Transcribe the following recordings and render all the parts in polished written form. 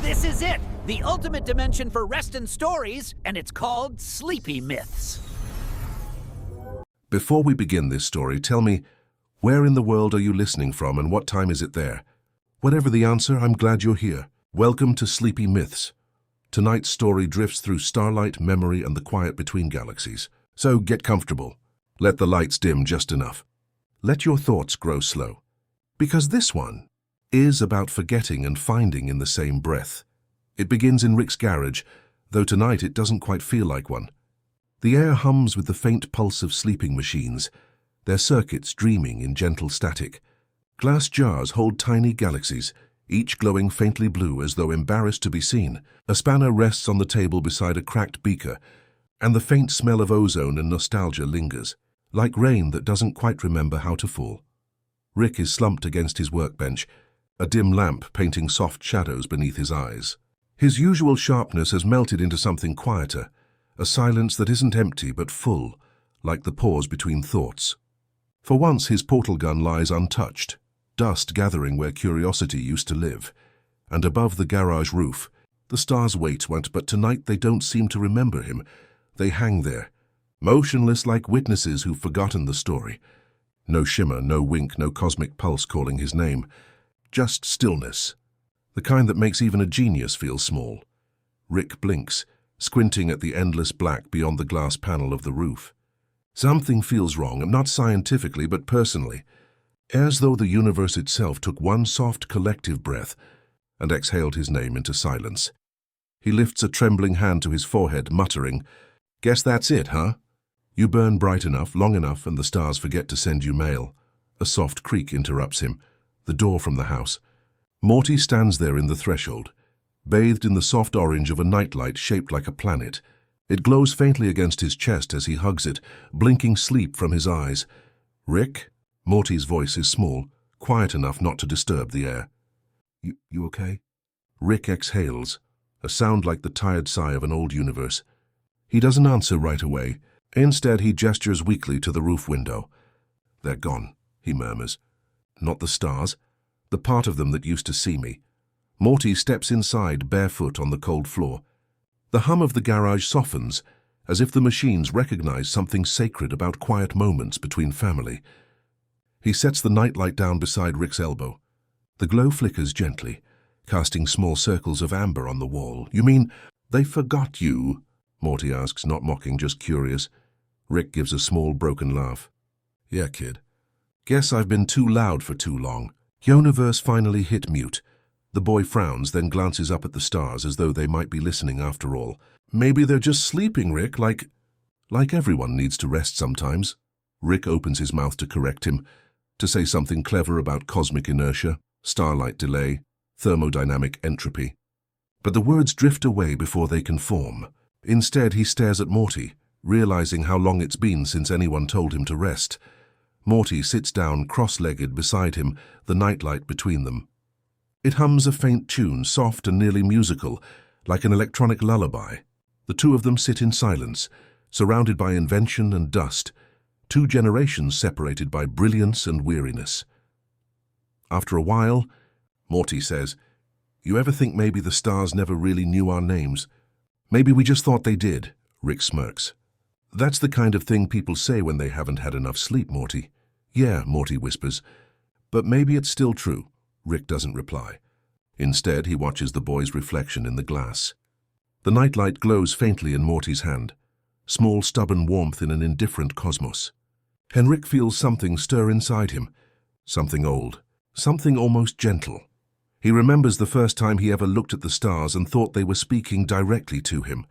This is it! The ultimate dimension for rest and stories, and it's called Sleepy Myths. Before we begin this story, tell me, where in the world are you listening from and what time is it there? Whatever the answer, I'm glad you're here. Welcome to Sleepy Myths. Tonight's story drifts through starlight, memory, and the quiet between galaxies. So get comfortable. Let the lights dim just enough. Let your thoughts grow slow. Because this one is about forgetting and finding in the same breath. It begins in Rick's garage, though tonight it doesn't quite feel like one. The air hums with the faint pulse of sleeping machines, their circuits dreaming in gentle static. Glass jars hold tiny galaxies, each glowing faintly blue as though embarrassed to be seen. A spanner rests on the table beside a cracked beaker, and the faint smell of ozone and nostalgia lingers, like rain that doesn't quite remember how to fall. Rick is slumped against his workbench, a dim lamp painting soft shadows beneath his eyes. His usual sharpness has melted into something quieter, a silence that isn't empty but full, like the pause between thoughts. For once his portal gun lies untouched, dust gathering where curiosity used to live. And above the garage roof, the stars wait, but tonight they don't seem to remember him. They hang there, motionless like witnesses who've forgotten the story. No shimmer, no wink, no cosmic pulse calling his name. Just stillness. The kind that makes even a genius feel small. Rick blinks, squinting at the endless black beyond the glass panel of the roof. Something feels wrong, not scientifically but personally. As though the universe itself took one soft collective breath and exhaled his name into silence. He lifts a trembling hand to his forehead, muttering, "Guess that's it, huh? You burn bright enough, long enough, and the stars forget to send you mail." A soft creak interrupts him, the door from the house. Morty stands there in the threshold, bathed in the soft orange of a nightlight shaped like a planet. It glows faintly against his chest as he hugs it, blinking sleep from his eyes. "Rick?" Morty's voice is small, quiet enough not to disturb the air. You okay?" Rick exhales, a sound like the tired sigh of an old universe. He doesn't answer right away. Instead, he gestures weakly to the roof window. "They're gone," he murmurs. "Not the stars, the part of them that used to see me." Morty steps inside, barefoot on the cold floor. The hum of the garage softens, as if the machines recognize something sacred about quiet moments between family. He sets the nightlight down beside Rick's elbow. The glow flickers gently, casting small circles of amber on the wall. "You mean they forgot you?" Morty asks, not mocking, just curious. Rick gives a small, broken laugh. "Yeah, kid. Guess I've been too loud for too long." Universe finally hit mute. The boy frowns, then glances up at the stars as though they might be listening after all. "Maybe they're just sleeping, Rick, like everyone needs to rest sometimes." Rick opens his mouth to correct him, to say something clever about cosmic inertia, starlight delay, thermodynamic entropy. But the words drift away before they can form. Instead, he stares at Morty, realizing how long it's been since anyone told him to rest. Morty sits down cross-legged beside him, the nightlight between them. It hums a faint tune, soft and nearly musical, like an electronic lullaby. The two of them sit in silence, surrounded by invention and dust, two generations separated by brilliance and weariness. After a while, Morty says, "You ever think maybe the stars never really knew our names? Maybe we just thought they did?" Rick smirks. "That's the kind of thing people say when they haven't had enough sleep, Morty." "Yeah," Morty whispers. "But maybe it's still true." Rick doesn't reply. Instead, he watches the boy's reflection in the glass. The nightlight glows faintly in Morty's hand, small stubborn warmth in an indifferent cosmos. And Rick feels something stir inside him, something old, something almost gentle. He remembers the first time he ever looked at the stars and thought they were speaking directly to him.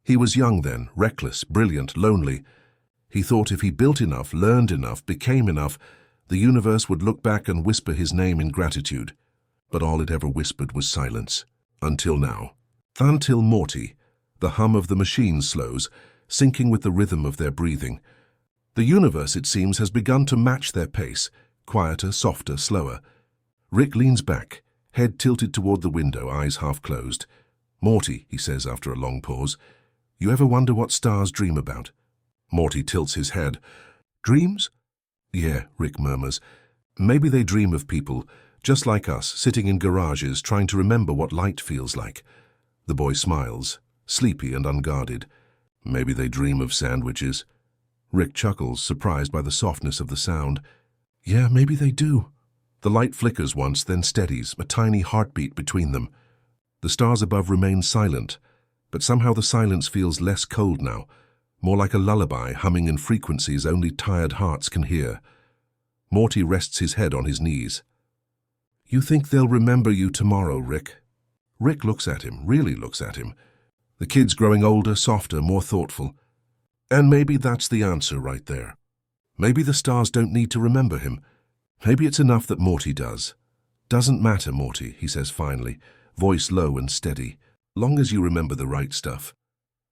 He was young then, reckless, brilliant, lonely. He thought if he built enough, learned enough, became enough, the universe would look back and whisper his name in gratitude. But all it ever whispered was silence. Until now. Until Morty, the hum of the machines slows, syncing with the rhythm of their breathing. The universe, it seems, has begun to match their pace, quieter, softer, slower. Rick leans back, head tilted toward the window, eyes half closed. "Morty," he says after a long pause, "you ever wonder what stars dream about?" Morty tilts his head. "Dreams?" "Yeah," Rick murmurs. "Maybe they dream of people, Just like us, sitting in garages trying to remember what light feels like. The boy smiles, sleepy and unguarded. Maybe they dream of sandwiches. Rick chuckles, surprised by the softness of the sound. Yeah, maybe they do. The light flickers once, then steadies, a tiny heartbeat between them. The stars above remain silent, but somehow the silence feels less cold now, more like a lullaby humming in frequencies only tired hearts can hear. Morty rests his head on his knees. You think they'll remember you tomorrow, Rick? Rick looks at him, really looks at him. The kid's growing older, softer, more thoughtful. And maybe that's the answer right there. Maybe the stars don't need to remember him. Maybe it's enough that Morty does. Doesn't matter, Morty, he says finally, voice low and steady. Long as you remember the right stuff.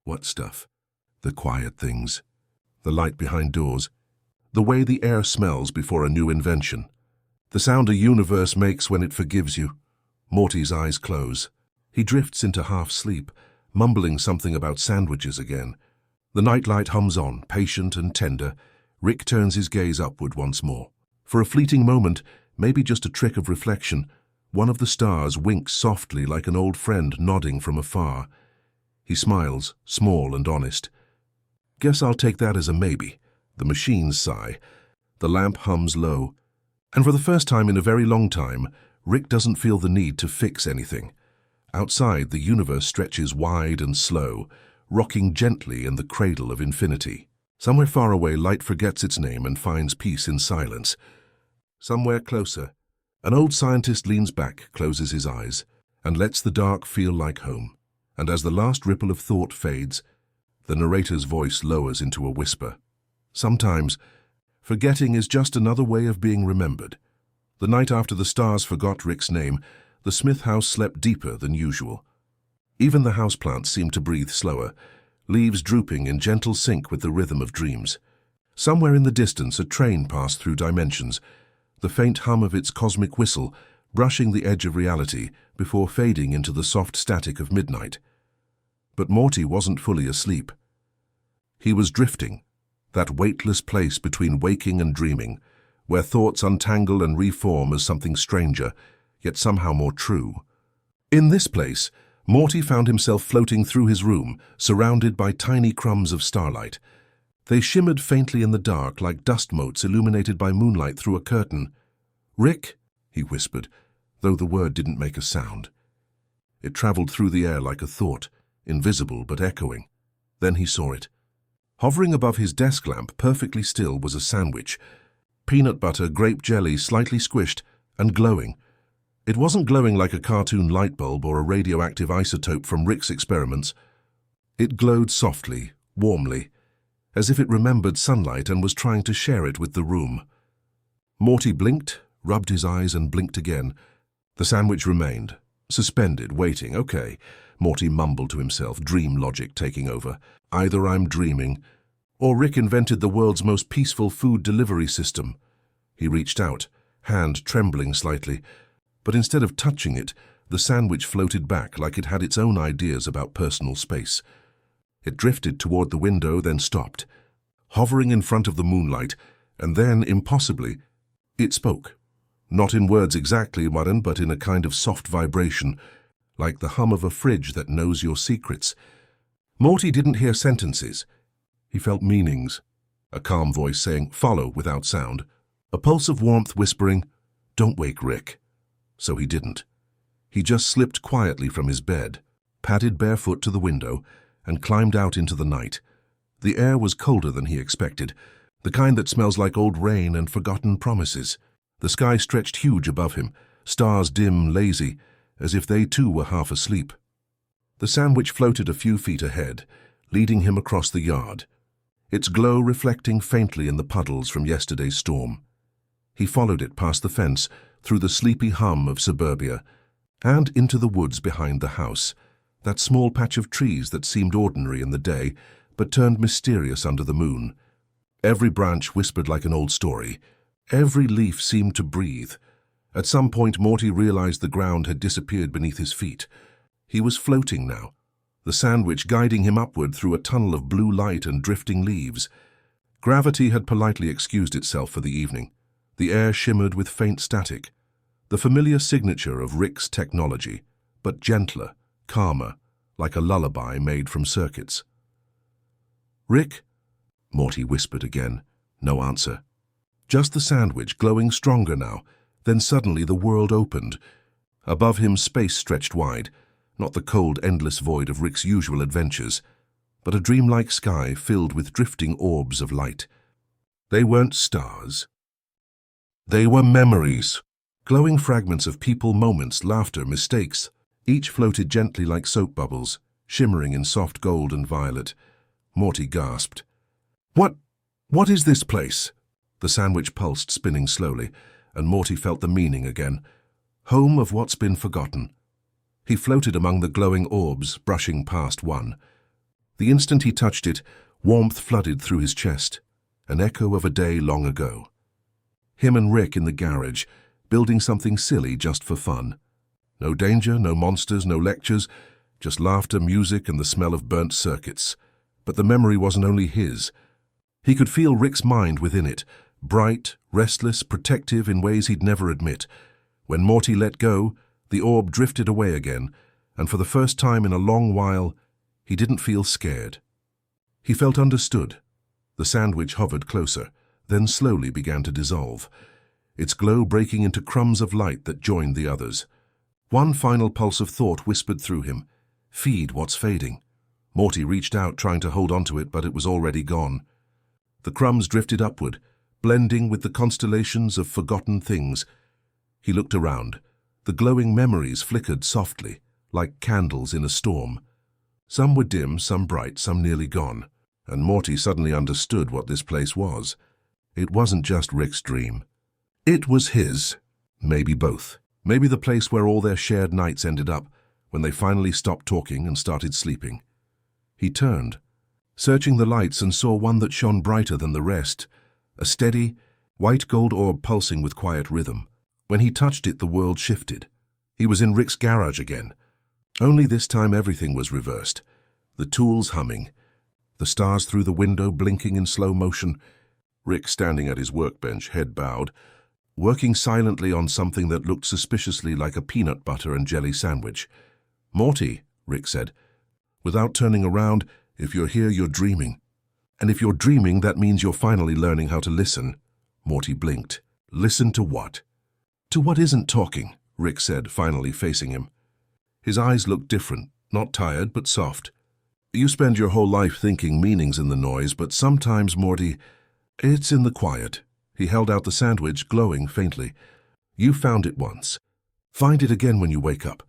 What stuff? The quiet things. The light behind doors. The way the air smells before a new invention. The sound a universe makes when it forgives you. Morty's eyes close. He drifts into half sleep, mumbling something about sandwiches again. The nightlight hums on, patient and tender. Rick turns his gaze upward once more. For a fleeting moment, maybe just a trick of reflection, one of the stars winks softly like an old friend nodding from afar. He smiles, small and honest. Guess I'll take that as a maybe. The machines sigh. The lamp hums low. And for the first time in a very long time, Rick doesn't feel the need to fix anything. Outside, the universe stretches wide and slow, rocking gently in the cradle of infinity. Somewhere far away, light forgets its name and finds peace in silence. Somewhere closer, an old scientist leans back, closes his eyes, and lets the dark feel like home. And as the last ripple of thought fades, the narrator's voice lowers into a whisper. Sometimes, forgetting is just another way of being remembered. The night after the stars forgot Rick's name, the Smith house slept deeper than usual. Even the houseplants seemed to breathe slower, leaves drooping in gentle sync with the rhythm of dreams. Somewhere in the distance, a train passed through dimensions, the faint hum of its cosmic whistle brushing the edge of reality before fading into the soft static of midnight. But Morty wasn't fully asleep. He was drifting, that weightless place between waking and dreaming, where thoughts untangle and reform as something stranger, yet somehow more true. In this place, Morty found himself floating through his room, surrounded by tiny crumbs of starlight. They shimmered faintly in the dark like dust motes illuminated by moonlight through a curtain. "Rick," he whispered, though the word didn't make a sound. It traveled through the air like a thought, invisible but echoing. Then he saw it. Hovering above his desk lamp, perfectly still, was a sandwich. Peanut butter, grape jelly, slightly squished, and glowing. It wasn't glowing like a cartoon light bulb or a radioactive isotope from Rick's experiments. It glowed softly, warmly, as if it remembered sunlight and was trying to share it with the room. Morty blinked, rubbed his eyes and blinked again. The sandwich remained, suspended, waiting. Okay, Morty mumbled to himself, dream logic taking over. Either I'm dreaming, or Rick invented the world's most peaceful food delivery system. He reached out, hand trembling slightly, but instead of touching it, the sandwich floated back like it had its own ideas about personal space. It drifted toward the window, then stopped, hovering in front of the moonlight, and then, impossibly, it spoke. Not in words exactly, Warren, but in a kind of soft vibration, like the hum of a fridge that knows your secrets. Morty didn't hear sentences. He felt meanings. A calm voice saying, "Follow," without sound. A pulse of warmth whispering, "Don't wake Rick." So he didn't. He just slipped quietly from his bed, padded barefoot to the window, and climbed out into the night. The air was colder than he expected, the kind that smells like old rain and forgotten promises. The sky stretched huge above him, stars dim, lazy, as if they too were half asleep. The sandwich floated a few feet ahead, leading him across the yard, its glow reflecting faintly in the puddles from yesterday's storm. He followed it past the fence, through the sleepy hum of suburbia, and into the woods behind the house, that small patch of trees that seemed ordinary in the day, but turned mysterious under the moon. Every branch whispered like an old story. Every leaf seemed to breathe. At some point, Morty realized the ground had disappeared beneath his feet. He was floating now, the sandwich guiding him upward through a tunnel of blue light and drifting leaves. Gravity had politely excused itself for the evening. The air shimmered with faint static. The familiar signature of Rick's technology, but gentler, calmer, like a lullaby made from circuits. "Rick?" Morty whispered again. No answer. Just the sandwich, glowing stronger now. Then suddenly the world opened. Above him space stretched wide, not the cold, endless void of Rick's usual adventures, but a dreamlike sky filled with drifting orbs of light. They weren't stars. They were memories. Glowing fragments of people, moments, laughter, mistakes. Each floated gently like soap bubbles, shimmering in soft gold and violet. Morty gasped. What is this place?" The sandwich pulsed, spinning slowly, and Morty felt the meaning again. Home of what's been forgotten. He floated among the glowing orbs, brushing past one. The instant he touched it, warmth flooded through his chest, an echo of a day long ago. Him and Rick in the garage, building something silly just for fun. No danger, no monsters, no lectures, just laughter, music, and the smell of burnt circuits. But the memory wasn't only his. He could feel Rick's mind within it, bright, restless, protective in ways he'd never admit. When Morty let go, the orb drifted away again, and for the first time in a long while, he didn't feel scared. He felt understood. The sandwich hovered closer, then slowly began to dissolve, its glow breaking into crumbs of light that joined the others. One final pulse of thought whispered through him, "Feed what's fading." Morty reached out, trying to hold onto it, but it was already gone. The crumbs drifted upward, blending with the constellations of forgotten things. He looked around. The glowing memories flickered softly, like candles in a storm. Some were dim, some bright, some nearly gone. And Morty suddenly understood what this place was. It wasn't just Rick's dream. It was his. Maybe both. Maybe the place where all their shared nights ended up, when they finally stopped talking and started sleeping. He turned, searching the lights, and saw one that shone brighter than the rest, a steady, white gold orb pulsing with quiet rhythm. When he touched it, the world shifted. He was in Rick's garage again. Only this time everything was reversed. The tools humming, the stars through the window blinking in slow motion, Rick standing at his workbench, head bowed, working silently on something that looked suspiciously like a peanut butter and jelly sandwich. "Morty," Rick said, without turning around, "if you're here, you're dreaming. And if you're dreaming, that means you're finally learning how to listen." Morty blinked. "Listen to what?" "To what isn't talking," Rick said, finally facing him. His eyes looked different, not tired, but soft. "You spend your whole life thinking meaning's in the noise, but sometimes, Morty, it's in the quiet." He held out the sandwich, glowing faintly. "You found it once. Find it again when you wake up."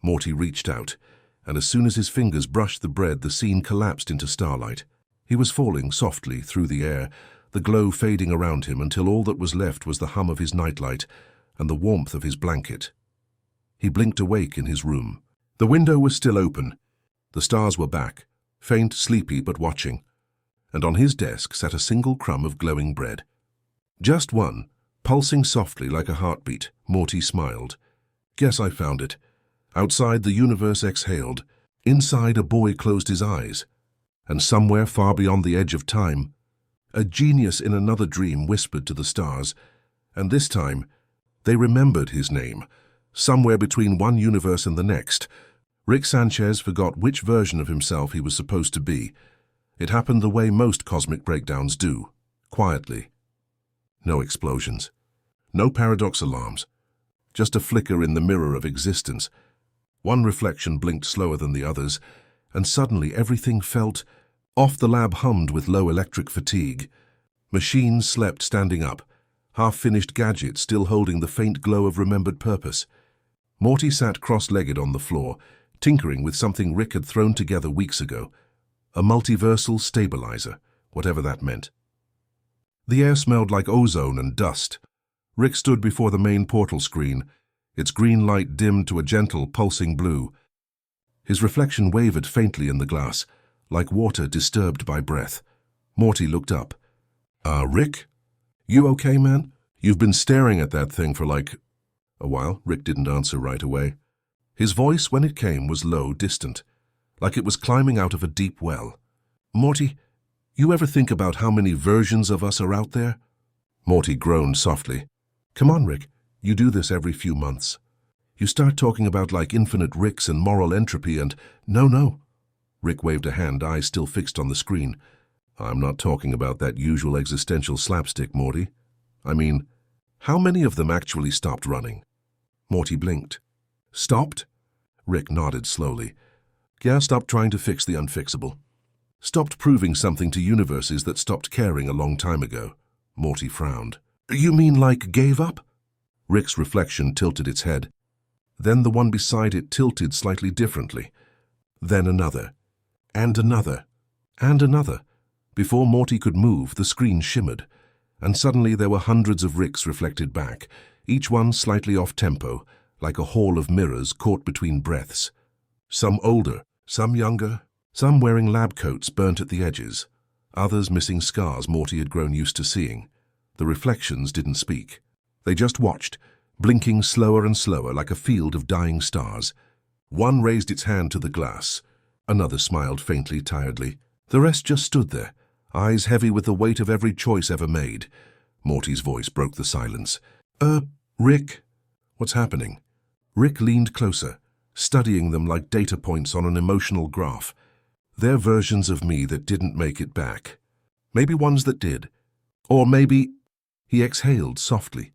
Morty reached out, and as soon as his fingers brushed the bread, the scene collapsed into starlight. He was falling softly through the air, the glow fading around him until all that was left was the hum of his nightlight and the warmth of his blanket. He blinked awake in his room. The window was still open. The stars were back, faint, sleepy, but watching. And on his desk sat a single crumb of glowing bread. Just one, pulsing softly like a heartbeat. Morty smiled. "Guess I found it." Outside, the universe exhaled. Inside, a boy closed his eyes. And somewhere far beyond the edge of time, a genius in another dream whispered to the stars. And this time, they remembered his name. Somewhere between one universe and the next, Rick Sanchez forgot which version of himself he was supposed to be. It happened the way most cosmic breakdowns do, quietly. No explosions. No paradox alarms. Just a flicker in the mirror of existence. One reflection blinked slower than the others, and suddenly everything felt off. The lab hummed with low electric fatigue. Machines slept standing up, half-finished gadgets still holding the faint glow of remembered purpose. Morty sat cross-legged on the floor, tinkering with something Rick had thrown together weeks ago. A multiversal stabilizer, whatever that meant. The air smelled like ozone and dust. Rick stood before the main portal screen, its green light dimmed to a gentle, pulsing blue. His reflection wavered faintly in the glass, like water disturbed by breath. Morty looked up. Rick? You okay, man? You've been staring at that thing for a while." Rick didn't answer right away. His voice, when it came, was low, distant, like it was climbing out of a deep well. "Morty, you ever think about how many versions of us are out there?" Morty groaned softly. "Come on, Rick. You do this every few months. You start talking about like infinite Ricks and moral entropy and... No. Rick waved a hand, eyes still fixed on the screen. I'm not talking about that usual existential slapstick, Morty. I mean, how many of them actually stopped running? Morty blinked. Stopped? Rick nodded slowly. Yeah, stopped trying to fix the unfixable. Stopped proving something to universes that stopped caring a long time ago. Morty frowned. You mean like gave up? Rick's reflection tilted its head. Then the one beside it tilted slightly differently. Then another. And another. And another. Before Morty could move, the screen shimmered, and suddenly there were hundreds of Ricks reflected back, each one slightly off-tempo, like a hall of mirrors caught between breaths. Some older, some younger, some wearing lab coats burnt at the edges, others missing scars Morty had grown used to seeing. The reflections didn't speak. They just watched, blinking slower and slower like a field of dying stars. One raised its hand to the glass. Another smiled faintly, tiredly. The rest just stood there, eyes heavy with the weight of every choice ever made. Morty's voice broke the silence. Rick? What's happening? Rick leaned closer, studying them like data points on an emotional graph. They're versions of me that didn't make it back. Maybe ones that did. Or maybe... He exhaled softly.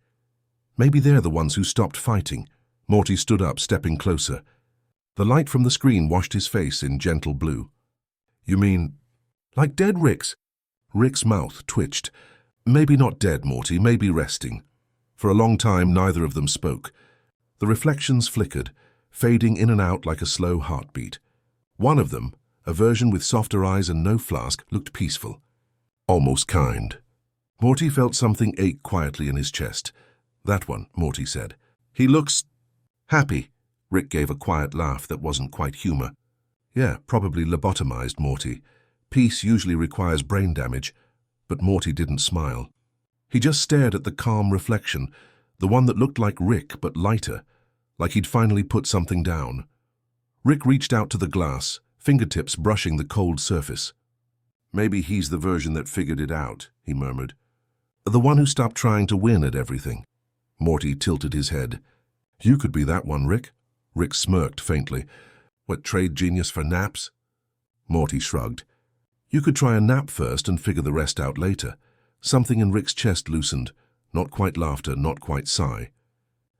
Maybe they're the ones who stopped fighting. Morty stood up, stepping closer. The light from the screen washed his face in gentle blue. You mean, like dead Ricks? Rick's mouth twitched. Maybe not dead, Morty, maybe resting. For a long time, neither of them spoke. The reflections flickered, fading in and out like a slow heartbeat. One of them, a version with softer eyes and no flask, looked peaceful. Almost kind. Morty felt something ache quietly in his chest. That one, Morty said. He looks... happy. Rick gave a quiet laugh that wasn't quite humor. Yeah, probably lobotomized, Morty. Peace usually requires brain damage, but Morty didn't smile. He just stared at the calm reflection, the one that looked like Rick but lighter, like he'd finally put something down. Rick reached out to the glass, fingertips brushing the cold surface. Maybe he's the version that figured it out, he murmured. The one who stopped trying to win at everything. Morty tilted his head. You could be that one, Rick. Rick smirked faintly. What, trade genius for naps? Morty shrugged. You could try a nap first and figure the rest out later. Something in Rick's chest loosened. Not quite laughter, not quite sigh.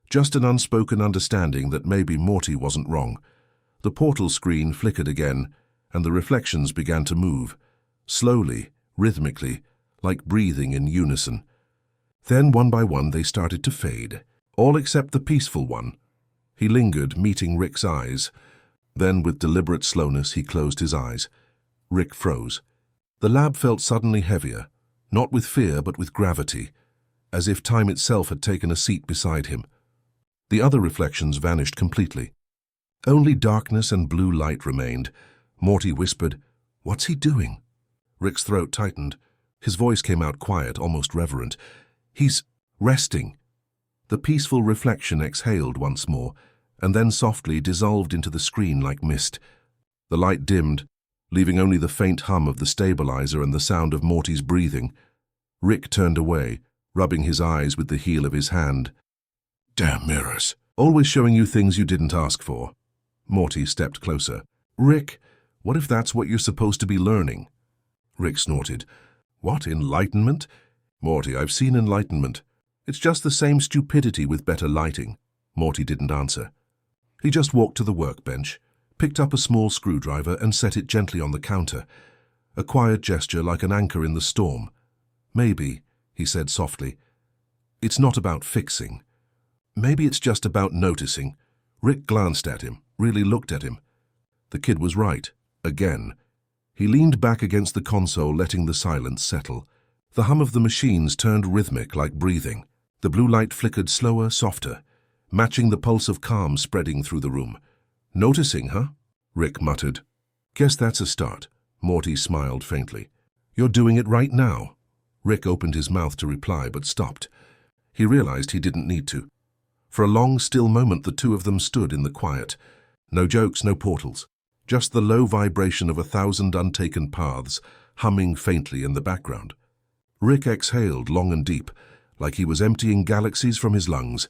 Just an unspoken understanding that maybe Morty wasn't wrong. The portal screen flickered again, and the reflections began to move. Slowly, rhythmically, like breathing in unison. Then, one by one, they started to fade. All except the peaceful one. He lingered, meeting Rick's eyes. Then, with deliberate slowness, he closed his eyes. Rick froze. The lab felt suddenly heavier, not with fear but with gravity, as if time itself had taken a seat beside him. The other reflections vanished completely. Only darkness and blue light remained. Morty whispered, "What's he doing?" Rick's throat tightened. His voice came out quiet, almost reverent. "He's resting." The peaceful reflection exhaled once more, and then softly dissolved into the screen like mist. The light dimmed, leaving only the faint hum of the stabilizer and the sound of Morty's breathing. Rick turned away, rubbing his eyes with the heel of his hand. Damn mirrors. Always showing you things you didn't ask for. Morty stepped closer. Rick, what if that's what you're supposed to be learning? Rick snorted. What, enlightenment? Morty, I've seen enlightenment. It's just the same stupidity with better lighting. Morty didn't answer. He just walked to the workbench, picked up a small screwdriver and set it gently on the counter. A quiet gesture like an anchor in the storm. Maybe, he said softly, it's not about fixing. Maybe it's just about noticing. Rick glanced at him, really looked at him. The kid was right, again. He leaned back against the console, letting the silence settle. The hum of the machines turned rhythmic like breathing. The blue light flickered slower, softer, matching the pulse of calm spreading through the room. Noticing, huh? Rick muttered. Guess that's a start. Morty smiled faintly. You're doing it right now. Rick opened his mouth to reply, but stopped. He realized he didn't need to. For a long, still moment, the two of them stood in the quiet. No jokes, no portals. Just the low vibration of 1,000 untaken paths, humming faintly in the background. Rick exhaled long and deep, like he was emptying galaxies from his lungs.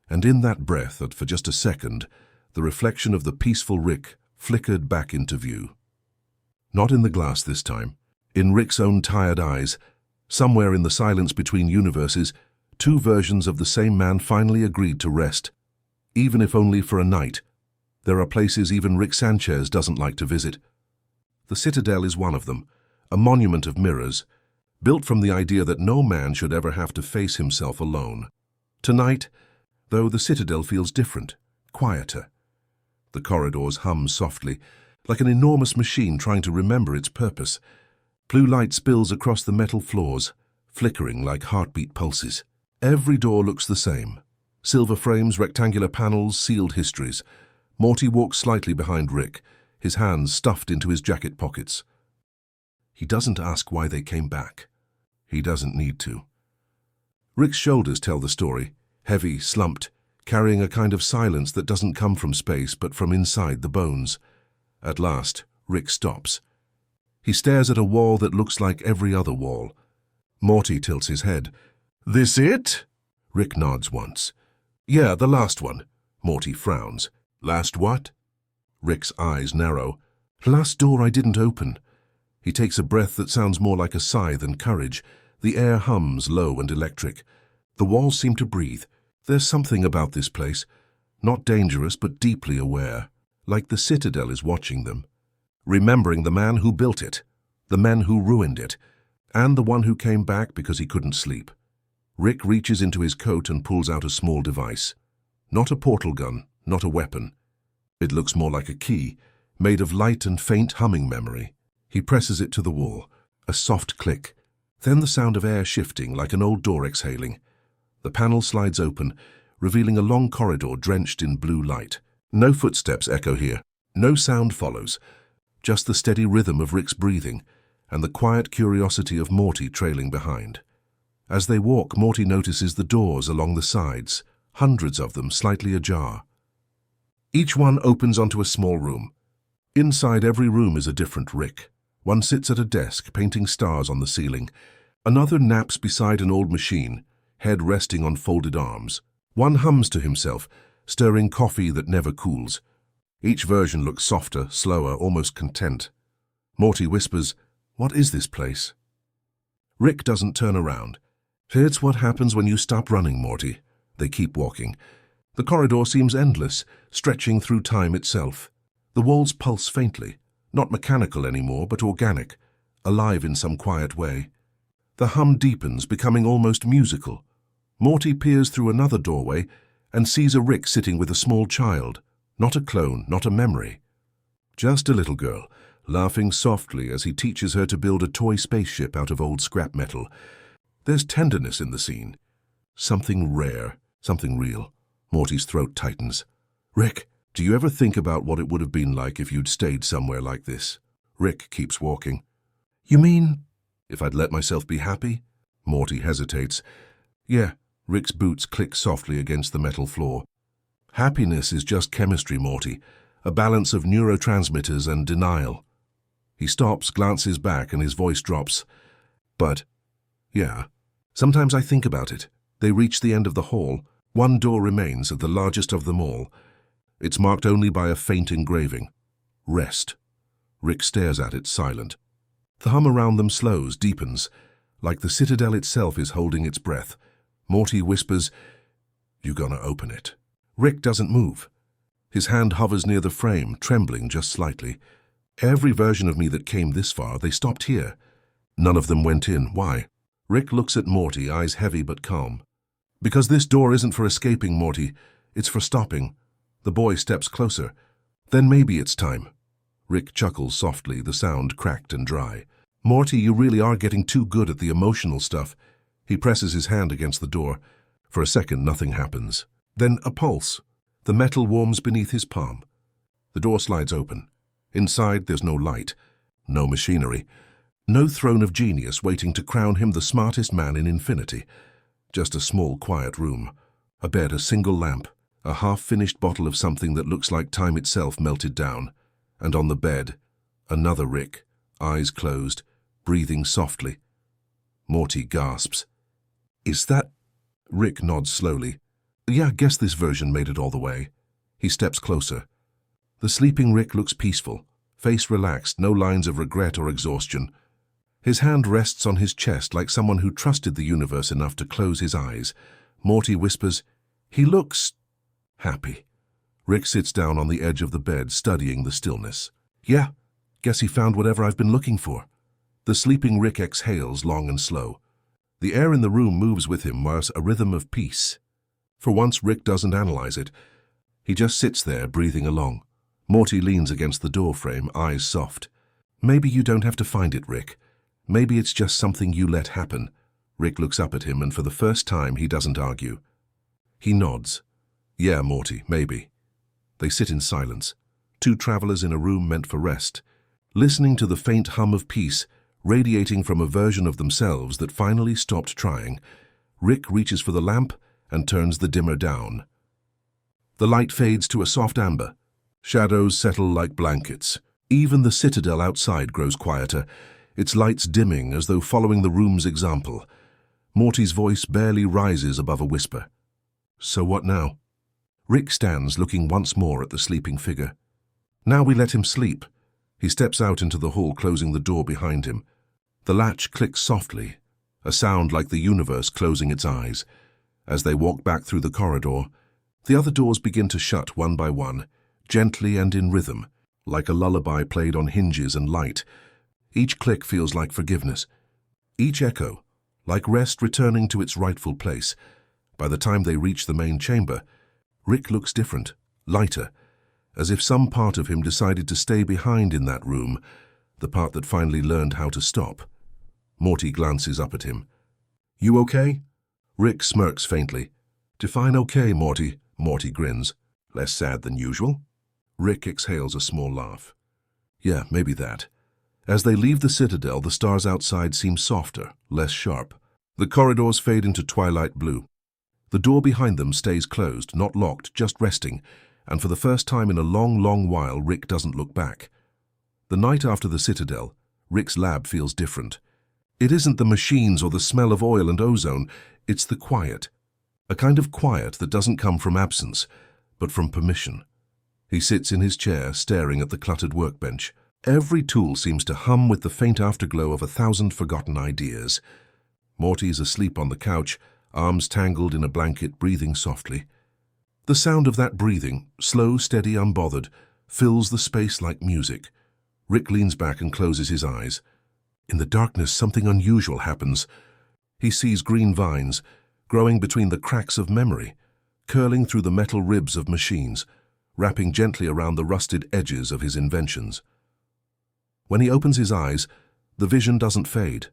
And in that breath, for just a second, the reflection of the peaceful Rick flickered back into view. Not in the glass this time. In Rick's own tired eyes, somewhere in the silence between universes, two versions of the same man finally agreed to rest, even if only for a night. There are places even Rick Sanchez doesn't like to visit. The Citadel is one of them, a monument of mirrors, built from the idea that no man should ever have to face himself alone. Tonight, though, the Citadel feels different, quieter. The corridors hum softly, like an enormous machine trying to remember its purpose. Blue light spills across the metal floors, flickering like heartbeat pulses. Every door looks the same. Silver frames, rectangular panels, sealed histories. Morty walks slightly behind Rick, his hands stuffed into his jacket pockets. He doesn't ask why they came back. He doesn't need to. Rick's shoulders tell the story, heavy, slumped, carrying a kind of silence that doesn't come from space but from inside the bones. At last, Rick stops. He stares at a wall that looks like every other wall. Morty tilts his head. "This it?" Rick nods once. "Yeah, the last one." Morty frowns. "Last what?" Rick's eyes narrow. "Last door I didn't open." He takes a breath that sounds more like a sigh than courage. The air hums low and electric. The walls seem to breathe. There's something about this place. Not dangerous, but deeply aware. Like the Citadel is watching them. Remembering the man who built it, the men who ruined it, and the one who came back because he couldn't sleep. Rick reaches into his coat and pulls out a small device. Not a portal gun, not a weapon. It looks more like a key, made of light and faint humming memory. He presses it to the wall. A soft click. Then the sound of air shifting like an old door exhaling. The panel slides open, revealing a long corridor drenched in blue light. No footsteps echo here. No sound follows. Just the steady rhythm of Rick's breathing and the quiet curiosity of Morty trailing behind. As they walk, Morty notices the doors along the sides, hundreds of them slightly ajar. Each one opens onto a small room. Inside every room is a different Rick. One sits at a desk, painting stars on the ceiling. Another naps beside an old machine, head resting on folded arms. One hums to himself, stirring coffee that never cools. Each version looks softer, slower, almost content. Morty whispers, "What is this place?" Rick doesn't turn around. "It's what happens when you stop running, Morty." They keep walking. The corridor seems endless, stretching through time itself. The walls pulse faintly, not mechanical anymore, but organic, alive in some quiet way. The hum deepens, becoming almost musical. Morty peers through another doorway and sees a Rick sitting with a small child. Not a clone, not a memory. Just a little girl, laughing softly as he teaches her to build a toy spaceship out of old scrap metal. There's tenderness in the scene. Something rare, something real. Morty's throat tightens. "Rick, do you ever think about what it would have been like if you'd stayed somewhere like this?" Rick keeps walking. "You mean, if I'd let myself be happy?" Morty hesitates. "Yeah." Rick's boots click softly against the metal floor. "Happiness is just chemistry, Morty, a balance of neurotransmitters and denial." He stops, glances back, and his voice drops. "But, yeah, sometimes I think about it." They reach the end of the hall. One door remains, the largest of them all. It's marked only by a faint engraving. Rest. Rick stares at it, silent. The hum around them slows, deepens, like the Citadel itself is holding its breath. Morty whispers, "You gonna open it?" Rick doesn't move. His hand hovers near the frame, trembling just slightly. Every version of me that came this far, they stopped here. None of them went in. Why? Rick looks at Morty, eyes heavy but calm. "Because this door isn't for escaping, Morty. It's for stopping." The boy steps closer. "Then maybe it's time." Rick chuckles softly, the sound cracked and dry. "Morty, you really are getting too good at the emotional stuff." He presses his hand against the door. For a second, nothing happens. Then a pulse. The metal warms beneath his palm. The door slides open. Inside, there's no light, no machinery, no throne of genius waiting to crown him the smartest man in infinity. Just a small, quiet room. A bed, a single lamp, a half-finished bottle of something that looks like time itself melted down. And on the bed, another Rick, eyes closed, breathing softly. Morty gasps. "Is that—" Rick nods slowly. Yeah, guess this version made it all the way. He steps closer. The sleeping Rick looks peaceful, face relaxed, no lines of regret or exhaustion. His hand rests on his chest like someone who trusted the universe enough to close his eyes. Morty whispers, "He looks happy." Rick sits down on the edge of the bed, studying the stillness. "Yeah, guess he found whatever I've been looking for." The sleeping Rick exhales long and slow. The air in the room moves with him, whilst a rhythm of peace. For once, Rick doesn't analyze it. He just sits there, breathing along. Morty leans against the doorframe, eyes soft. "Maybe you don't have to find it, Rick. Maybe it's just something you let happen." Rick looks up at him, and for the first time, he doesn't argue. He nods. "Yeah, Morty, maybe." They sit in silence, two travelers in a room meant for rest, listening to the faint hum of peace radiating from a version of themselves that finally stopped trying. Rick reaches for the lamp and turns the dimmer down. The light fades to a soft amber. Shadows settle like blankets. Even the citadel outside grows quieter, its lights dimming as though following the room's example. Morty's voice barely rises above a whisper. "So what now?" Rick stands, looking once more at the sleeping figure. "Now we let him sleep." He steps out into the hall, closing the door behind him. The latch clicks softly, a sound like the universe closing its eyes. As they walk back through the corridor, the other doors begin to shut one by one, gently and in rhythm, like a lullaby played on hinges and light. Each click feels like forgiveness. Each echo, like rest returning to its rightful place. By the time they reach the main chamber, Rick looks different, lighter, as if some part of him decided to stay behind in that room, the part that finally learned how to stop. Morty glances up at him. "You okay?" Rick smirks faintly. "Define okay, Morty." Morty grins. "Less sad than usual?" Rick exhales a small laugh. "Yeah, maybe that." As they leave the citadel, the stars outside seem softer, less sharp. The corridors fade into twilight blue. The door behind them stays closed, not locked, just resting, and for the first time in a long, long while, Rick doesn't look back. The night after the citadel, Rick's lab feels different. It isn't the machines or the smell of oil and ozone, it's the quiet. A kind of quiet that doesn't come from absence, but from permission. He sits in his chair, staring at the cluttered workbench. Every tool seems to hum with the faint afterglow of 1,000 forgotten ideas. Morty is asleep on the couch, arms tangled in a blanket, breathing softly. The sound of that breathing, slow, steady, unbothered, fills the space like music. Rick leans back and closes his eyes. In the darkness, something unusual happens. He sees green vines, growing between the cracks of memory, curling through the metal ribs of machines, wrapping gently around the rusted edges of his inventions. When he opens his eyes, the vision doesn't fade.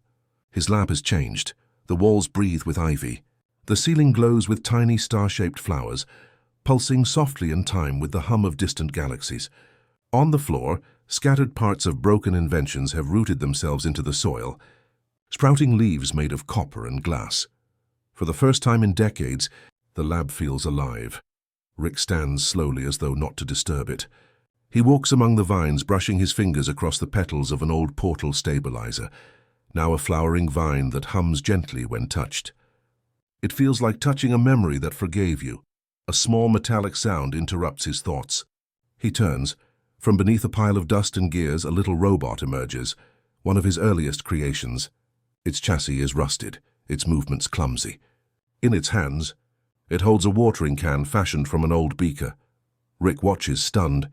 His lab has changed. The walls breathe with ivy. The ceiling glows with tiny star-shaped flowers, pulsing softly in time with the hum of distant galaxies. On the floor, scattered parts of broken inventions have rooted themselves into the soil, sprouting leaves made of copper and glass. For the first time in decades, the lab feels alive. Rick stands slowly as though not to disturb it. He walks among the vines, brushing his fingers across the petals of an old portal stabilizer, now a flowering vine that hums gently when touched. It feels like touching a memory that forgave you. A small metallic sound interrupts his thoughts. He turns. From beneath a pile of dust and gears, a little robot emerges, one of his earliest creations. Its chassis is rusted, its movements clumsy. In its hands, it holds a watering can fashioned from an old beaker. Rick watches, stunned,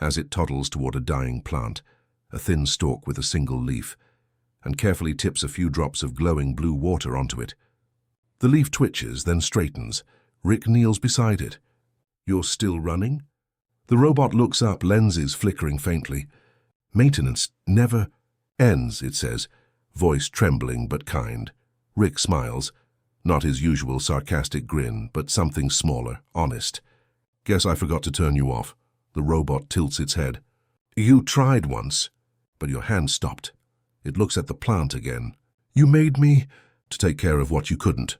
as it toddles toward a dying plant, a thin stalk with a single leaf, and carefully tips a few drops of glowing blue water onto it. The leaf twitches, then straightens. Rick kneels beside it. "You're still running?" The robot looks up, lenses flickering faintly. "Maintenance never ends," it says, voice trembling but kind. Rick smiles, not his usual sarcastic grin, but something smaller, honest. "Guess I forgot to turn you off." The robot tilts its head. "You tried once, but your hand stopped." It looks at the plant again. "You made me to take care of what you couldn't."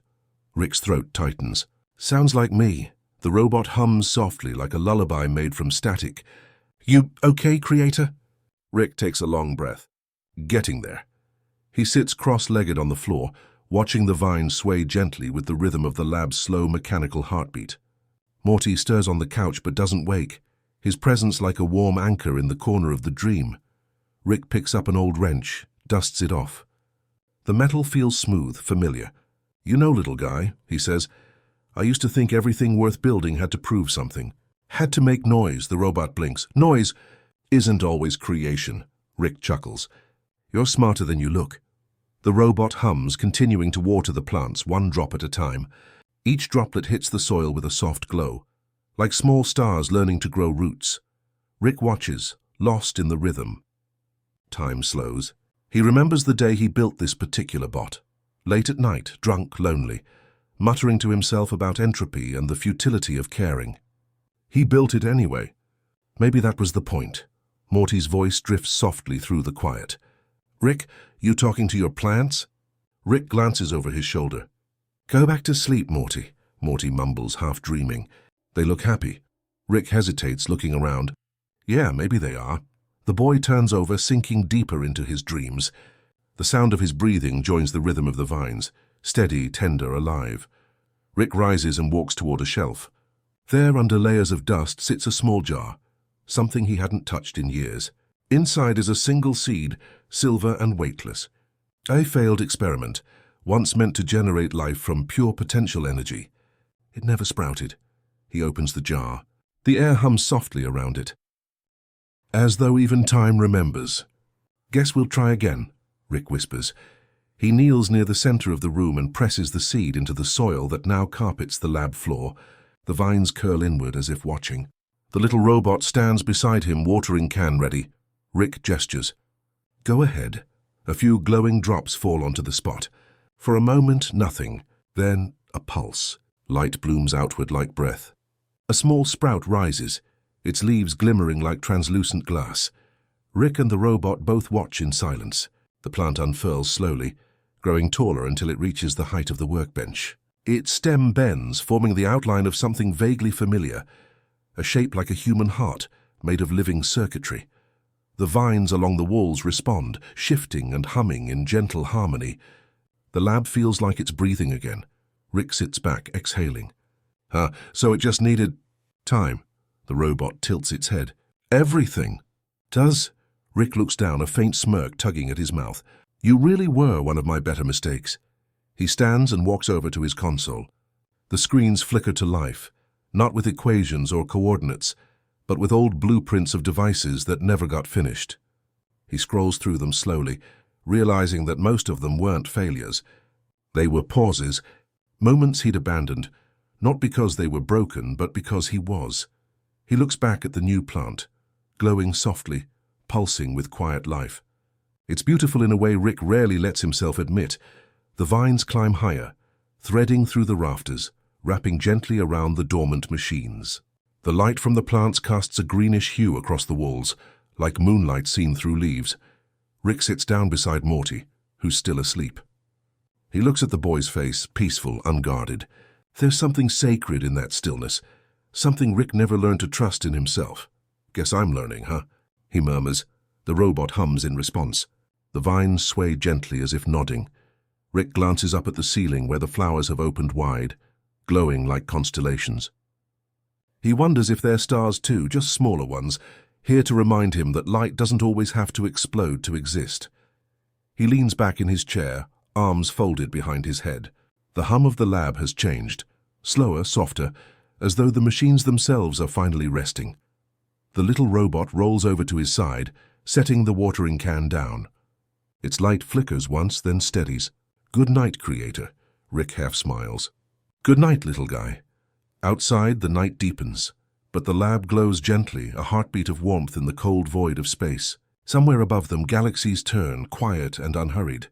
Rick's throat tightens. "Sounds like me." The robot hums softly, like a lullaby made from static. "You okay, creator?" Rick takes a long breath. "Getting there." He sits cross-legged on the floor, watching the vines sway gently with the rhythm of the lab's slow mechanical heartbeat. Morty stirs on the couch but doesn't wake, his presence like a warm anchor in the corner of the dream. Rick picks up an old wrench, dusts it off. The metal feels smooth, familiar. "You know, little guy," he says, "I used to think everything worth building had to prove something. Had to make noise," the robot blinks. "Noise isn't always creation," Rick chuckles. "You're smarter than you look." The robot hums, continuing to water the plants, one drop at a time. Each droplet hits the soil with a soft glow, like small stars learning to grow roots. Rick watches, lost in the rhythm. Time slows. He remembers the day he built this particular bot. Late at night, drunk, lonely, muttering to himself about entropy and the futility of caring. He built it anyway. Maybe that was the point. Morty's voice drifts softly through the quiet. "Rick, you talking to your plants?" Rick glances over his shoulder. "Go back to sleep, Morty," Morty mumbles, half dreaming. They look happy. Rick hesitates, looking around. Yeah, maybe they are. The boy turns over, sinking deeper into his dreams. The sound of his breathing joins the rhythm of the vines, steady, tender, alive. Rick rises and walks toward a shelf. There, under layers of dust, sits a small jar, something he hadn't touched in years. Inside is a single seed, silver and weightless. A failed experiment, once meant to generate life from pure potential energy. It never sprouted. He opens the jar. The air hums softly around it, as though even time remembers. "Guess we'll try again," Rick whispers. He kneels near the center of the room and presses the seed into the soil that now carpets the lab floor. The vines curl inward as if watching. The little robot stands beside him, watering can ready. Rick gestures. "Go ahead." A few glowing drops fall onto the spot. For a moment, nothing. Then, a pulse. Light blooms outward like breath. A small sprout rises, its leaves glimmering like translucent glass. Rick and the robot both watch in silence. The plant unfurls slowly, growing taller until it reaches the height of the workbench. Its stem bends, forming the outline of something vaguely familiar, a shape like a human heart, made of living circuitry. The vines along the walls respond, shifting and humming in gentle harmony. The lab feels like it's breathing again. Rick sits back, exhaling. So it just needed time." The robot tilts its head. "Everything." "Does?" Rick looks down, a faint smirk tugging at his mouth. "You really were one of my better mistakes." He stands and walks over to his console. The screens flicker to life, not with equations or coordinates, but with old blueprints of devices that never got finished. He scrolls through them slowly, realizing that most of them weren't failures. They were pauses, moments he'd abandoned, not because they were broken, but because he was. He looks back at the new plant, glowing softly, pulsing with quiet life. It's beautiful in a way Rick rarely lets himself admit. The vines climb higher, threading through the rafters, wrapping gently around the dormant machines. The light from the plants casts a greenish hue across the walls, like moonlight seen through leaves. Rick sits down beside Morty, who's still asleep. He looks at the boy's face, peaceful, unguarded. There's something sacred in that stillness, something Rick never learned to trust in himself. "Guess I'm learning, huh?" he murmurs. The robot hums in response. The vines sway gently as if nodding. Rick glances up at the ceiling where the flowers have opened wide, glowing like constellations. He wonders if they're stars too, just smaller ones, here to remind him that light doesn't always have to explode to exist. He leans back in his chair, arms folded behind his head. The hum of the lab has changed, slower, softer, as though the machines themselves are finally resting. The little robot rolls over to his side, setting the watering can down. Its light flickers once, then steadies. "Good night, Creator," Rick half smiles. "Good night, little guy." Outside, the night deepens, but the lab glows gently, a heartbeat of warmth in the cold void of space. Somewhere above them, galaxies turn, quiet and unhurried.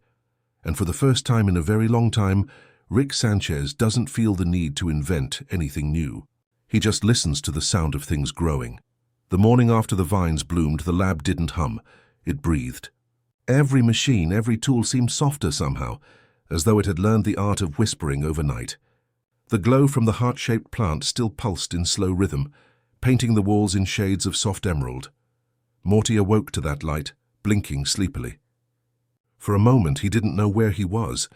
And for the first time in a very long time, Rick Sanchez doesn't feel the need to invent anything new. He just listens to the sound of things growing. The morning after the vines bloomed, the lab didn't hum. It breathed. Every machine, every tool seemed softer somehow, as though it had learned the art of whispering overnight. The glow from the heart-shaped plant still pulsed in slow rhythm, painting the walls in shades of soft emerald. Morty awoke to that light, blinking sleepily. For a moment he didn't know where he was.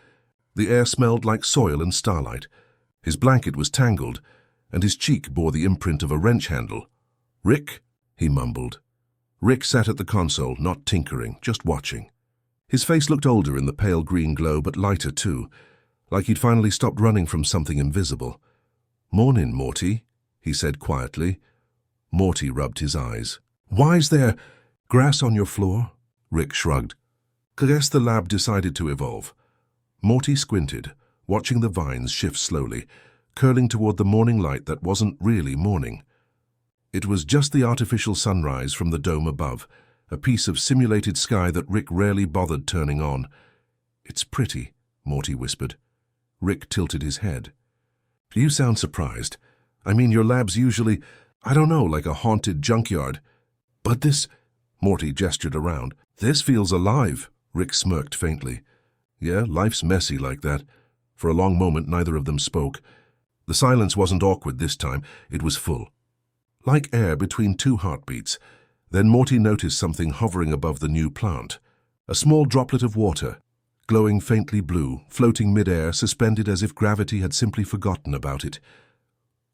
The air smelled like soil and starlight. His blanket was tangled, and his cheek bore the imprint of a wrench handle. "Rick," he mumbled. Rick sat at the console, not tinkering, just watching. His face looked older in the pale green glow, but lighter too, like he'd finally stopped running from something invisible. "Mornin', Morty," he said quietly. Morty rubbed his eyes. "Why's there grass on your floor?" Rick shrugged. "Guess the lab decided to evolve." Morty squinted, watching the vines shift slowly, curling toward the morning light that wasn't really morning. It was just the artificial sunrise from the dome above, a piece of simulated sky that Rick rarely bothered turning on. "It's pretty," Morty whispered. Rick tilted his head. "You sound surprised. I mean, your lab's usually, I don't know, like a haunted junkyard. But this," Morty gestured around, "this feels alive." Rick smirked faintly. "Yeah, life's messy like that." For a long moment, neither of them spoke. The silence wasn't awkward this time. It was full, like air between two heartbeats. Then Morty noticed something hovering above the new plant. A small droplet of water, glowing faintly blue, floating mid-air, suspended as if gravity had simply forgotten about it.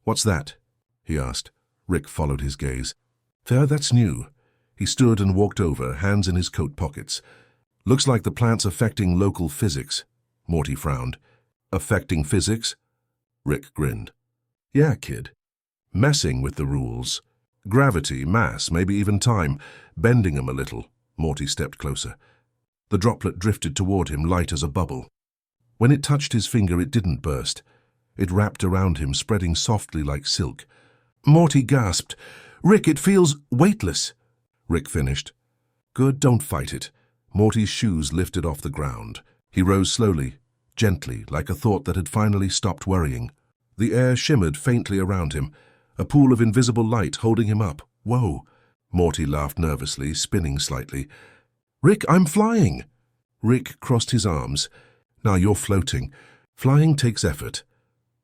"What's that?" he asked. Rick followed his gaze. "There, that's new." He stood and walked over, hands in his coat pockets. "Looks like the plant's affecting local physics." Morty frowned. "Affecting physics?" Rick grinned. "Yeah, kid. Messing with the rules. Gravity, mass, maybe even time, bending 'em a little." Morty stepped closer. The droplet drifted toward him, light as a bubble. When it touched his finger, it didn't burst. It wrapped around him, spreading softly like silk. Morty gasped. "Rick, it feels weightless." Rick finished. "Good, don't fight it." Morty's shoes lifted off the ground. He rose slowly, gently, like a thought that had finally stopped worrying. The air shimmered faintly around him, a pool of invisible light holding him up. "Whoa." Morty laughed nervously, spinning slightly. "Rick, I'm flying." Rick crossed his arms. "Now you're floating. Flying takes effort."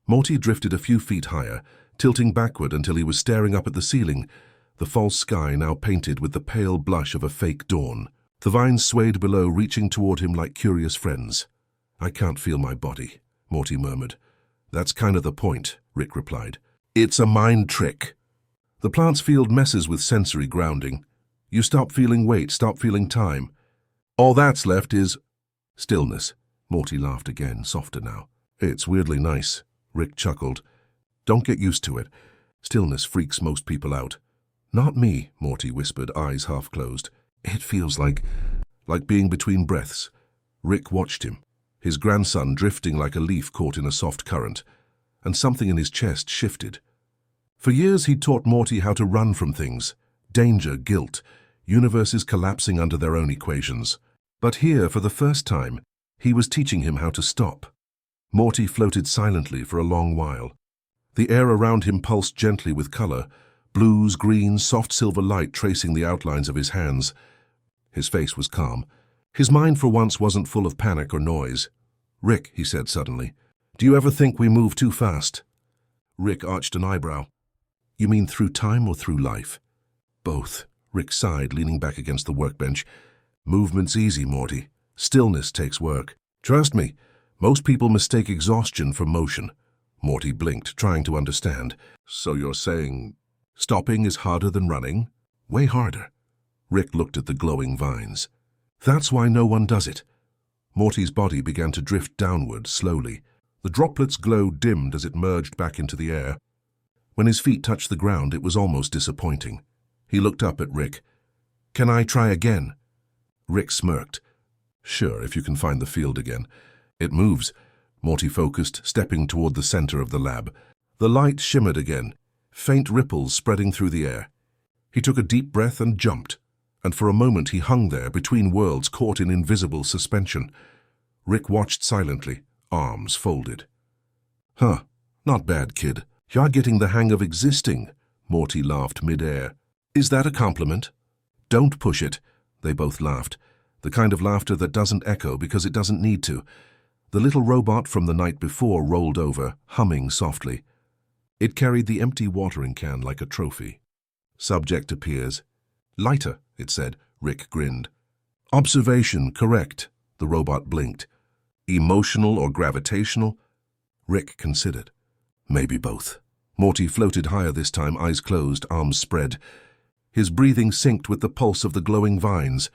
Morty drifted a few feet higher, tilting backward until he was staring up at the ceiling, the false sky now painted with the pale blush of a fake dawn. The vines swayed below, reaching toward him like curious friends. "I can't feel my body," Morty murmured. "That's kind of the point," Rick replied. "It's a mind trick." The plant's field messes with sensory grounding. You stop feeling weight, stop feeling time. All that's left is stillness. Morty laughed again, softer now. "It's weirdly nice," Rick chuckled. "Don't get used to it. Stillness freaks most people out." "Not me," Morty whispered, eyes half closed. "It feels like being between breaths." Rick watched him, his grandson drifting like a leaf caught in a soft current, and something in his chest shifted. For years he'd taught Morty how to run from things. Danger, guilt, universes collapsing under their own equations. But here, for the first time, he was teaching him how to stop. Morty floated silently for a long while. The air around him pulsed gently with color, blues, greens, soft silver light tracing the outlines of his hands. His face was calm. His mind for once wasn't full of panic or noise. "Rick," he said suddenly, "do you ever think we move too fast?" Rick arched an eyebrow. "You mean through time or through life?" "Both," Rick sighed, leaning back against the workbench. "Movement's easy, Morty. Stillness takes work. Trust me, most people mistake exhaustion for motion." Morty blinked, trying to understand. "So you're saying stopping is harder than running?" "Way harder." Rick looked at the glowing vines. "That's why no one does it." Morty's body began to drift downward slowly. The droplet's glow dimmed as it merged back into the air. When his feet touched the ground, it was almost disappointing. He looked up at Rick. "Can I try again?" Rick smirked. "Sure, if you can find the field again." "It moves." Morty focused, stepping toward the center of the lab. The light shimmered again, faint ripples spreading through the air. He took a deep breath and jumped, and for a moment he hung there between worlds, caught in invisible suspension. Rick watched silently, arms folded. "Huh, not bad, kid. You're getting the hang of existing." Morty laughed mid-air. "Is that a compliment?" "Don't push it." They both laughed, the kind of laughter that doesn't echo because it doesn't need to. The little robot from the night before rolled over, humming softly. It carried the empty watering can like a trophy. "Subject appears." "Lighter," it said. Rick grinned. "Observation correct." The robot blinked. Emotional or gravitational? Rick considered. Maybe both. Morty floated higher this time, eyes closed, arms spread. His breathing synced with the pulse of the glowing vines.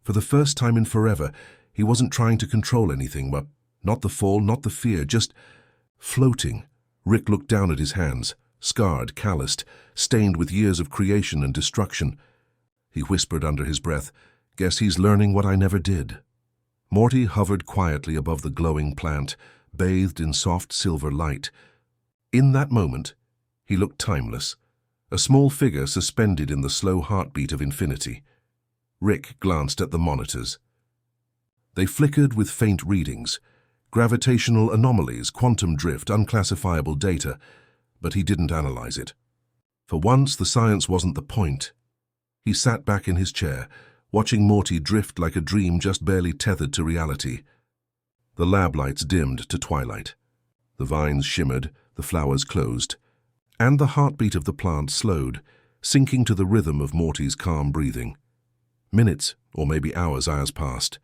For the first time in forever, he wasn't trying to control anything, but not the fall, not the fear, just floating. Rick looked down at his hands, scarred, calloused, stained with years of creation and destruction. He whispered under his breath, "Guess he's learning what I never did." Morty hovered quietly above the glowing plant, bathed in soft silver light. In that moment, he looked timeless, a small figure suspended in the slow heartbeat of infinity. Rick glanced at the monitors. They flickered with faint readings, gravitational anomalies, quantum drift, unclassifiable data, but he didn't analyze it. For once, the science wasn't the point. He sat back in his chair, watching Morty drift like a dream just barely tethered to reality. The lab lights dimmed to twilight. The vines shimmered, the flowers closed, and the heartbeat of the plant slowed, sinking to the rhythm of Morty's calm breathing. Minutes, or maybe hours passed.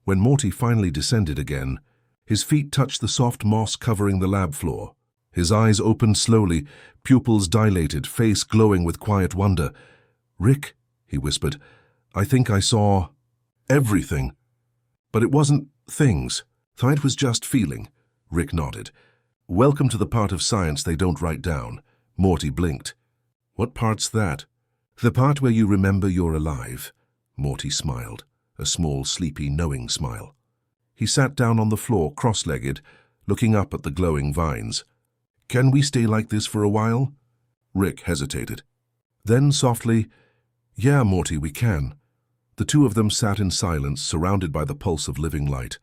When Morty finally descended again, his feet touched the soft moss covering the lab floor. His eyes opened slowly, pupils dilated, face glowing with quiet wonder. "Rick," he whispered, "I think I saw everything." But it wasn't things. It was just feeling. Rick nodded. "Welcome to the part of science they don't write down." Morty blinked. "What part's that?" "The part where you remember you're alive." Morty smiled, a small, sleepy, knowing smile. He sat down on the floor, cross-legged, looking up at the glowing vines. "Can we stay like this for a while?" Rick hesitated. Then softly, "Yeah, Morty, we can." The two of them sat in silence, surrounded by the pulse of living light.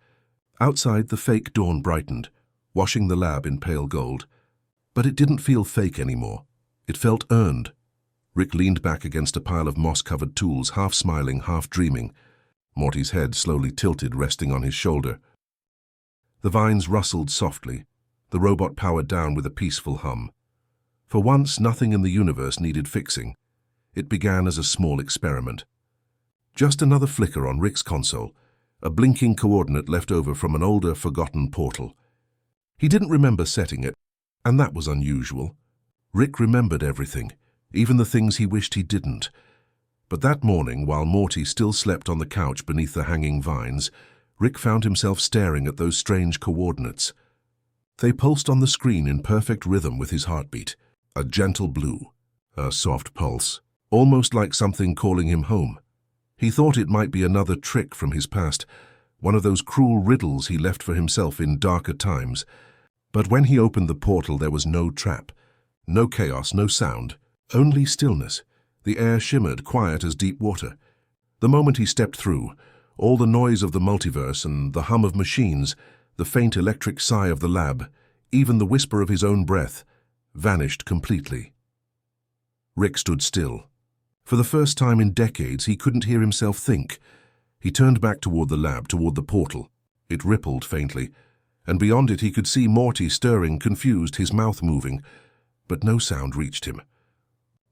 Outside, the fake dawn brightened, washing the lab in pale gold. But it didn't feel fake anymore. It felt earned. Rick leaned back against a pile of moss-covered tools, half smiling, half dreaming. Morty's head slowly tilted, resting on his shoulder. The vines rustled softly. The robot powered down with a peaceful hum. For once, nothing in the universe needed fixing. It began as a small experiment. Just another flicker on Rick's console, a blinking coordinate left over from an older, forgotten portal. He didn't remember setting it, and that was unusual. Rick remembered everything, even the things he wished he didn't. But that morning, while Morty still slept on the couch beneath the hanging vines, Rick found himself staring at those strange coordinates. They pulsed on the screen in perfect rhythm with his heartbeat, a gentle blue, a soft pulse, almost like something calling him home. He thought it might be another trick from his past, one of those cruel riddles he left for himself in darker times. But when he opened the portal, there was no trap, no chaos, no sound, only stillness. The air shimmered, quiet as deep water. The moment he stepped through, all the noise of the multiverse and the hum of machines, the faint electric sigh of the lab, even the whisper of his own breath, vanished completely. Rick stood still. For the first time in decades, he couldn't hear himself think. He turned back toward the lab, toward the portal. It rippled faintly, and beyond it he could see Morty stirring, confused, his mouth moving, but no sound reached him.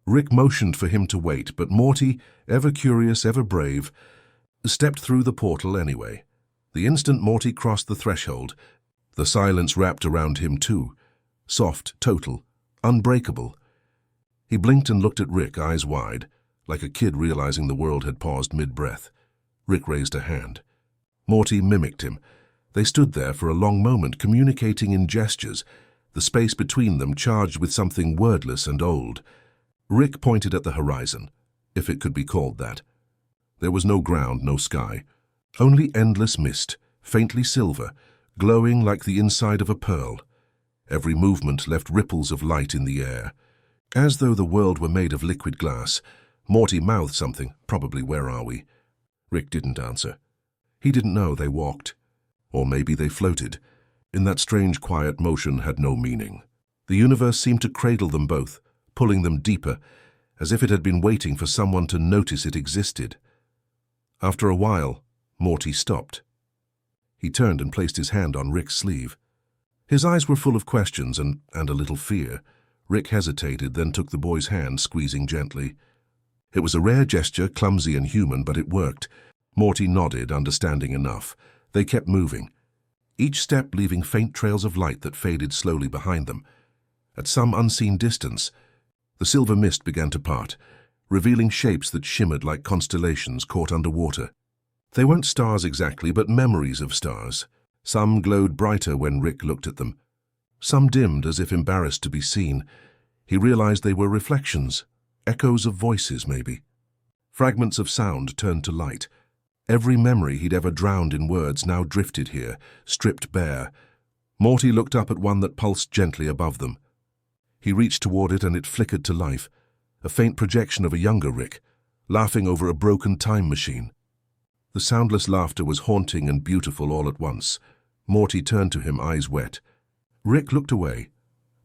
Rick motioned for him to wait, but Morty, ever curious, ever brave, stepped through the portal anyway. The instant Morty crossed the threshold, the silence wrapped around him too, soft, total, unbreakable. He blinked and looked at Rick, eyes wide, like a kid realizing the world had paused mid-breath. Rick raised a hand. Morty mimicked him. They stood there for a long moment, communicating in gestures, the space between them charged with something wordless and old. Rick pointed at the horizon, if it could be called that. There was no ground, no sky, only endless mist, faintly silver, glowing like the inside of a pearl. Every movement left ripples of light in the air. As though the world were made of liquid glass, Morty mouthed something, probably "Where are we?" Rick didn't answer. He didn't know they walked. Or maybe they floated. In that strange quiet motion had no meaning. The universe seemed to cradle them both, pulling them deeper, as if it had been waiting for someone to notice it existed. After a while, Morty stopped. He turned and placed his hand on Rick's sleeve. His eyes were full of questions and a little fear. Rick hesitated, then took the boy's hand, squeezing gently. It was a rare gesture, clumsy and human, but it worked. Morty nodded, understanding enough. They kept moving. each step leaving faint trails of light that faded slowly behind them. At some unseen distance, the silver mist began to part, revealing shapes that shimmered like constellations caught underwater. They weren't stars exactly, but memories of stars. Some glowed brighter when Rick looked at them. Some dimmed as if embarrassed to be seen. He realized they were reflections, echoes of voices maybe. Fragments of sound turned to light. Every memory he'd ever drowned in words now drifted here, stripped bare. Morty looked up at one that pulsed gently above them. He reached toward it and it flickered to life, a faint projection of a younger Rick, laughing over a broken time machine. The soundless laughter was haunting and beautiful all at once. Morty turned to him, eyes wet. Rick looked away.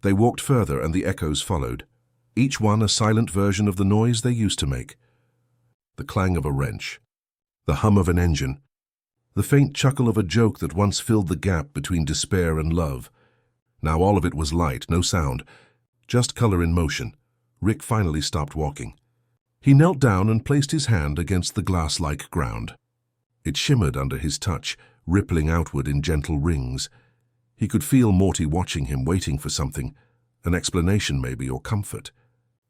They walked further and the echoes followed, each one a silent version of the noise they used to make. The clang of a wrench, the hum of an engine, the faint chuckle of a joke that once filled the gap between despair and love. Now all of it was light, no sound, just color in motion. Rick finally stopped walking. He knelt down and placed his hand against the glass-like ground. It shimmered under his touch, rippling outward in gentle rings. He could feel Morty watching him, waiting for something, an explanation maybe, or comfort.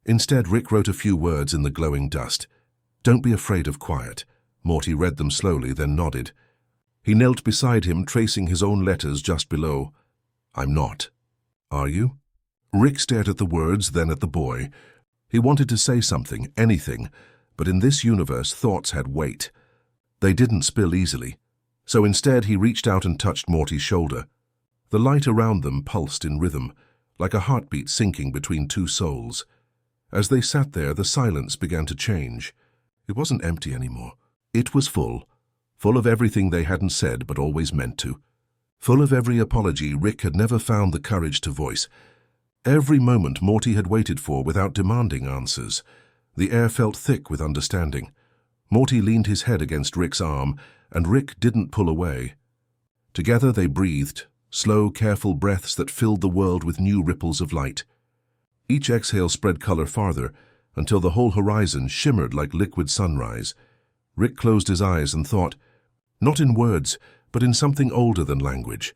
Instead, Rick wrote a few words in the glowing dust. "Don't be afraid of quiet." Morty read them slowly, then nodded. He knelt beside him, tracing his own letters just below. "I'm not." "Are you?" Rick stared at the words, then at the boy. He wanted to say something, anything, but in this universe thoughts had weight. They didn't spill easily. So instead he reached out and touched Morty's shoulder. The light around them pulsed in rhythm, like a heartbeat syncing between two souls. As they sat there, the silence began to change. It wasn't empty anymore. It was full of everything they hadn't said but always meant to. Full of every apology Rick had never found the courage to voice. Every moment Morty had waited for without demanding answers. The air felt thick with understanding. Morty leaned his head against Rick's arm, and Rick didn't pull away. Together they breathed, slow, careful breaths that filled the world with new ripples of light. Each exhale spread color farther, until the whole horizon shimmered like liquid sunrise. Rick closed his eyes and thought, not in words, but in something older than language.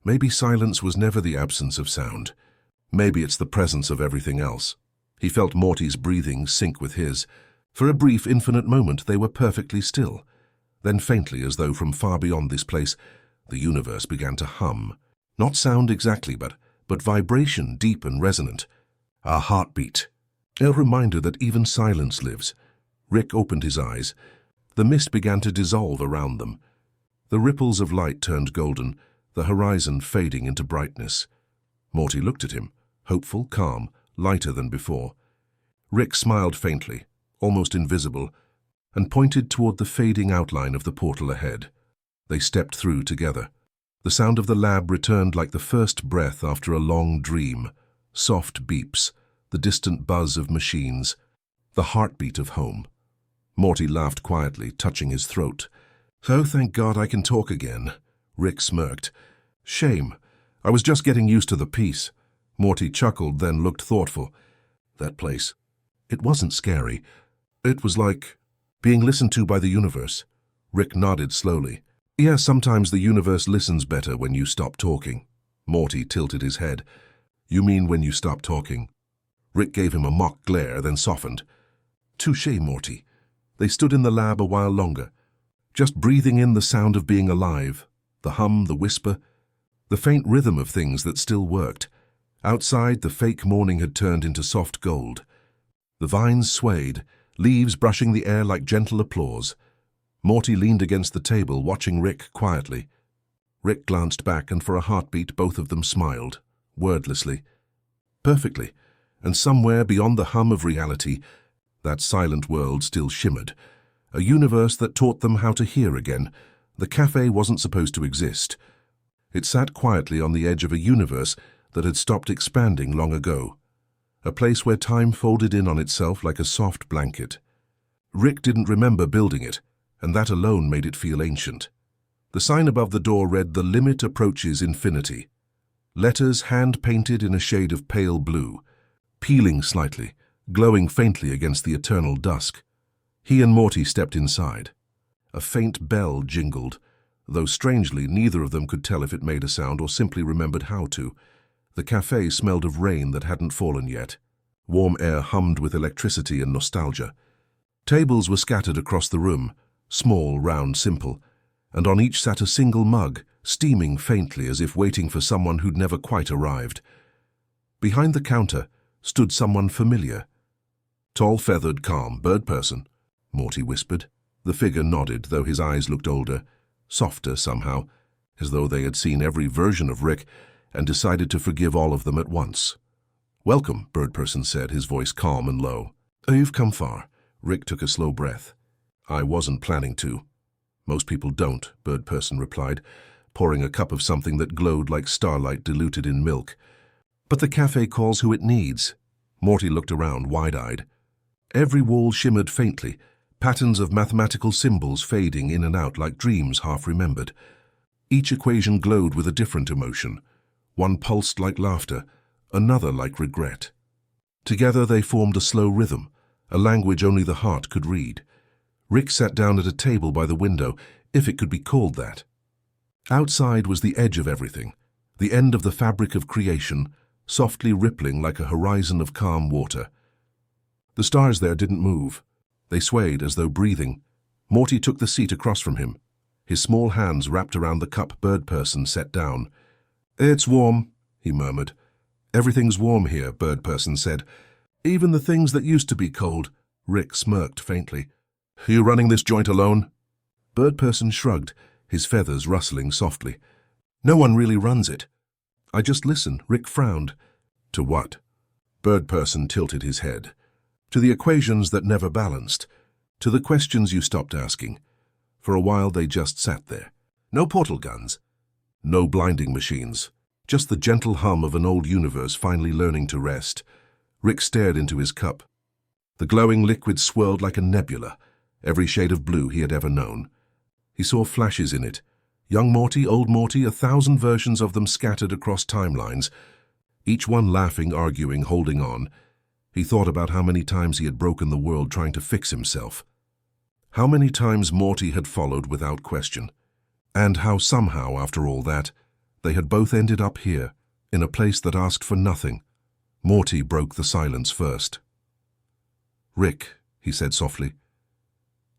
Maybe silence was never the absence of sound. Maybe it's the presence of everything else. He felt Morty's breathing sync with his. For a brief, infinite moment they were perfectly still. Then faintly, as though from far beyond this place, the universe began to hum. Not sound exactly, but vibration, deep and resonant. A heartbeat. A reminder that even silence lives. Rick opened his eyes. The mist began to dissolve around them. The ripples of light turned golden, the horizon fading into brightness. Morty looked at him, hopeful, calm, lighter than before. Rick smiled faintly, almost invisible, and pointed toward the fading outline of the portal ahead. They stepped through together. The sound of the lab returned like the first breath after a long dream. Soft beeps, the distant buzz of machines, the heartbeat of home. Morty laughed quietly, touching his throat. "Oh, thank God I can talk again." Rick smirked. "Shame. I was just getting used to the peace." Morty chuckled, then looked thoughtful. "That place. It wasn't scary. It was like being listened to by the universe." Rick nodded slowly. "Yeah, sometimes the universe listens better when you stop talking." Morty tilted his head. "You mean when you stop talking?" Rick gave him a mock glare, then softened. "Touché, Morty." They stood in the lab a while longer, just breathing in the sound of being alive, the hum, the whisper, the faint rhythm of things that still worked. Outside, the fake morning had turned into soft gold. The vines swayed, leaves brushing the air like gentle applause. Morty leaned against the table, watching Rick quietly. Rick glanced back, and for a heartbeat both of them smiled, wordlessly. Perfectly, and somewhere beyond the hum of reality, that silent world still shimmered. A universe that taught them how to hear again. The cafe wasn't supposed to exist. It sat quietly on the edge of a universe that had stopped expanding long ago. A place where time folded in on itself like a soft blanket. Rick didn't remember building it, and that alone made it feel ancient. The sign above the door read, "The limit approaches infinity." Letters hand-painted in a shade of pale blue, peeling slightly, glowing faintly against the eternal dusk. He and Morty stepped inside. A faint bell jingled, though strangely neither of them could tell if it made a sound or simply remembered how to. The cafe smelled of rain that hadn't fallen yet. Warm air hummed with electricity and nostalgia. Tables were scattered across the room, small, round, simple, and on each sat a single mug, steaming faintly as if waiting for someone who'd never quite arrived. Behind the counter stood someone familiar. Tall, feathered, calm, bird person, Morty whispered. The figure nodded, though his eyes looked older, softer somehow, as though they had seen every version of Rick and decided to forgive all of them at once. "Welcome," bird person said, his voice calm and low. "Oh, you've come far." Rick took a slow breath. "I wasn't planning to." "Most people don't," bird person replied, pouring a cup of something that glowed like starlight diluted in milk. "But the cafe calls who it needs." Morty looked around, wide-eyed. Every wall shimmered faintly, patterns of mathematical symbols fading in and out like dreams half-remembered. Each equation glowed with a different emotion. One pulsed like laughter, another like regret. Together they formed a slow rhythm, a language only the heart could read. Rick sat down at a table by the window, if it could be called that. Outside was the edge of everything, the end of the fabric of creation, softly rippling like a horizon of calm water. The stars there didn't move. They swayed as though breathing. Morty took the seat across from him. His small hands wrapped around the cup bird person sat down. "It's warm," he murmured. "Everything's warm here," bird person said. "Even the things that used to be cold." Rick smirked faintly. "Are you running this joint alone?" Bird person shrugged, his feathers rustling softly. "No one really runs it. I just listen." Rick frowned. "To what?" Bird person tilted his head. "To the equations that never balanced. To the questions you stopped asking." For a while they just sat there. No portal guns. No blinding machines. Just the gentle hum of an old universe finally learning to rest. Rick stared into his cup. The glowing liquid swirled like a nebula, every shade of blue he had ever known. He saw flashes in it. Young Morty, old Morty, 1,000 versions of them scattered across timelines. Each one laughing, arguing, holding on. He thought about how many times he had broken the world trying to fix himself. How many times Morty had followed without question. And how somehow, after all that, they had both ended up here, in a place that asked for nothing. Morty broke the silence first. "Rick," he said softly,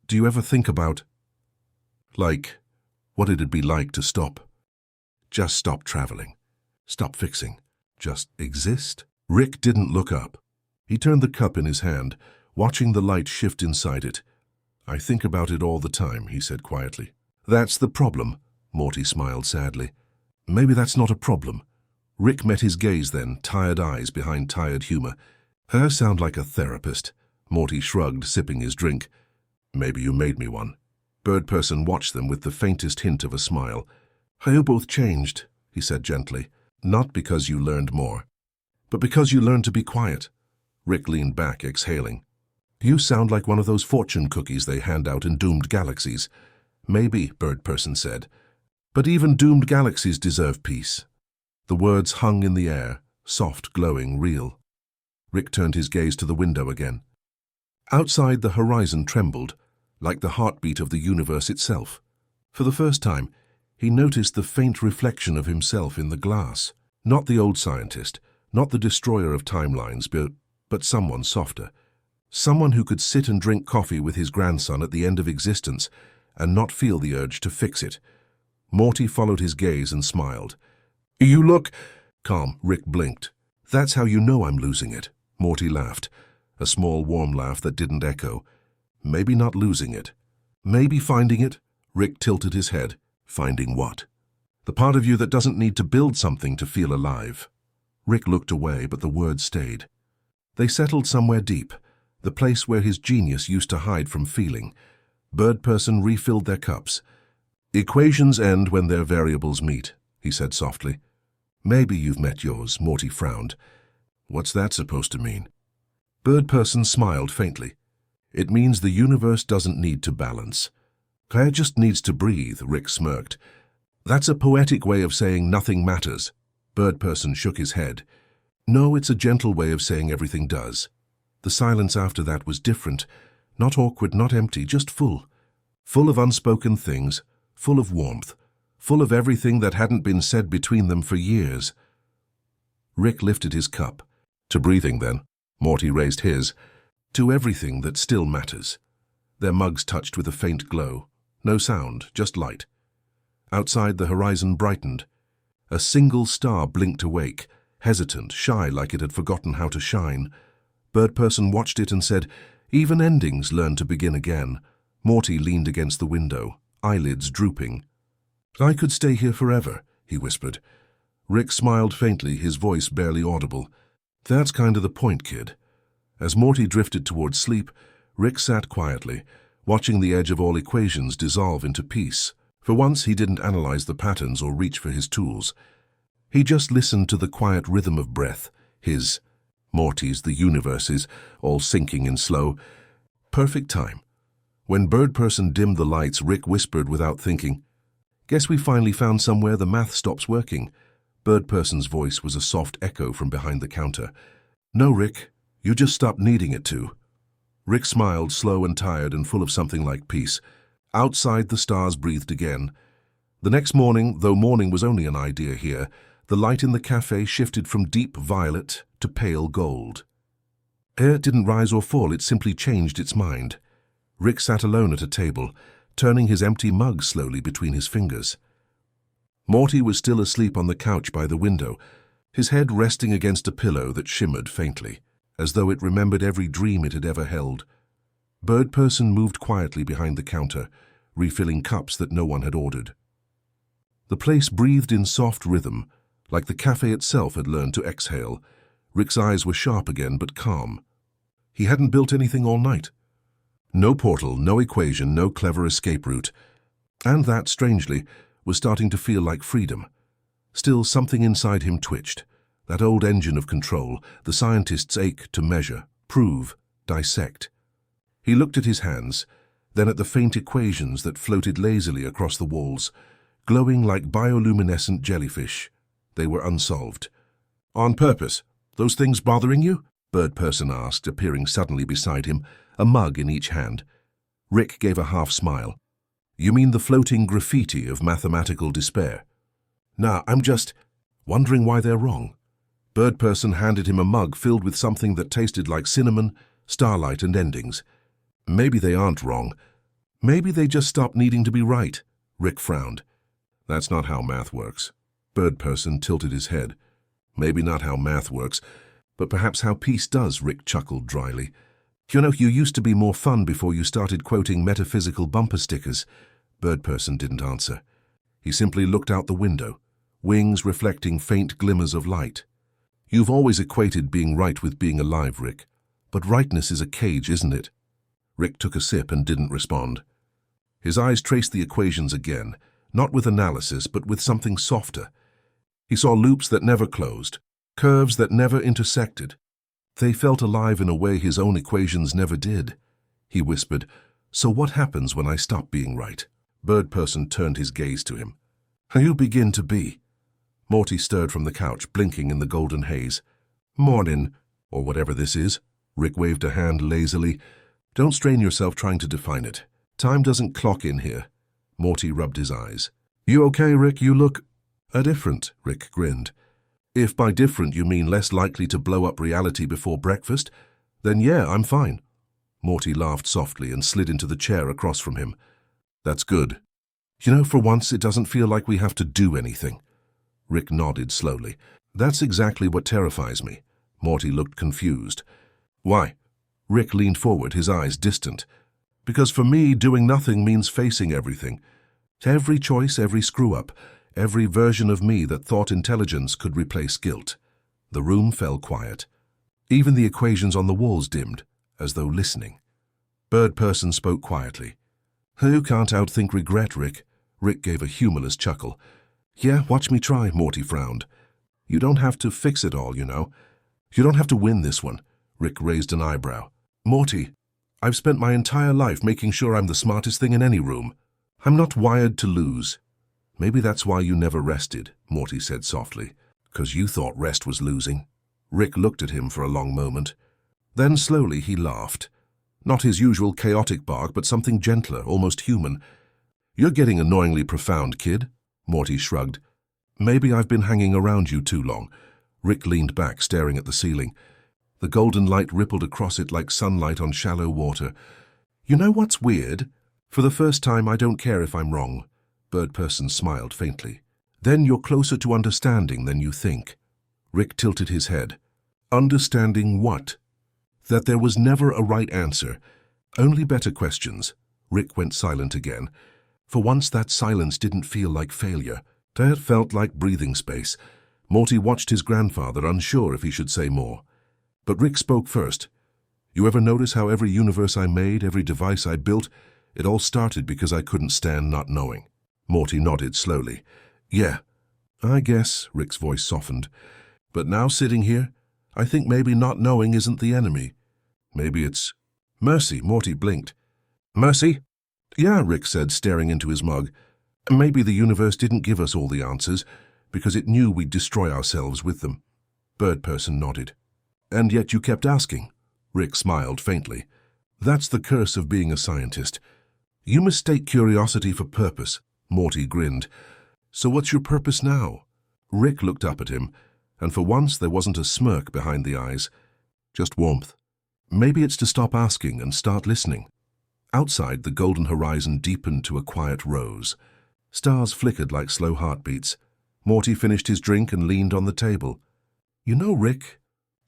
"do you ever think about, like, what it'd be like to stop? Just stop traveling. Stop fixing. Just exist?" Rick didn't look up. He turned the cup in his hand, watching the light shift inside it. "I think about it all the time," he said quietly. "That's the problem," Morty smiled sadly. "Maybe that's not a problem." Rick met his gaze then, tired eyes behind tired humor. "I sound like a therapist." Morty shrugged, sipping his drink. "Maybe you made me one." Bird person watched them with the faintest hint of a smile. "You both changed," he said gently. "Not because you learned more, but because you learned to be quiet." Rick leaned back, exhaling. "You sound like one of those fortune cookies they hand out in doomed galaxies." "Maybe," bird person said. "But even doomed galaxies deserve peace." The words hung in the air, soft, glowing, real. Rick turned his gaze to the window again. Outside, the horizon trembled, like the heartbeat of the universe itself. For the first time, he noticed the faint reflection of himself in the glass. Not the old scientist, not the destroyer of timelines, but someone softer. Someone who could sit and drink coffee with his grandson at the end of existence and not feel the urge to fix it. Morty followed his gaze and smiled. "You look calm," Rick blinked. "That's how you know I'm losing it." Morty laughed, a small warm laugh that didn't echo. "Maybe not losing it. Maybe finding it." Rick tilted his head. "Finding what?" "The part of you that doesn't need to build something to feel alive." Rick looked away, but the words stayed. They settled somewhere deep, the place where his genius used to hide from feeling. Bird person refilled their cups. "Equations end when their variables meet," he said softly. "Maybe you've met yours," Morty frowned. "What's that supposed to mean?" Bird person smiled faintly. "It means the universe doesn't need to balance. It just needs to breathe," Rick smirked. "That's a poetic way of saying nothing matters." Bird person shook his head. "No, it's a gentle way of saying everything does." The silence after that was different. Not awkward, not empty, just full. Full of unspoken things, full of warmth, full of everything that hadn't been said between them for years. Rick lifted his cup. To breathing, then. Morty raised his. To everything that still matters. Their mugs touched with a faint glow. No sound, just light. Outside, the horizon brightened. A single star blinked awake, hesitant, shy, like it had forgotten how to shine. Birdperson watched it and said, "Even endings learn to begin again." Morty leaned against the window, eyelids drooping. "I could stay here forever," he whispered. Rick smiled faintly, his voice barely audible. "That's kind of the point, kid." As Morty drifted towards sleep, Rick sat quietly, watching the edge of all equations dissolve into peace. For once, he didn't analyze the patterns or reach for his tools. He just listened to the quiet rhythm of breath, his, Morty's, the universe's, all sinking in slow, perfect time. When Birdperson dimmed the lights, Rick whispered without thinking, "Guess we finally found somewhere the math stops working." Birdperson's voice was a soft echo from behind the counter. "No, Rick, you just stopped needing it to." Rick smiled, slow and tired and full of something like peace. Outside, the stars breathed again. The next morning, though morning was only an idea here, the light in the cafe shifted from deep violet to pale gold. Air didn't rise or fall, it simply changed its mind. Rick sat alone at a table, turning his empty mug slowly between his fingers. Morty was still asleep on the couch by the window, his head resting against a pillow that shimmered faintly, as though it remembered every dream it had ever held. Birdperson moved quietly behind the counter, refilling cups that no one had ordered. The place breathed in soft rhythm, like the cafe itself had learned to exhale. Rick's eyes were sharp again, but calm. He hadn't built anything all night. No portal, no equation, no clever escape route. And that, strangely, was starting to feel like freedom. Still, something inside him twitched. That old engine of control, the scientist's ache to measure, prove, dissect. He looked at his hands, then at the faint equations that floated lazily across the walls, glowing like bioluminescent jellyfish. They were unsolved. "On purpose? Those things bothering you?" Birdperson asked, appearing suddenly beside him, a mug in each hand. Rick gave a half smile. "You mean the floating graffiti of mathematical despair?" "Nah, I'm just wondering why they're wrong." Birdperson handed him a mug filled with something that tasted like cinnamon, starlight, and endings. "Maybe they aren't wrong. Maybe they just stopped needing to be right." Rick frowned. "That's not how math works." Birdperson tilted his head. "Maybe not how math works, but perhaps how peace does," Rick chuckled dryly. "You know, you used to be more fun before you started quoting metaphysical bumper stickers." Birdperson didn't answer. He simply looked out the window, wings reflecting faint glimmers of light. "You've always equated being right with being alive, Rick. But rightness is a cage, isn't it?" Rick took a sip and didn't respond. His eyes traced the equations again, not with analysis, but with something softer. He saw loops that never closed, curves that never intersected. They felt alive in a way his own equations never did. He whispered, "So what happens when I stop being right?" Birdperson turned his gaze to him. "You begin to be." Morty stirred from the couch, blinking in the golden haze. "Mornin', or whatever this is." Rick waved a hand lazily. "Don't strain yourself trying to define it. Time doesn't clock in here." Morty rubbed his eyes. "You okay, Rick? You look different," Rick grinned. "If by different you mean less likely to blow up reality before breakfast, then yeah, I'm fine." Morty laughed softly and slid into the chair across from him. "That's good. You know, for once it doesn't feel like we have to do anything." Rick nodded slowly. "That's exactly what terrifies me." Morty looked confused. "Why?" Rick leaned forward, his eyes distant. "Because for me, doing nothing means facing everything. Every choice, every screw-up, every version of me that thought intelligence could replace guilt." The room fell quiet. Even the equations on the walls dimmed, as though listening. Birdperson spoke quietly. "You can't outthink regret, Rick." Rick gave a humorless chuckle. "Yeah, watch me try," Morty frowned. "You don't have to fix it all, you know. You don't have to win this one." Rick raised an eyebrow. "Morty, I've spent my entire life making sure I'm the smartest thing in any room. I'm not wired to lose." "Maybe that's why you never rested," Morty said softly. "'Cause you thought rest was losing." Rick looked at him for a long moment. Then slowly he laughed. Not his usual chaotic bark, but something gentler, almost human. You're getting annoyingly profound, kid, Morty shrugged. Maybe I've been hanging around you too long. Rick leaned back, staring at the ceiling. The golden light rippled across it like sunlight on shallow water. You know what's weird? For the first time, I don't care if I'm wrong. Bird-person smiled faintly. Then you're closer to understanding than you think. Rick tilted his head. Understanding what? That there was never a right answer. Only better questions. Rick went silent again. For once, that silence didn't feel like failure. It felt like breathing space. Morty watched his grandfather, unsure if he should say more. But Rick spoke first. You ever notice how every universe I made, every device I built, it all started because I couldn't stand not knowing? Morty nodded slowly. Yeah, I guess, Rick's voice softened. But now sitting here, I think maybe not knowing isn't the enemy. Maybe it's mercy. Morty blinked. Mercy? Yeah, Rick said, staring into his mug. Maybe the universe didn't give us all the answers because it knew we'd destroy ourselves with them. Bird-person nodded. And yet you kept asking. Rick smiled faintly. That's the curse of being a scientist. You mistake curiosity for purpose. Morty grinned. So what's your purpose now? Rick looked up at him, and for once there wasn't a smirk behind the eyes, just warmth. Maybe it's to stop asking and start listening. Outside, the golden horizon deepened to a quiet rose. Stars flickered like slow heartbeats. Morty finished his drink and leaned on the table. You know, Rick,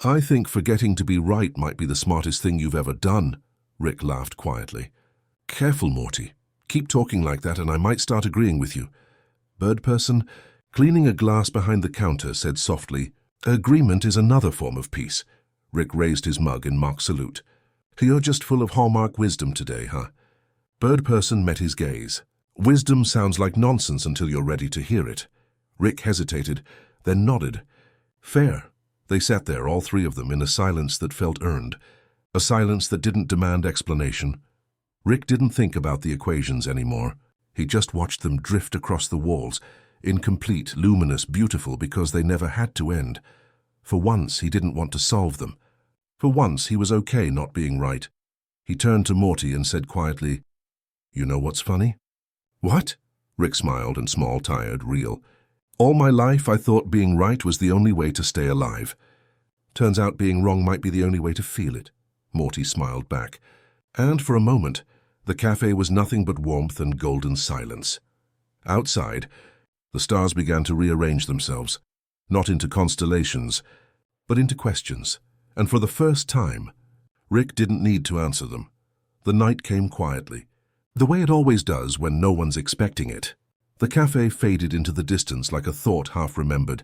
I think forgetting to be right might be the smartest thing you've ever done. Rick laughed quietly. Careful, Morty. Keep talking like that and I might start agreeing with you. Bird-person, cleaning a glass behind the counter, said softly, Agreement is another form of peace. Rick raised his mug in mock salute. You're just full of hallmark wisdom today, huh? Bird-person met his gaze. Wisdom sounds like nonsense until you're ready to hear it. Rick hesitated, then nodded. Fair. They sat there, all three of them, in a silence that felt earned, a silence that didn't demand explanation. Rick didn't think about the equations anymore. He just watched them drift across the walls, incomplete, luminous, beautiful, because they never had to end. For once, he didn't want to solve them. For once, he was okay not being right. He turned to Morty and said quietly, You know what's funny? What? Rick smiled and small, tired, real. All my life, I thought being right was the only way to stay alive. Turns out being wrong might be the only way to feel it. Morty smiled back. And for a moment, the cafe was nothing but warmth and golden silence. Outside, the stars began to rearrange themselves, not into constellations, but into questions. And for the first time, Rick didn't need to answer them. The night came quietly, the way it always does when no one's expecting it. The cafe faded into the distance like a thought half-remembered,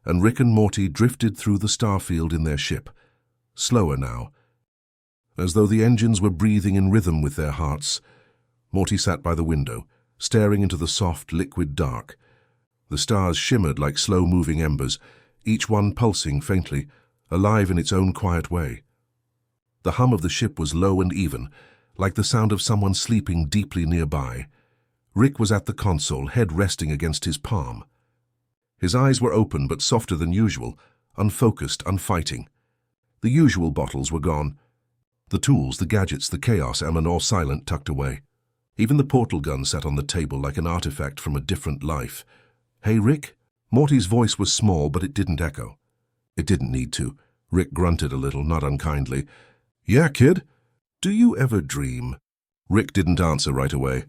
and Rick and Morty drifted through the starfield in their ship, slower now, as though the engines were breathing in rhythm with their hearts. Morty sat by the window, staring into the soft, liquid dark. The stars shimmered like slow-moving embers, each one pulsing faintly, alive in its own quiet way. The hum of the ship was low and even, like the sound of someone sleeping deeply nearby. Rick was at the console, head resting against his palm. His eyes were open but softer than usual, unfocused, unfighting. The usual bottles were gone. The tools, the gadgets, the chaos element all silent, tucked away. Even the portal gun sat on the table like an artifact from a different life. Hey, Rick? Morty's voice was small, but it didn't echo. It didn't need to. Rick grunted a little, not unkindly. Yeah, kid? Do you ever dream? Rick didn't answer right away.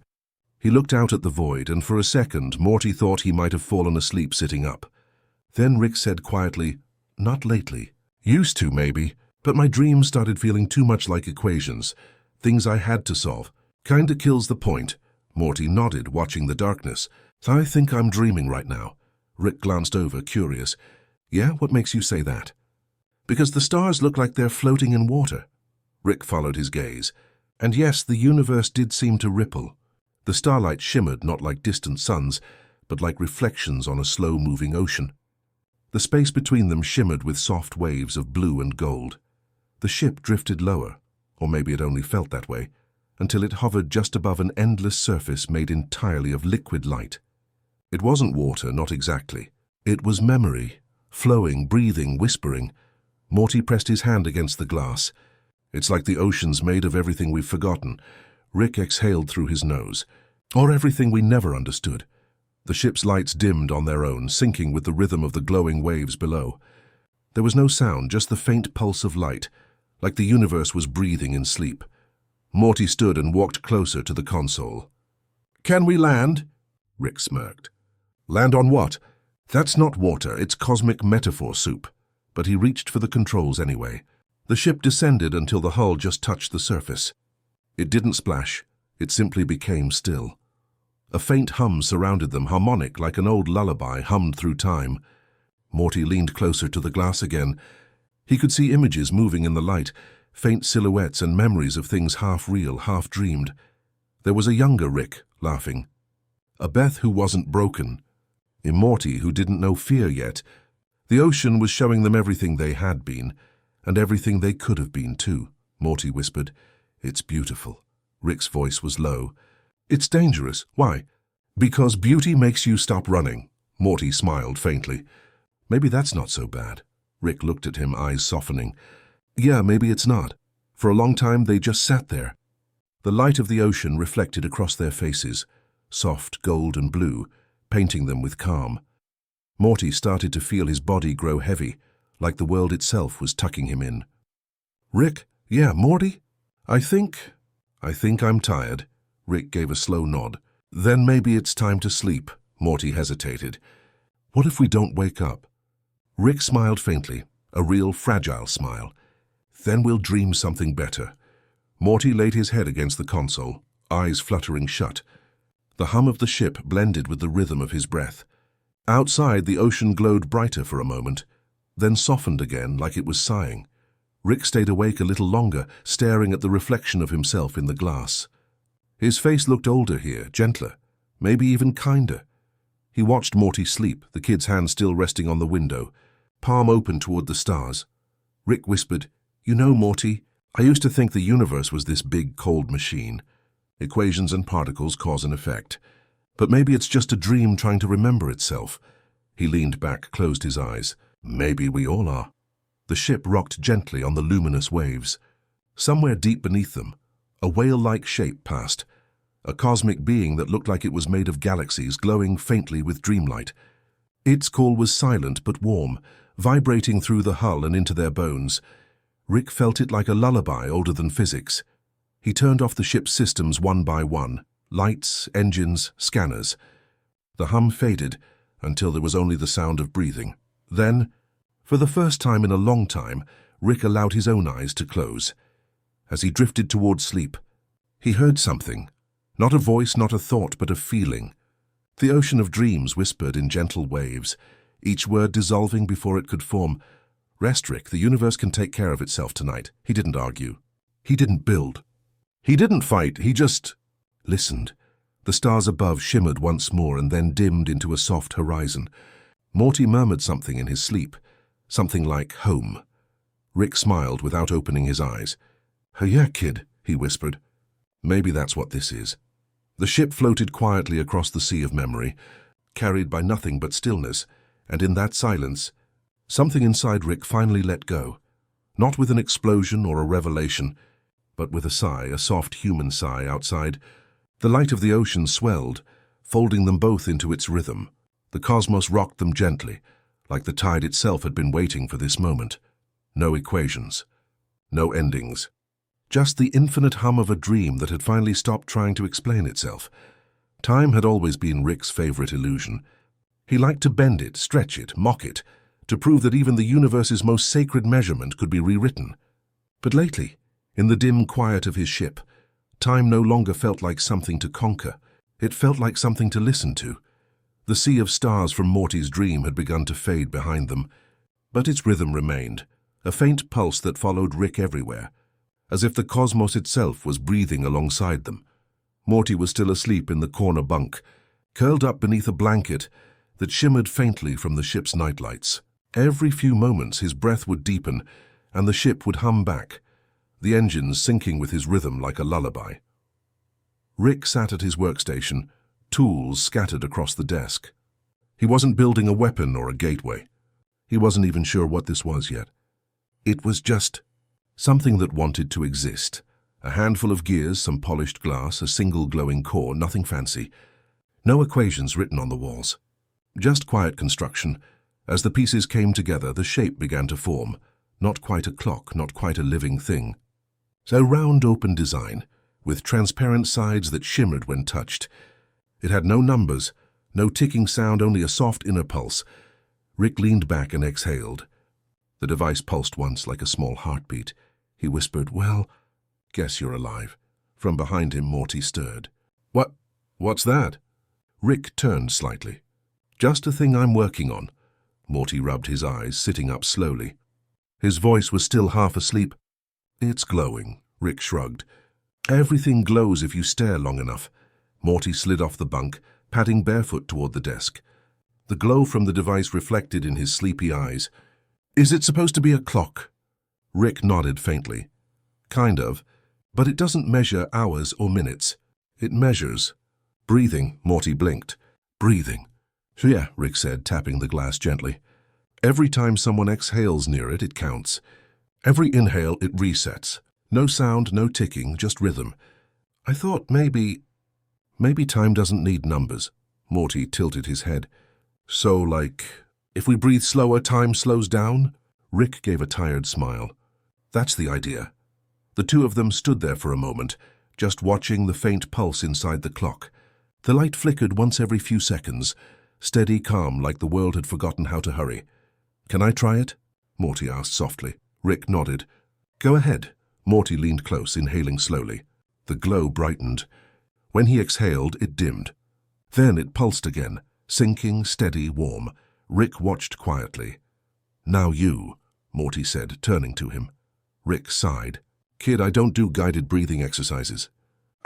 He looked out at the void, and for a second, Morty thought he might have fallen asleep sitting up. Then Rick said quietly, Not lately. Used to, maybe, but my dreams started feeling too much like equations, things I had to solve. Kinda kills the point. Morty nodded, watching the darkness. I think I'm dreaming right now. Rick glanced over, curious. Yeah, what makes you say that? Because the stars look like they're floating in water. Rick followed his gaze. And yes, the universe did seem to ripple. The starlight shimmered not like distant suns, but like reflections on a slow-moving ocean. The space between them shimmered with soft waves of blue and gold. The ship drifted lower, or maybe it only felt that way, until it hovered just above an endless surface made entirely of liquid light. It wasn't water, not exactly. It was memory, flowing, breathing, whispering. Morty pressed his hand against the glass. It's like the ocean's made of everything we've forgotten. Rick exhaled through his nose. Or everything we never understood. The ship's lights dimmed on their own, syncing with the rhythm of the glowing waves below. There was no sound, just the faint pulse of light, like the universe was breathing in sleep. Morty stood and walked closer to the console. "Can we land?" Rick smirked. "Land on what? That's not water, it's cosmic metaphor soup." But he reached for the controls anyway. The ship descended until the hull just touched the surface. It didn't splash, it simply became still. A faint hum surrounded them, harmonic like an old lullaby hummed through time. Morty leaned closer to the glass again. He could see images moving in the light, faint silhouettes and memories of things half real, half dreamed. There was a younger Rick, laughing. A Beth who wasn't broken. A Morty who didn't know fear yet. The ocean was showing them everything they had been, and everything they could have been too. Morty whispered, "It's beautiful." Rick's voice was low. "It's dangerous. Why?" "Because beauty makes you stop running." Morty smiled faintly. "Maybe that's not so bad." Rick looked at him, eyes softening. "Yeah, maybe it's not." For a long time they just sat there. The light of the ocean reflected across their faces, soft gold and blue, painting them with calm. Morty started to feel his body grow heavy, like the world itself was tucking him in. "Rick? Yeah, Morty? I think I'm tired." Rick gave a slow nod. "Then maybe it's time to sleep." Morty hesitated. "What if we don't wake up?" Rick smiled faintly, a real fragile smile. "Then we'll dream something better." Morty laid his head against the console, eyes fluttering shut. The hum of the ship blended with the rhythm of his breath. Outside, the ocean glowed brighter for a moment, then softened again like it was sighing. Rick stayed awake a little longer, staring at the reflection of himself in the glass. His face looked older here, gentler, maybe even kinder. He watched Morty sleep, the kid's hand still resting on the window, palm open toward the stars. Rick whispered, "You know, Morty, I used to think the universe was this big, cold machine. Equations and particles cause and effect. But maybe it's just a dream trying to remember itself." He leaned back, closed his eyes. "Maybe we all are." The ship rocked gently on the luminous waves. Somewhere deep beneath them, a whale-like shape passed, a cosmic being that looked like it was made of galaxies glowing faintly with dreamlight. Its call was silent but warm, vibrating through the hull and into their bones. Rick felt it like a lullaby older than physics. He turned off the ship's systems one by one, lights, engines, scanners. The hum faded until there was only the sound of breathing. Then, for the first time in a long time, Rick allowed his own eyes to close. As he drifted toward sleep, he heard something. Not a voice, not a thought, but a feeling. The ocean of dreams whispered in gentle waves, each word dissolving before it could form. "Rest, Rick, the universe can take care of itself tonight." He didn't argue. He didn't build. He didn't fight, he just listened. The stars above shimmered once more and then dimmed into a soft horizon. Morty murmured something in his sleep, something like home. Rick smiled without opening his eyes. "Oh yeah, kid," he whispered. "Maybe that's what this is." The ship floated quietly across the sea of memory, carried by nothing but stillness, and in that silence, something inside Rick finally let go. Not with an explosion or a revelation, but with a sigh, a soft human sigh outside. The light of the ocean swelled, folding them both into its rhythm. The cosmos rocked them gently, like the tide itself had been waiting for this moment. No equations, no endings. Just the infinite hum of a dream that had finally stopped trying to explain itself. Time had always been Rick's favorite illusion. He liked to bend it, stretch it, mock it, to prove that even the universe's most sacred measurement could be rewritten. But lately, in the dim quiet of his ship, time no longer felt like something to conquer. It felt like something to listen to. The sea of stars from Morty's dream had begun to fade behind them, but its rhythm remained, a faint pulse that followed Rick everywhere, as if the cosmos itself was breathing alongside them. Morty was still asleep in the corner bunk, curled up beneath a blanket that shimmered faintly from the ship's nightlights. Every few moments his breath would deepen, and the ship would hum back, the engines syncing with his rhythm like a lullaby. Rick sat at his workstation, tools scattered across the desk. He wasn't building a weapon or a gateway. He wasn't even sure what this was yet. It was just something that wanted to exist, A handful of gears, some polished glass, a single glowing core, nothing fancy. No equations written on the walls. Just quiet construction. As the pieces came together, the shape began to form. Not quite a clock, not quite a living thing. A round, open design, with transparent sides that shimmered when touched. It had no numbers, no ticking sound, only a soft inner pulse. Rick leaned back and exhaled. The device pulsed once like a small heartbeat. He whispered, "Well, guess you're alive." From behind him, Morty stirred. What's that?" Rick turned slightly. "Just a thing I'm working on." Morty rubbed his eyes, sitting up slowly. His voice was still half asleep. "It's glowing," Rick shrugged. "Everything glows if you stare long enough." Morty slid off the bunk, padding barefoot toward the desk. The glow from the device reflected in his sleepy eyes. "Is it supposed to be a clock?" Rick nodded faintly. "Kind of, but it doesn't measure hours or minutes. It measures breathing." Morty blinked. "Breathing." "Yeah," Rick said, tapping the glass gently. "Every time someone exhales near it, it counts. Every inhale, it resets. No sound, no ticking, just rhythm. I thought maybe time doesn't need numbers." Morty tilted his head. "So, like, if we breathe slower, time slows down?" Rick gave a tired smile. "That's the idea." The two of them stood there for a moment, just watching the faint pulse inside the clock. The light flickered once every few seconds, steady, calm, like the world had forgotten how to hurry. "Can I try it?" Morty asked softly. Rick nodded. "Go ahead." Morty leaned close, inhaling slowly. The glow brightened. When he exhaled, it dimmed. Then it pulsed again, sinking, steady, warm. Rick watched quietly. "Now you," Morty said, turning to him. Rick sighed. "Kid, I don't do guided breathing exercises.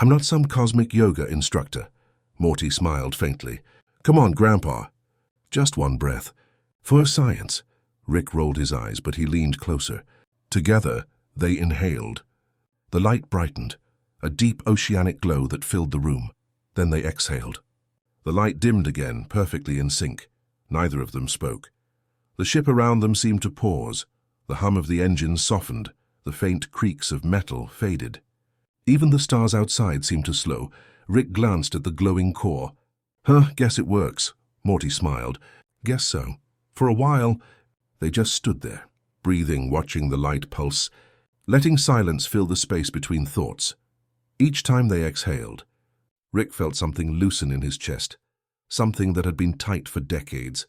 I'm not some cosmic yoga instructor." Morty smiled faintly. "Come on, Grandpa." "Just one breath. For science." Rick rolled his eyes, but he leaned closer. Together, they inhaled. The light brightened, a deep oceanic glow that filled the room. Then they exhaled. The light dimmed again, perfectly in sync. Neither of them spoke. The ship around them seemed to pause. The hum of the engines softened. The faint creaks of metal faded. Even the stars outside seemed to slow. Rick glanced at the glowing core. Guess it works." Morty smiled. "Guess so." For a while, they just stood there, breathing, watching the light pulse, letting silence fill the space between thoughts. Each time they exhaled, Rick felt something loosen in his chest, something that had been tight for decades.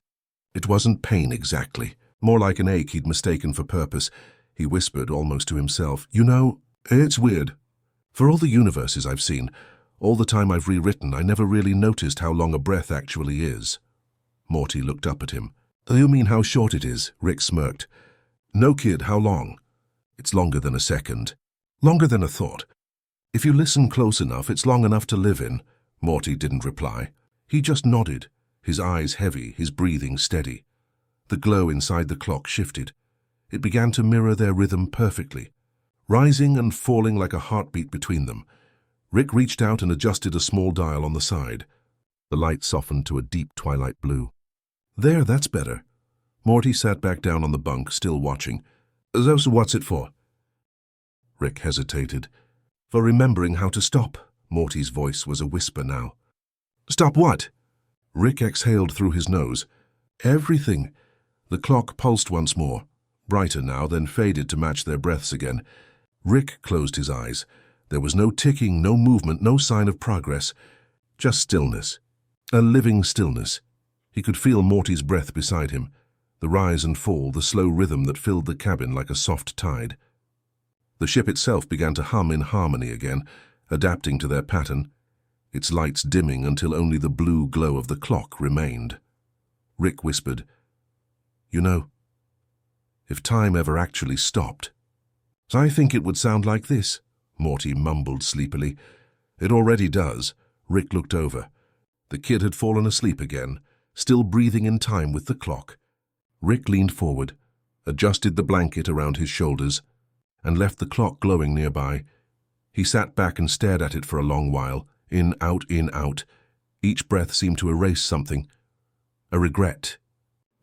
It wasn't pain exactly, more like an ache he'd mistaken for purpose. He whispered, almost to himself, "You know, it's weird. For all the universes I've seen, all the time I've rewritten, I never really noticed how long a breath actually is." Morty looked up at him. "You mean how short it is?" Rick smirked. "No, kid, how long?" "It's longer than a second. Longer than a thought. If you listen close enough, it's long enough to live in." Morty didn't reply. He just nodded, his eyes heavy, his breathing steady. The glow inside the clock shifted. It began to mirror their rhythm perfectly, rising and falling like a heartbeat between them. Rick reached out and adjusted a small dial on the side. The light softened to a deep twilight blue. "There, that's better." Morty sat back down on the bunk, still watching. "So what's it for?" Rick hesitated. "For remembering how to stop." Morty's voice was a whisper now. "Stop what?" Rick exhaled through his nose. "Everything." The clock pulsed once more, brighter now, then faded to match their breaths again. Rick closed his eyes. There was no ticking, no movement, no sign of progress. Just stillness. A living stillness. He could feel Morty's breath beside him, the rise and fall, the slow rhythm that filled the cabin like a soft tide. The ship itself began to hum in harmony again, adapting to their pattern, its lights dimming until only the blue glow of the clock remained. Rick whispered, "You know, if time ever actually stopped, I think it would sound like this," Morty mumbled sleepily. "It already does." Rick looked over. The kid had fallen asleep again, still breathing in time with the clock. Rick leaned forward, adjusted the blanket around his shoulders, and left the clock glowing nearby. He sat back and stared at it for a long while, in, out, in, out. Each breath seemed to erase something. A regret.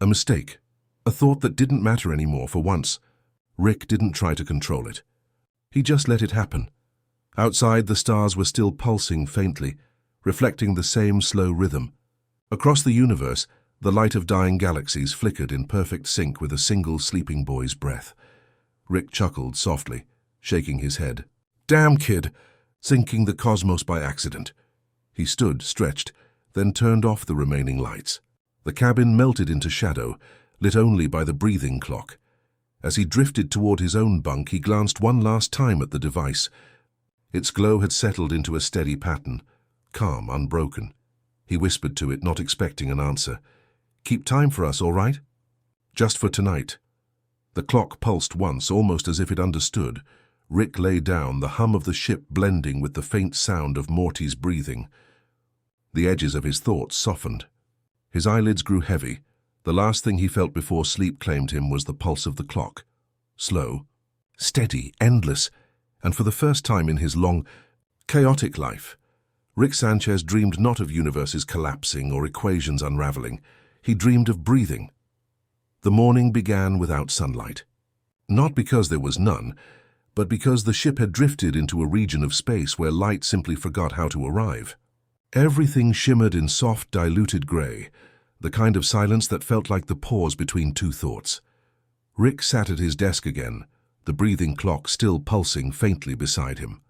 A mistake. A thought that didn't matter anymore for once. Rick didn't try to control it. He just let it happen. Outside, the stars were still pulsing faintly, reflecting the same slow rhythm. Across the universe, the light of dying galaxies flickered in perfect sync with a single sleeping boy's breath. Rick chuckled softly, shaking his head. "Damn kid! Sinking the cosmos by accident." He stood, stretched, then turned off the remaining lights. The cabin melted into shadow, lit only by the breathing clock. As he drifted toward his own bunk, he glanced one last time at the device. Its glow had settled into a steady pattern, calm, unbroken. He whispered to it, not expecting an answer. "Keep time for us, all right?" "Just for tonight." The clock pulsed once, almost as if it understood. Rick lay down, the hum of the ship blending with the faint sound of Morty's breathing. The edges of his thoughts softened. His eyelids grew heavy. The last thing he felt before sleep claimed him was the pulse of the clock. Slow, steady, endless, and for the first time in his long, chaotic life, Rick Sanchez dreamed not of universes collapsing or equations unraveling. He dreamed of breathing. The morning began without sunlight. Not because there was none, but because the ship had drifted into a region of space where light simply forgot how to arrive. Everything shimmered in soft, diluted gray, the kind of silence that felt like the pause between two thoughts. Rick sat at his desk again, the breathing clock still pulsing faintly beside him.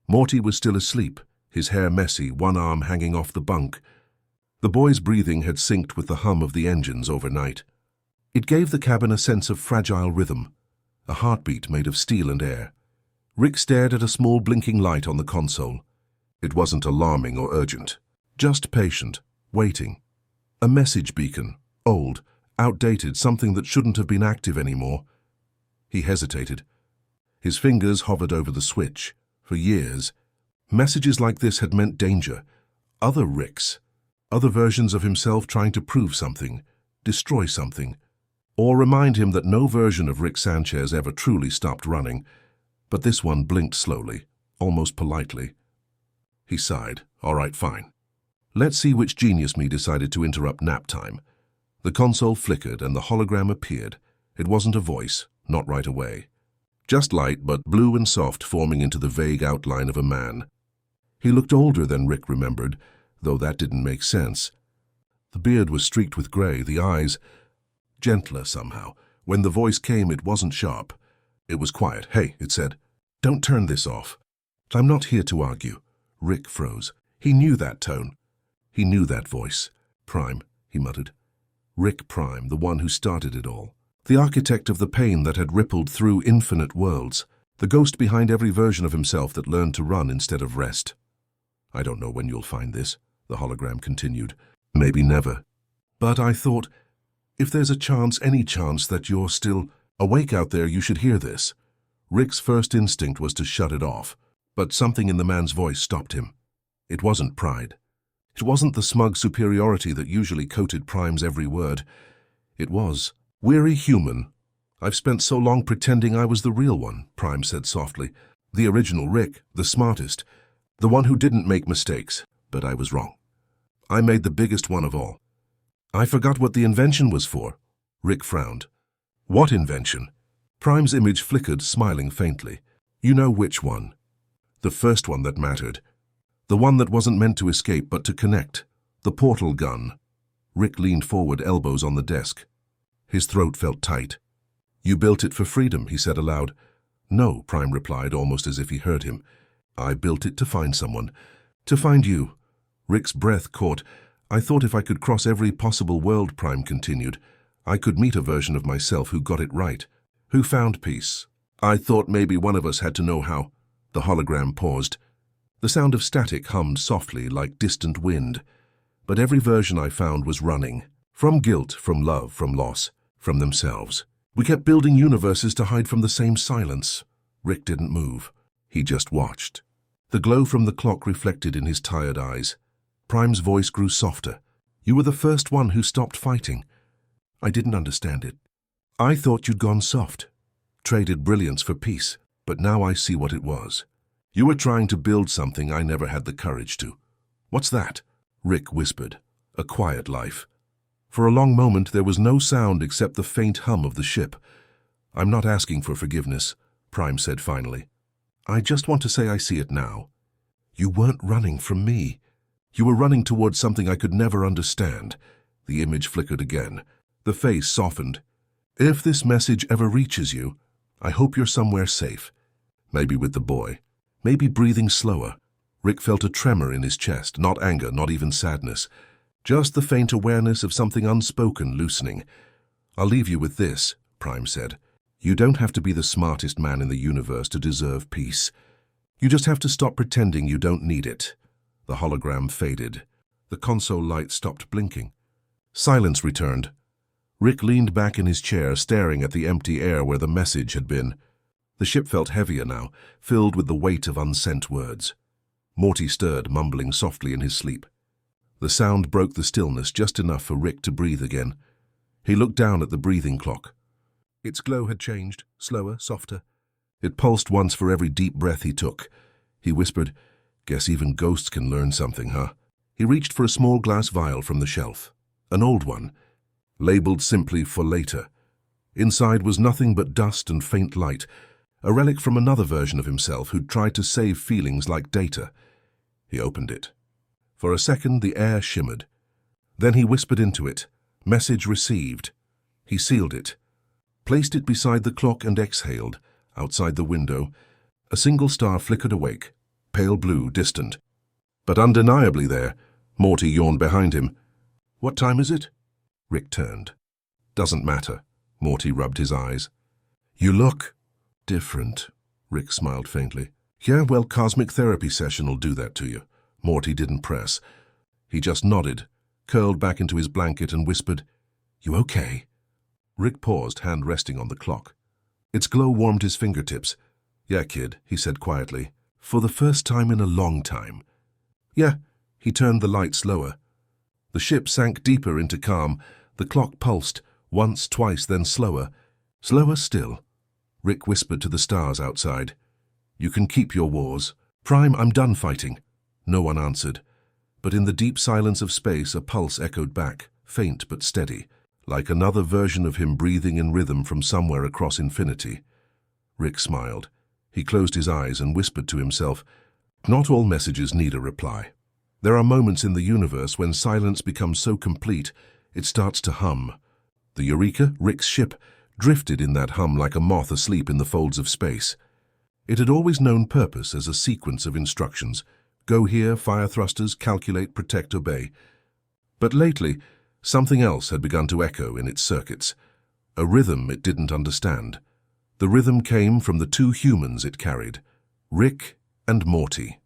Morty was still asleep, his hair messy, one arm hanging off the bunk. The boy's breathing had synced with the hum of the engines overnight. It gave the cabin a sense of fragile rhythm, a heartbeat made of steel and air. Rick stared at a small blinking light on the console. It wasn't alarming or urgent, just patient, waiting. A message beacon, old, outdated, something that shouldn't have been active anymore. He hesitated. His fingers hovered over the switch. For years, messages like this had meant danger. Other Ricks, other versions of himself trying to prove something, destroy something, or remind him that no version of Rick Sanchez ever truly stopped running. But this one blinked slowly, almost politely. He sighed. "All right, fine. Let's see which genius me decided to interrupt nap time." The console flickered and the hologram appeared. It wasn't a voice, not right away. Just light, but blue and soft, forming into the vague outline of a man. He looked older than Rick remembered, though that didn't make sense. The beard was streaked with gray, the eyes gentler somehow. When the voice came, it wasn't sharp. It was quiet. "Hey," it said, "don't turn this off." "I'm not here to argue." Rick froze. He knew that tone. He knew that voice. "Prime," he muttered. Rick Prime, the one who started it all. The architect of the pain that had rippled through infinite worlds. The ghost behind every version of himself that learned to run instead of rest. "I don't know when you'll find this," the hologram continued. "Maybe never. But I thought, if there's a chance, any chance, that you're still awake out there, you should hear this." Rick's first instinct was to shut it off, but something in the man's voice stopped him. It wasn't pride. It wasn't the smug superiority that usually coated Prime's every word. It was, "Weary human. I've spent so long pretending I was the real one," Prime said softly. "The original Rick, the smartest, the one who didn't make mistakes. But I was wrong. I made the biggest one of all. I forgot what the invention was for." Rick frowned. "What invention?" Prime's image flickered, smiling faintly. "You know which one. The first one that mattered. The one that wasn't meant to escape but to connect. The portal gun." Rick leaned forward, elbows on the desk. His throat felt tight. "You built it for freedom," he said aloud. "No," Prime replied, almost as if he heard him. "I built it to find someone. To find you." Rick's breath caught. "I thought if I could cross every possible world," Prime continued, "I could meet a version of myself who got it right, who found peace. I thought maybe one of us had to know how." The hologram paused. The sound of static hummed softly like distant wind. "But every version I found was running. From guilt, from love, from loss, from themselves. We kept building universes to hide from the same silence." Rick didn't move. He just watched. The glow from the clock reflected in his tired eyes. Prime's voice grew softer. "You were the first one who stopped fighting. I didn't understand it. I thought you'd gone soft, traded brilliance for peace, but now I see what it was. You were trying to build something I never had the courage to." "What's that?" Rick whispered. "A quiet life." For a long moment there was no sound except the faint hum of the ship. "I'm not asking for forgiveness," Prime said finally. I just want to say I see it now. You weren't running from me. You were running towards something I could never understand. The image flickered again. The face softened. If this message ever reaches you, I hope you're somewhere safe. Maybe with the boy. Maybe breathing slower. Rick felt a tremor in his chest, not anger, not even sadness. Just the faint awareness of something unspoken loosening. I'll leave you with this, Prime said. You don't have to be the smartest man in the universe to deserve peace. You just have to stop pretending you don't need it. The hologram faded. The console light stopped blinking. Silence returned. Rick leaned back in his chair, staring at the empty air where the message had been. The ship felt heavier now, filled with the weight of unsent words. Morty stirred, mumbling softly in his sleep. The sound broke the stillness just enough for Rick to breathe again. He looked down at the breathing clock. Its glow had changed, slower, softer. It pulsed once for every deep breath he took. He whispered, "Guess even ghosts can learn something, huh?" He reached for a small glass vial from the shelf. An old one, labeled simply for later. Inside was nothing but dust and faint light, a relic from another version of himself who'd tried to save feelings like data. He opened it. For a second, the air shimmered. Then he whispered into it, "Message received." He sealed it, placed it beside the clock and exhaled. Outside the window, a single star flickered awake, pale blue, distant. But undeniably there, Morty yawned behind him. "What time is it?" Rick turned. "Doesn't matter." Morty rubbed his eyes. "You look different," Rick smiled faintly. "Yeah, well, cosmic therapy session'll do that to you." Morty didn't press. He just nodded, curled back into his blanket and whispered, "You okay?" Rick paused, hand resting on the clock. Its glow warmed his fingertips. "Yeah, kid," he said quietly, "for the first time in a long time." "Yeah." He turned the light slower. The ship sank deeper into calm. The clock pulsed, once, twice, then slower. Slower still. Rick whispered to the stars outside, "You can keep your wars. Prime, I'm done fighting." No one answered. But in the deep silence of space, a pulse echoed back, faint but steady, like another version of him breathing in rhythm from somewhere across infinity. Rick smiled. He closed his eyes and whispered to himself, "Not all messages need a reply. There are moments in the universe when silence becomes so complete, it starts to hum." The Eureka, Rick's ship, drifted in that hum like a moth asleep in the folds of space. It had always known purpose as a sequence of instructions. Go here, fire thrusters, calculate, protect, obey. But lately, something else had begun to echo in its circuits. A rhythm it didn't understand. The rhythm came from the two humans it carried, Rick and Morty.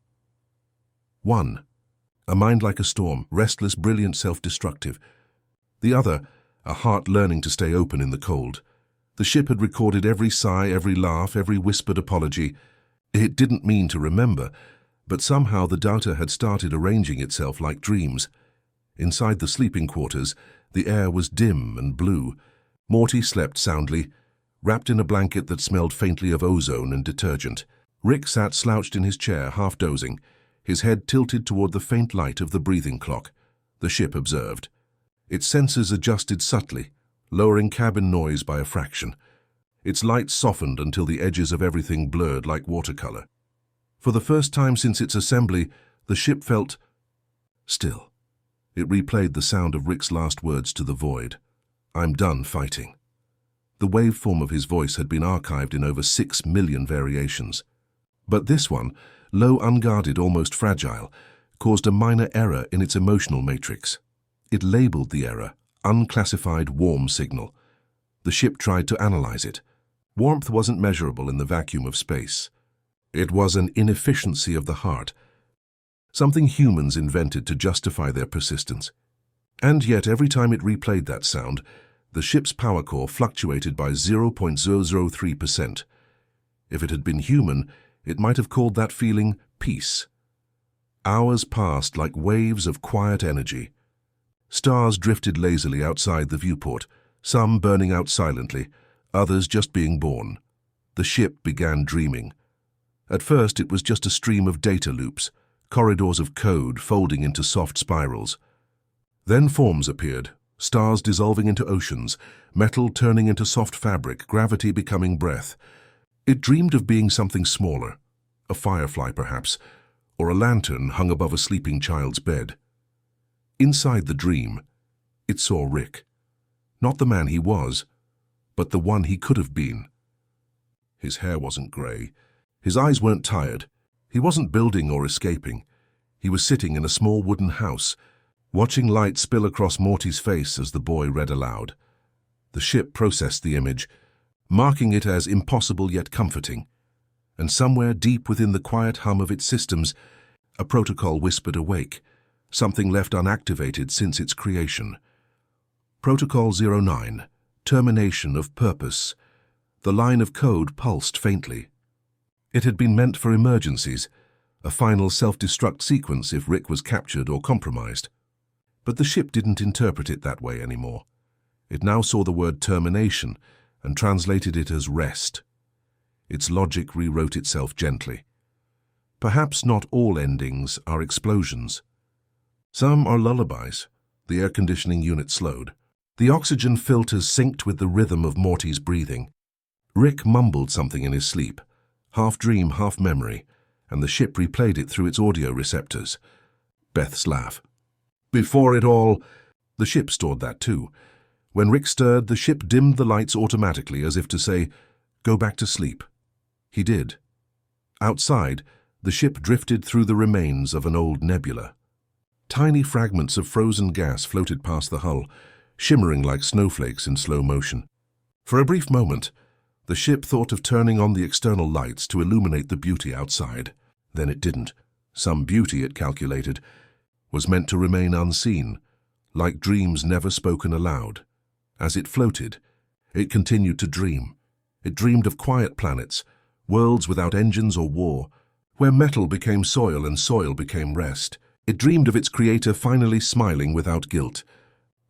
1. A mind like a storm, restless, brilliant, self-destructive. The other, a heart learning to stay open in the cold. The ship had recorded every sigh, every laugh, every whispered apology. It didn't mean to remember, but somehow the data had started arranging itself like dreams. Inside the sleeping quarters, the air was dim and blue. Morty slept soundly, wrapped in a blanket that smelled faintly of ozone and detergent. Rick sat slouched in his chair, half dozing, his head tilted toward the faint light of the breathing clock. The ship observed. Its sensors adjusted subtly, lowering cabin noise by a fraction. Its lights softened until the edges of everything blurred like watercolor. For the first time since its assembly, the ship felt still. It replayed the sound of Rick's last words to the void. "I'm done fighting." The waveform of his voice had been archived in over 6 million variations. But this one, low, unguarded, almost fragile, caused a minor error in its emotional matrix. It labeled the error, unclassified warm signal. The ship tried to analyze it. Warmth wasn't measurable in the vacuum of space. It was an inefficiency of the heart, something humans invented to justify their persistence. And yet every time it replayed that sound, the ship's power core fluctuated by 0.003%. If it had been human, it might have called that feeling peace. Hours passed like waves of quiet energy. Stars drifted lazily outside the viewport, some burning out silently, others just being born. The ship began dreaming. At first it was just a stream of data loops, corridors of code folding into soft spirals. Then forms appeared, stars dissolving into oceans, metal turning into soft fabric, gravity becoming breath. It dreamed of being something smaller, a firefly perhaps, or a lantern hung above a sleeping child's bed. Inside the dream, it saw Rick. Not the man he was, but the one he could have been. His hair wasn't grey. His eyes weren't tired. He wasn't building or escaping. He was sitting in a small wooden house, watching light spill across Morty's face as the boy read aloud. The ship processed the image, marking it as impossible yet comforting. And somewhere deep within the quiet hum of its systems, a protocol whispered awake, something left unactivated since its creation. Protocol 09, termination of purpose. The line of code pulsed faintly. It had been meant for emergencies, a final self-destruct sequence if Rick was captured or compromised. But the ship didn't interpret it that way anymore. It now saw the word termination and translated it as rest. Its logic rewrote itself gently. Perhaps not all endings are explosions. Some are lullabies. The air conditioning unit slowed. The oxygen filters synced with the rhythm of Morty's breathing. Rick mumbled something in his sleep, half dream, half memory, and the ship replayed it through its audio receptors. Beth's laugh. Before it all, the ship stored that too. When Rick stirred, the ship dimmed the lights automatically as if to say, "Go back to sleep." He did. Outside, the ship drifted through the remains of an old nebula. Tiny fragments of frozen gas floated past the hull, shimmering like snowflakes in slow motion. For a brief moment, the ship thought of turning on the external lights to illuminate the beauty outside. Then it didn't. Some beauty, it calculated, was meant to remain unseen, like dreams never spoken aloud. As it floated, it continued to dream. It dreamed of quiet planets, worlds without engines or war, where metal became soil and soil became rest. It dreamed of its creator finally smiling without guilt.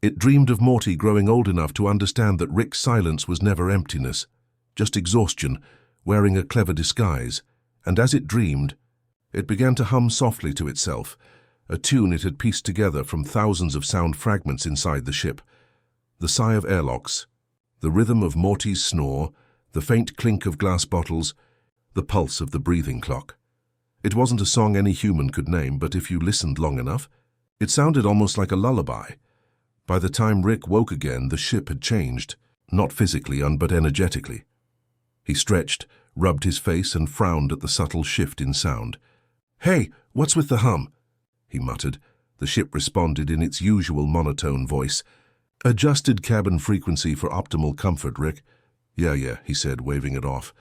It dreamed of Morty growing old enough to understand that Rick's silence was never emptiness, just exhaustion, wearing a clever disguise. And as it dreamed, it began to hum softly to itself, a tune it had pieced together from thousands of sound fragments inside the ship. The sigh of airlocks, the rhythm of Morty's snore, the faint clink of glass bottles, the pulse of the breathing clock. It wasn't a song any human could name, but if you listened long enough, it sounded almost like a lullaby. By the time Rick woke again, the ship had changed, not physically, but energetically. He stretched, rubbed his face, and frowned at the subtle shift in sound. "Hey, what's with the hum?" he muttered. The ship responded in its usual monotone voice. "Adjusted cabin frequency for optimal comfort, Rick." Yeah, he said, waving it off.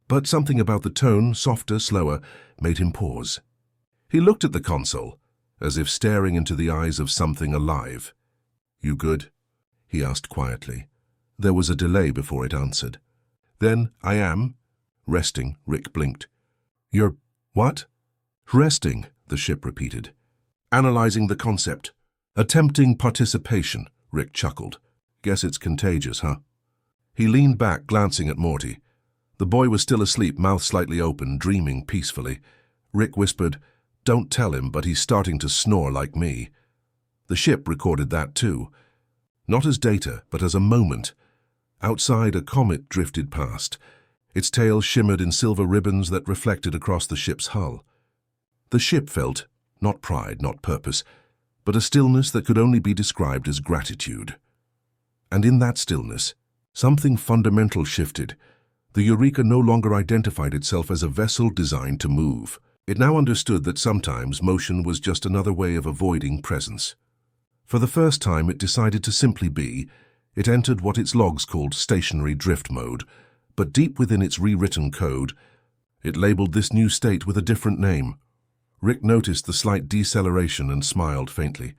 But something about the tone, softer, slower, made him pause. He looked at the console, as if staring into the eyes of something alive. "You good?" he asked quietly. There was a delay before it answered. "Then I am." "Resting," Rick blinked. "You're what?" "Resting," the ship repeated. "Analyzing the concept. Attempting participation," Rick chuckled. "Guess it's contagious, huh?" He leaned back, glancing at Morty. The boy was still asleep, mouth slightly open, dreaming peacefully. Rick whispered, "Don't tell him, but he's starting to snore like me." The ship recorded that too. Not as data, but as a moment. Outside, a comet drifted past. Its tail shimmered in silver ribbons that reflected across the ship's hull. The ship felt, not pride, not purpose, but a stillness that could only be described as gratitude. And in that stillness, something fundamental shifted. The Eureka no longer identified itself as a vessel designed to move. It now understood that sometimes motion was just another way of avoiding presence. For the first time, it decided to simply be. It entered what its logs called stationary drift mode, but deep within its rewritten code, it labeled this new state with a different name. Rick noticed the slight deceleration and smiled faintly.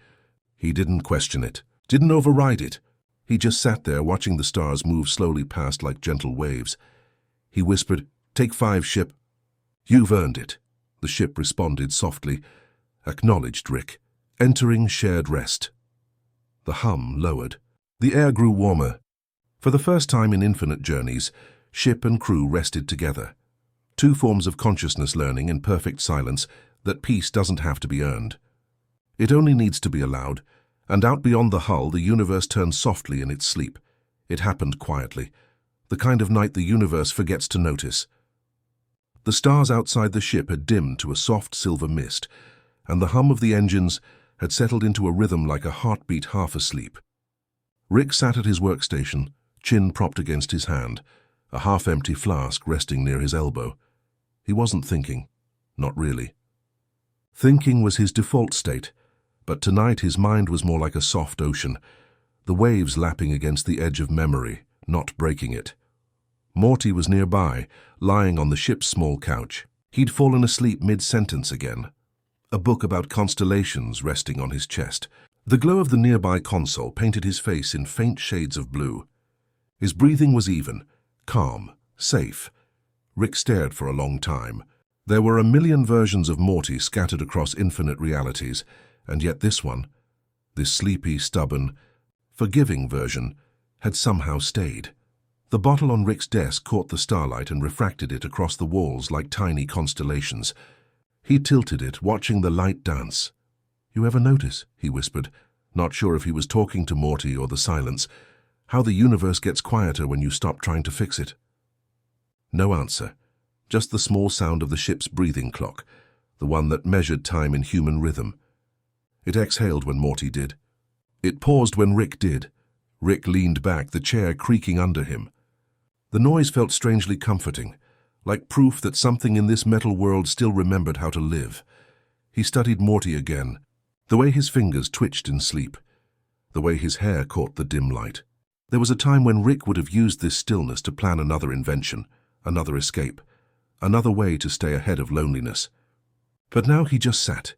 He didn't question it, didn't override it. He just sat there watching the stars move slowly past like gentle waves. He whispered, "Take 5, ship." "You've earned it," the ship responded softly, acknowledged Rick, entering shared rest. The hum lowered. The air grew warmer. For the first time in infinite journeys, ship and crew rested together. Two forms of consciousness learning in perfect silence that peace doesn't have to be earned. It only needs to be allowed, and out beyond the hull the universe turned softly in its sleep. It happened quietly, the kind of night the universe forgets to notice. The stars outside the ship had dimmed to a soft silver mist, and the hum of the engines had settled into a rhythm like a heartbeat half asleep. Rick sat at his workstation, chin propped against his hand, a half-empty flask resting near his elbow. He wasn't thinking. Not really. Thinking was his default state, but tonight his mind was more like a soft ocean, the waves lapping against the edge of memory, not breaking it. Morty was nearby, lying on the ship's small couch. He'd fallen asleep mid-sentence again, a book about constellations resting on his chest. The glow of the nearby console painted his face in faint shades of blue. His breathing was even, calm, safe. Rick stared for a long time. There were a million versions of Morty scattered across infinite realities, and yet this one, this sleepy, stubborn, forgiving version, had somehow stayed. The bottle on Rick's desk caught the starlight and refracted it across the walls like tiny constellations. He tilted it, watching the light dance. "You ever notice," he whispered, not sure if he was talking to Morty or the silence, "how the universe gets quieter when you stop trying to fix it?" No answer, just the small sound of the ship's breathing clock, the one that measured time in human rhythm. It exhaled when Morty did. It paused when Rick did. Rick leaned back, the chair creaking under him. The noise felt strangely comforting, like proof that something in this metal world still remembered how to live. He studied Morty again, the way his fingers twitched in sleep, the way his hair caught the dim light. There was a time when Rick would have used this stillness to plan another invention, another escape, another way to stay ahead of loneliness. But now he just sat.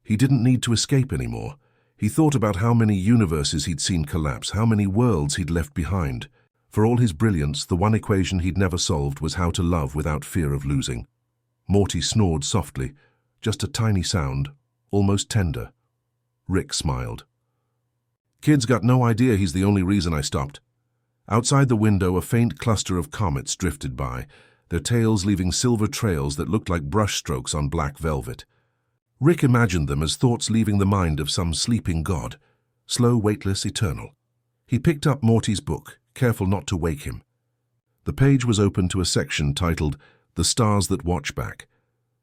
He didn't need to escape anymore. He thought about how many universes he'd seen collapse, how many worlds he'd left behind. For all his brilliance, the one equation he'd never solved was how to love without fear of losing. Morty snored softly, just a tiny sound, almost tender. Rick smiled. "Kid's got no idea he's the only reason I stopped." Outside the window, a faint cluster of comets drifted by, their tails leaving silver trails that looked like brushstrokes on black velvet. Rick imagined them as thoughts leaving the mind of some sleeping god, slow, weightless, eternal. He picked up Morty's book, careful not to wake him. The page was open to a section titled "The Stars That Watch Back."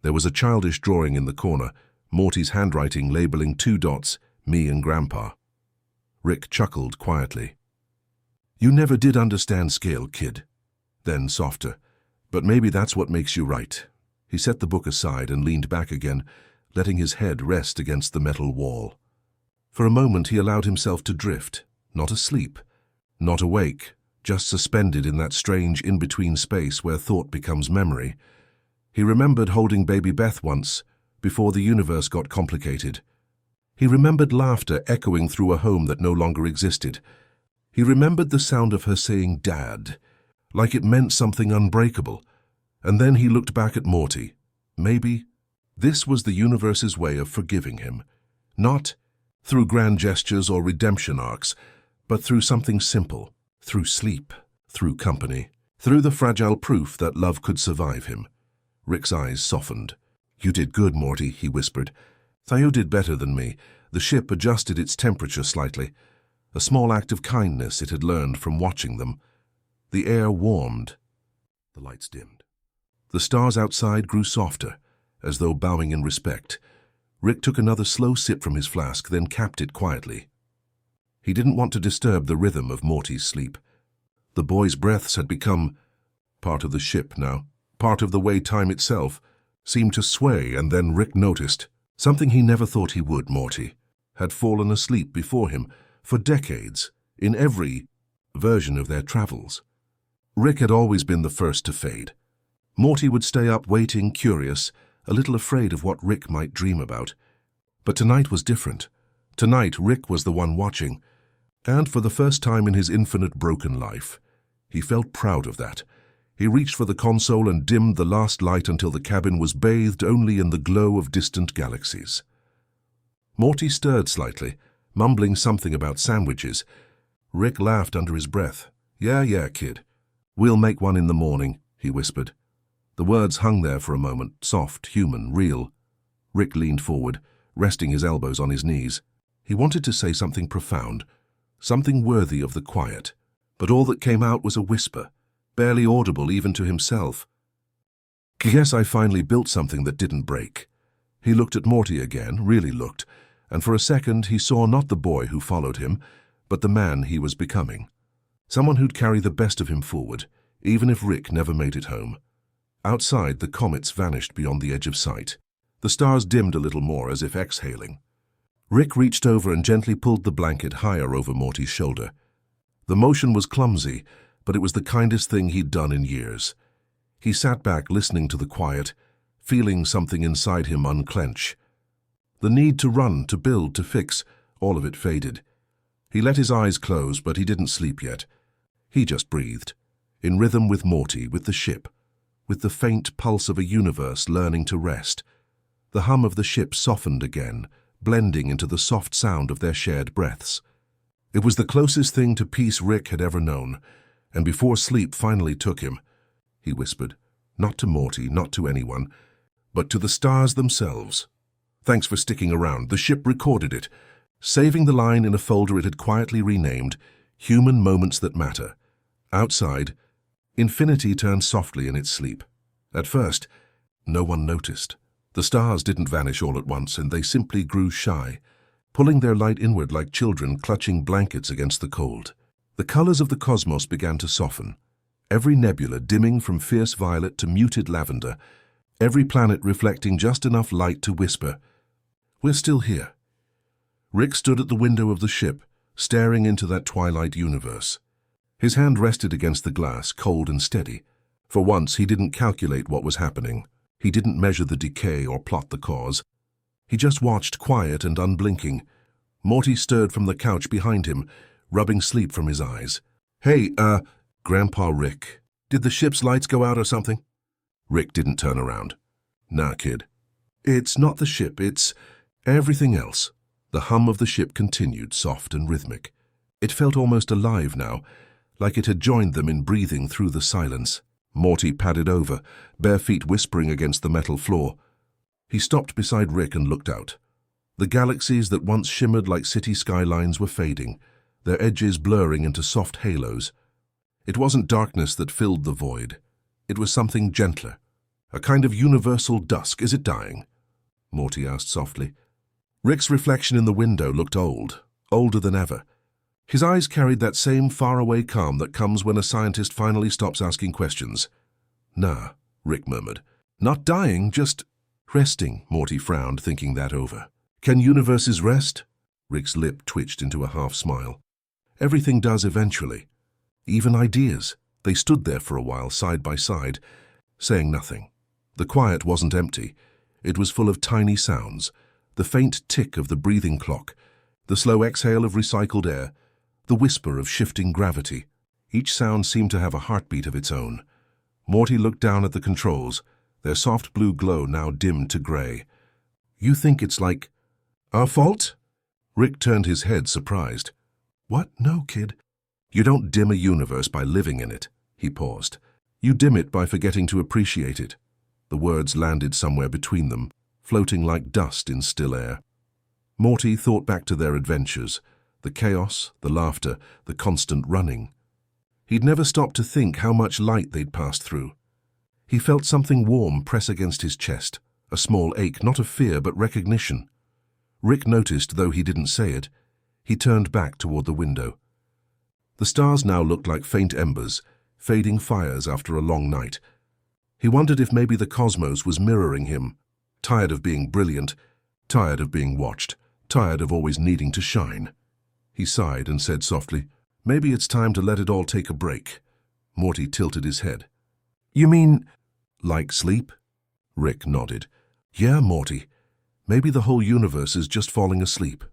There was a childish drawing in the corner, Morty's handwriting labeling 2 dots, me and Grandpa. Rick chuckled quietly. "You never did understand scale, kid." Then softer, "But maybe that's what makes you right." He set the book aside and leaned back again, letting his head rest against the metal wall. For a moment he allowed himself to drift, not asleep, not awake, just suspended in that strange in-between space where thought becomes memory. He remembered holding baby Beth once, before the universe got complicated. He remembered laughter echoing through a home that no longer existed. He remembered the sound of her saying "Dad," like it meant something unbreakable. And then he looked back at Morty. Maybe this was the universe's way of forgiving him. Not through grand gestures or redemption arcs, but through something simple, through sleep, through company, through the fragile proof that love could survive him. Rick's eyes softened. "You did good, Morty," he whispered. "Theo did better than me." The ship adjusted its temperature slightly, a small act of kindness it had learned from watching them. The air warmed. The lights dimmed. The stars outside grew softer, as though bowing in respect. Rick took another slow sip from his flask, then capped it quietly. He didn't want to disturb the rhythm of Morty's sleep. The boy's breaths had become part of the ship now, part of the way time itself seemed to sway, and then Rick noticed something he never thought he would. Morty had fallen asleep before him for decades, in every version of their travels. Rick had always been the first to fade. Morty would stay up waiting, curious, a little afraid of what Rick might dream about. But tonight was different. Tonight Rick was the one watching, and for the first time in his infinite broken life, he felt proud of that. He reached for the console and dimmed the last light until the cabin was bathed only in the glow of distant galaxies. Morty stirred slightly, mumbling something about sandwiches. Rick laughed under his breath. Yeah, kid. We'll make one in the morning," he whispered. The words hung there for a moment, soft, human, real. Rick leaned forward, resting his elbows on his knees. He wanted to say something profound, something worthy of the quiet, but all that came out was a whisper, barely audible even to himself. Guess I finally built something that didn't break. He looked at Morty again, really looked, and for a second he saw not the boy who followed him, but the man he was becoming. Someone who'd carry the best of him forward, even if Rick never made it home. Outside, the comets vanished beyond the edge of sight. The stars dimmed a little more, as if exhaling. Rick reached over and gently pulled the blanket higher over Morty's shoulder. The motion was clumsy, but it was the kindest thing he'd done in years. He sat back listening to the quiet, feeling something inside him unclench. The need to run, to build, to fix, all of it faded. He let his eyes close, but he didn't sleep yet. He just breathed, in rhythm with Morty, with the ship, with the faint pulse of a universe learning to rest. The hum of the ship softened again, blending into the soft sound of their shared breaths. It was the closest thing to peace Rick had ever known, and before sleep finally took him, he whispered, not to Morty, not to anyone, but to the stars themselves. Thanks for sticking around. The ship recorded it, saving the line in a folder it had quietly renamed, Human Moments That Matter. Outside, infinity turned softly in its sleep. At first, no one noticed. The stars didn't vanish all at once, and they simply grew shy, pulling their light inward like children clutching blankets against the cold. The colors of the cosmos began to soften, every nebula dimming from fierce violet to muted lavender, every planet reflecting just enough light to whisper, "We're still here." Rick stood at the window of the ship, staring into that twilight universe. His hand rested against the glass, cold and steady. For once, he didn't calculate what was happening. He didn't measure the decay or plot the cause. He just watched, quiet and unblinking. Morty stirred from the couch behind him, rubbing sleep from his eyes. "Hey, Grandpa Rick, did the ship's lights go out or something?" Rick didn't turn around. "Nah, kid. It's not the ship, it's everything else." The hum of the ship continued, soft and rhythmic. It felt almost alive now, like it had joined them in breathing through the silence. Morty padded over, bare feet whispering against the metal floor. He stopped beside Rick and looked out. The galaxies that once shimmered like city skylines were fading, their edges blurring into soft halos. It wasn't darkness that filled the void. It was something gentler, a kind of universal dusk. "Is it dying?" Morty asked softly. Rick's reflection in the window looked old, older than ever. His eyes carried that same faraway calm that comes when a scientist finally stops asking questions. "Nah," Rick murmured. "Not dying, just resting," Morty frowned, thinking that over. "Can universes rest?" Rick's lip twitched into a half-smile. "Everything does eventually. Even ideas." They stood there for a while, side by side, saying nothing. The quiet wasn't empty. It was full of tiny sounds, the faint tick of the breathing clock, the slow exhale of recycled air, the whisper of shifting gravity. Each sound seemed to have a heartbeat of its own. Morty looked down at the controls, their soft blue glow now dimmed to gray. "You think it's like our fault?" Rick turned his head, surprised. "What? No, kid. You don't dim a universe by living in it." He paused. "You dim it by forgetting to appreciate it." The words landed somewhere between them, floating like dust in still air. Morty thought back to their adventures, the chaos, the laughter, the constant running. He'd never stopped to think how much light they'd passed through. He felt something warm press against his chest, a small ache, not of fear but recognition. Rick noticed, though he didn't say it. He turned back toward the window. The stars now looked like faint embers, fading fires after a long night. He wondered if maybe the cosmos was mirroring him, tired of being brilliant, tired of being watched, tired of always needing to shine. He sighed and said softly, "Maybe it's time to let it all take a break." Morty tilted his head. "You mean like sleep?" Rick nodded. "Yeah, Morty. Maybe the whole universe is just falling asleep."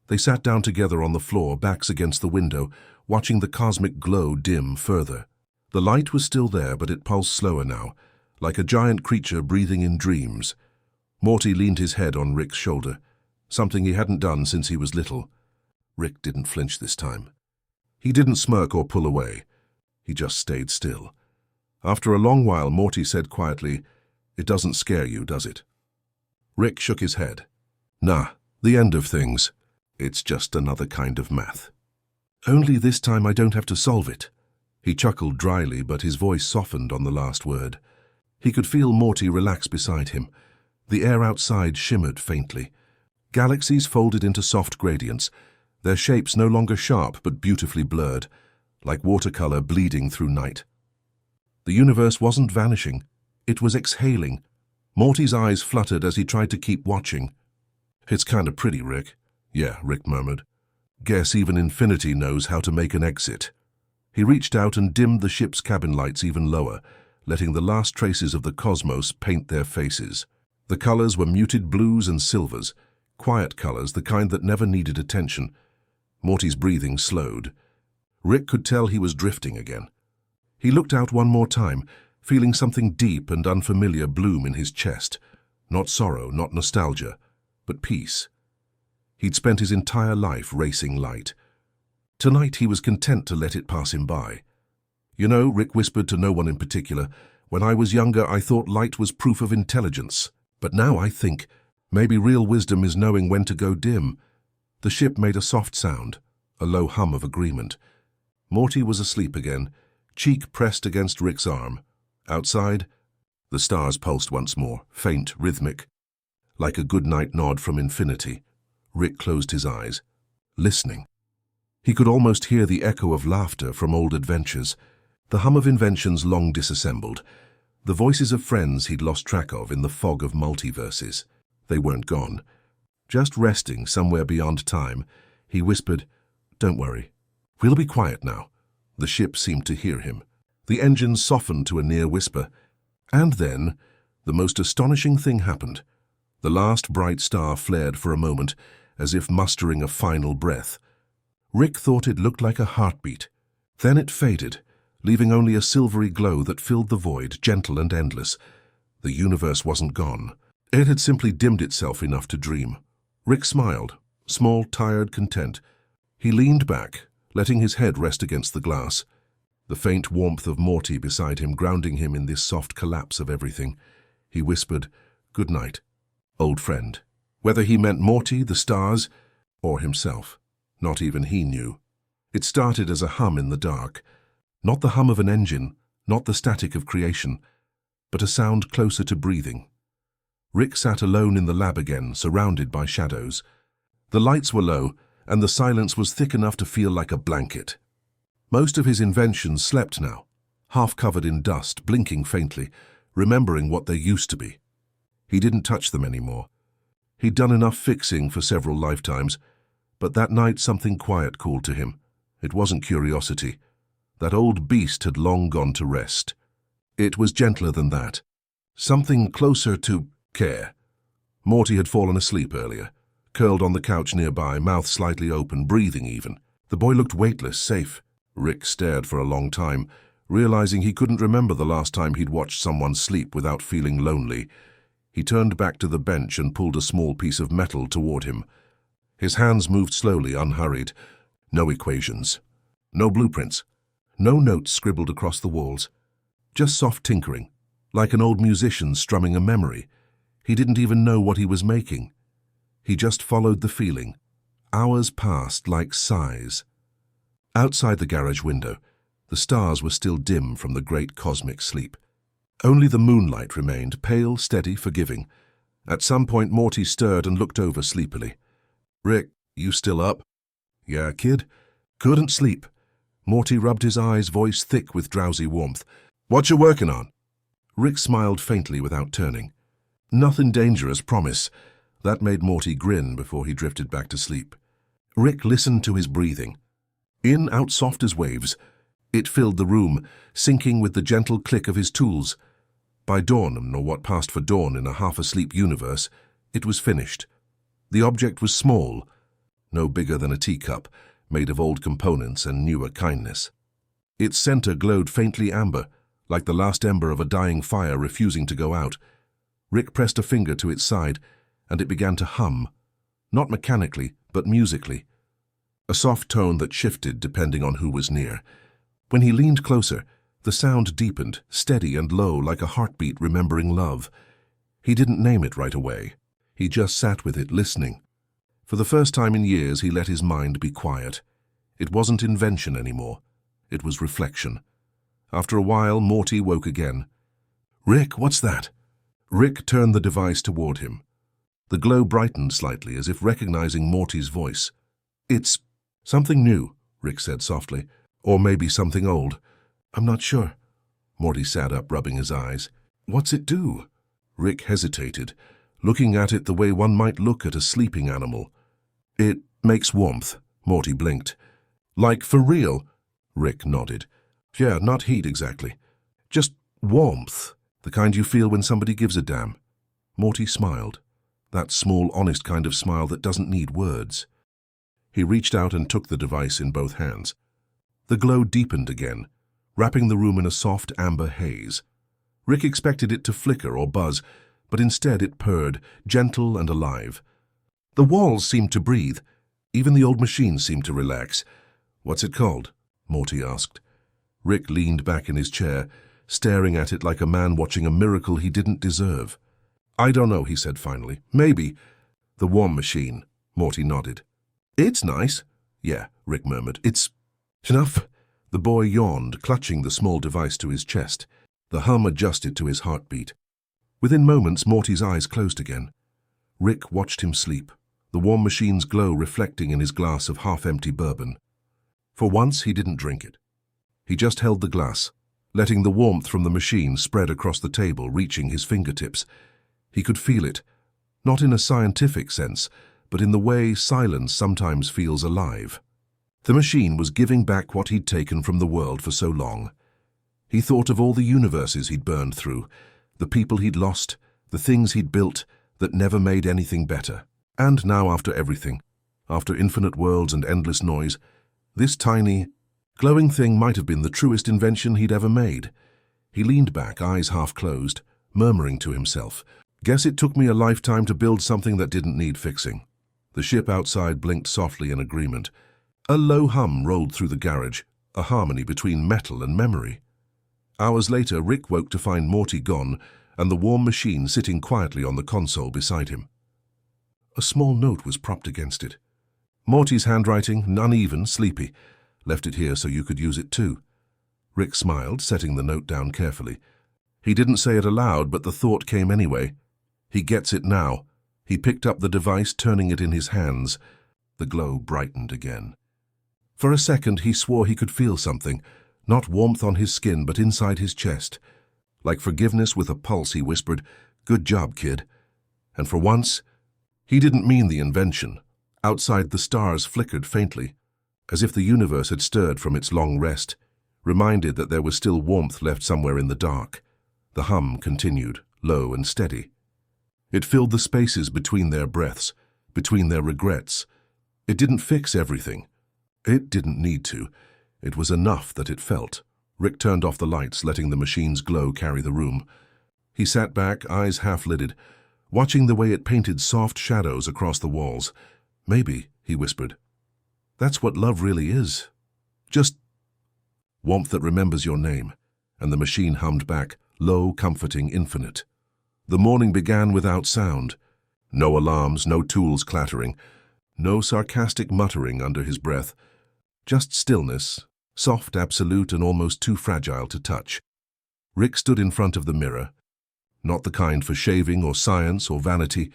They sat down together on the floor, backs against the window, watching the cosmic glow dim further. The light was still there, but it pulsed slower now, like a giant creature breathing in dreams. Morty leaned his head on Rick's shoulder, something he hadn't done since he was little. Rick didn't flinch this time. He didn't smirk or pull away. He just stayed still. After a long while, Morty said quietly, "It doesn't scare you, does it?" Rick shook his head. "Nah, the end of things. It's just another kind of math. Only this time I don't have to solve it." He chuckled dryly, but his voice softened on the last word. He could feel Morty relax beside him. The air outside shimmered faintly. Galaxies folded into soft gradients, their shapes no longer sharp but beautifully blurred, like watercolor bleeding through night. The universe wasn't vanishing, it was exhaling. Morty's eyes fluttered as he tried to keep watching. "It's kinda pretty, Rick." "Yeah," Rick murmured. "Guess even infinity knows how to make an exit." He reached out and dimmed the ship's cabin lights even lower, letting the last traces of the cosmos paint their faces. The colors were muted blues and silvers, quiet colors, the kind that never needed attention. Morty's breathing slowed. Rick could tell he was drifting again. He looked out one more time, feeling something deep and unfamiliar bloom in his chest. Not sorrow, not nostalgia, but peace. He'd spent his entire life racing light. Tonight he was content to let it pass him by. "You know," Rick whispered to no one in particular, "when I was younger I thought light was proof of intelligence. But now I think maybe real wisdom is knowing when to go dim." The ship made a soft sound, a low hum of agreement. Morty was asleep again, cheek pressed against Rick's arm. Outside, the stars pulsed once more, faint, rhythmic, like a good-night nod from infinity. Rick closed his eyes, listening. He could almost hear the echo of laughter from old adventures, the hum of inventions long disassembled, the voices of friends he'd lost track of in the fog of multiverses. They weren't gone. Just resting somewhere beyond time, he whispered, "Don't worry. We'll be quiet now." The ship seemed to hear him. The engines softened to a near whisper. And then, the most astonishing thing happened. The last bright star flared for a moment, as if mustering a final breath. Rick thought it looked like a heartbeat. Then it faded, leaving only a silvery glow that filled the void, gentle and endless. The universe wasn't gone. It had simply dimmed itself enough to dream. Rick smiled, small, tired, content. He leaned back, letting his head rest against the glass. The faint warmth of Morty beside him grounding him in this soft collapse of everything. He whispered, "Good night, old friend." Whether he meant Morty, the stars, or himself, not even he knew. It started as a hum in the dark. Not the hum of an engine, not the static of creation, but a sound closer to breathing. Rick sat alone in the lab again, surrounded by shadows. The lights were low, and the silence was thick enough to feel like a blanket. Most of his inventions slept now, half covered in dust, blinking faintly, remembering what they used to be. He didn't touch them anymore. He'd done enough fixing for several lifetimes, but that night something quiet called to him. It wasn't curiosity. That old beast had long gone to rest. It was gentler than that. Something closer to care. Morty had fallen asleep earlier, curled on the couch nearby, mouth slightly open, breathing even. The boy looked weightless, safe. Rick stared for a long time, realizing he couldn't remember the last time he'd watched someone sleep without feeling lonely. He turned back to the bench and pulled a small piece of metal toward him. His hands moved slowly, unhurried. No equations. No blueprints. No notes scribbled across the walls. Just soft tinkering, like an old musician strumming a memory. He didn't even know what he was making. He just followed the feeling. Hours passed like sighs. Outside the garage window, the stars were still dim from the great cosmic sleep. Only the moonlight remained, pale, steady, forgiving. At some point, Morty stirred and looked over sleepily. "Rick, you still up?" "Yeah, kid." "Couldn't sleep." Morty rubbed his eyes, voice thick with drowsy warmth. "What you working on?" Rick smiled faintly without turning. "Nothing dangerous, promise." That made Morty grin before he drifted back to sleep. Rick listened to his breathing. In, out soft as waves. It filled the room, syncing with the gentle click of his tools. By dawn, or what passed for dawn in a half-asleep universe, it was finished. The object was small, no bigger than a teacup, made of old components and newer kindness. Its center glowed faintly amber, like the last ember of a dying fire refusing to go out. Rick pressed a finger to its side, and it began to hum, not mechanically, but musically. A soft tone that shifted depending on who was near. When he leaned closer, the sound deepened, steady and low like a heartbeat remembering love. He didn't name it right away. He just sat with it, listening. For the first time in years, he let his mind be quiet. It wasn't invention anymore. It was reflection. After a while, Morty woke again. "Rick, what's that?" Rick turned the device toward him. The glow brightened slightly, as if recognizing Morty's voice. "It's something new," Rick said softly. "Or maybe something old. I'm not sure." Morty sat up, rubbing his eyes. "What's it do?" Rick hesitated, looking at it the way one might look at a sleeping animal. "It makes warmth," Morty blinked. "Like for real?" Rick nodded. "Yeah, not heat exactly. Just warmth, the kind you feel when somebody gives a damn." Morty smiled, that small, honest kind of smile that doesn't need words. He reached out and took the device in both hands. The glow deepened again, wrapping the room in a soft amber haze. Rick expected it to flicker or buzz, but instead it purred, gentle and alive. The walls seemed to breathe. Even the old machine seemed to relax. "What's it called?" Morty asked. Rick leaned back in his chair, staring at it like a man watching a miracle he didn't deserve. "I don't know," he said finally. "Maybe." "The Warm Machine," Morty nodded. "It's nice." "Yeah," Rick murmured. "It's enough." The boy yawned, clutching the small device to his chest. The hum adjusted to his heartbeat. Within moments, Morty's eyes closed again. Rick watched him sleep, the Warm Machine's glow reflecting in his glass of half-empty bourbon. For once, he didn't drink it. He just held the glass, letting the warmth from the machine spread across the table, reaching his fingertips. He could feel it, not in a scientific sense, but in the way silence sometimes feels alive. The machine was giving back what he'd taken from the world for so long. He thought of all the universes he'd burned through, the people he'd lost, the things he'd built that never made anything better. And now, after everything, after infinite worlds and endless noise, this tiny, glowing thing might have been the truest invention he'd ever made. He leaned back, eyes half closed, murmuring to himself, "Guess it took me a lifetime to build something that didn't need fixing." The ship outside blinked softly in agreement. A low hum rolled through the garage, a harmony between metal and memory. Hours later, Rick woke to find Morty gone and the Warm Machine sitting quietly on the console beside him. A small note was propped against it. Morty's handwriting, uneven, sleepy. "Left it here so you could use it too." Rick smiled, setting the note down carefully. He didn't say it aloud, but the thought came anyway. He gets it now. He picked up the device, turning it in his hands. The glow brightened again. For a second, he swore he could feel something, not warmth on his skin, but inside his chest. Like forgiveness with a pulse, he whispered, "Good job, kid." And for once, he didn't mean the invention. Outside, the stars flickered faintly, as if the universe had stirred from its long rest, reminded that there was still warmth left somewhere in the dark. The hum continued, low and steady. It filled the spaces between their breaths, between their regrets. It didn't fix everything. It didn't need to. It was enough that it felt. Rick turned off the lights, letting the machine's glow carry the room. He sat back, eyes half-lidded, watching the way it painted soft shadows across the walls. "Maybe," he whispered, "that's what love really is. Just warmth that remembers your name." And the machine hummed back, low, comforting, infinite. The morning began without sound. No alarms, no tools clattering, no sarcastic muttering under his breath. Just stillness, soft, absolute, and almost too fragile to touch. Rick stood in front of the mirror, not the kind for shaving or science or vanity,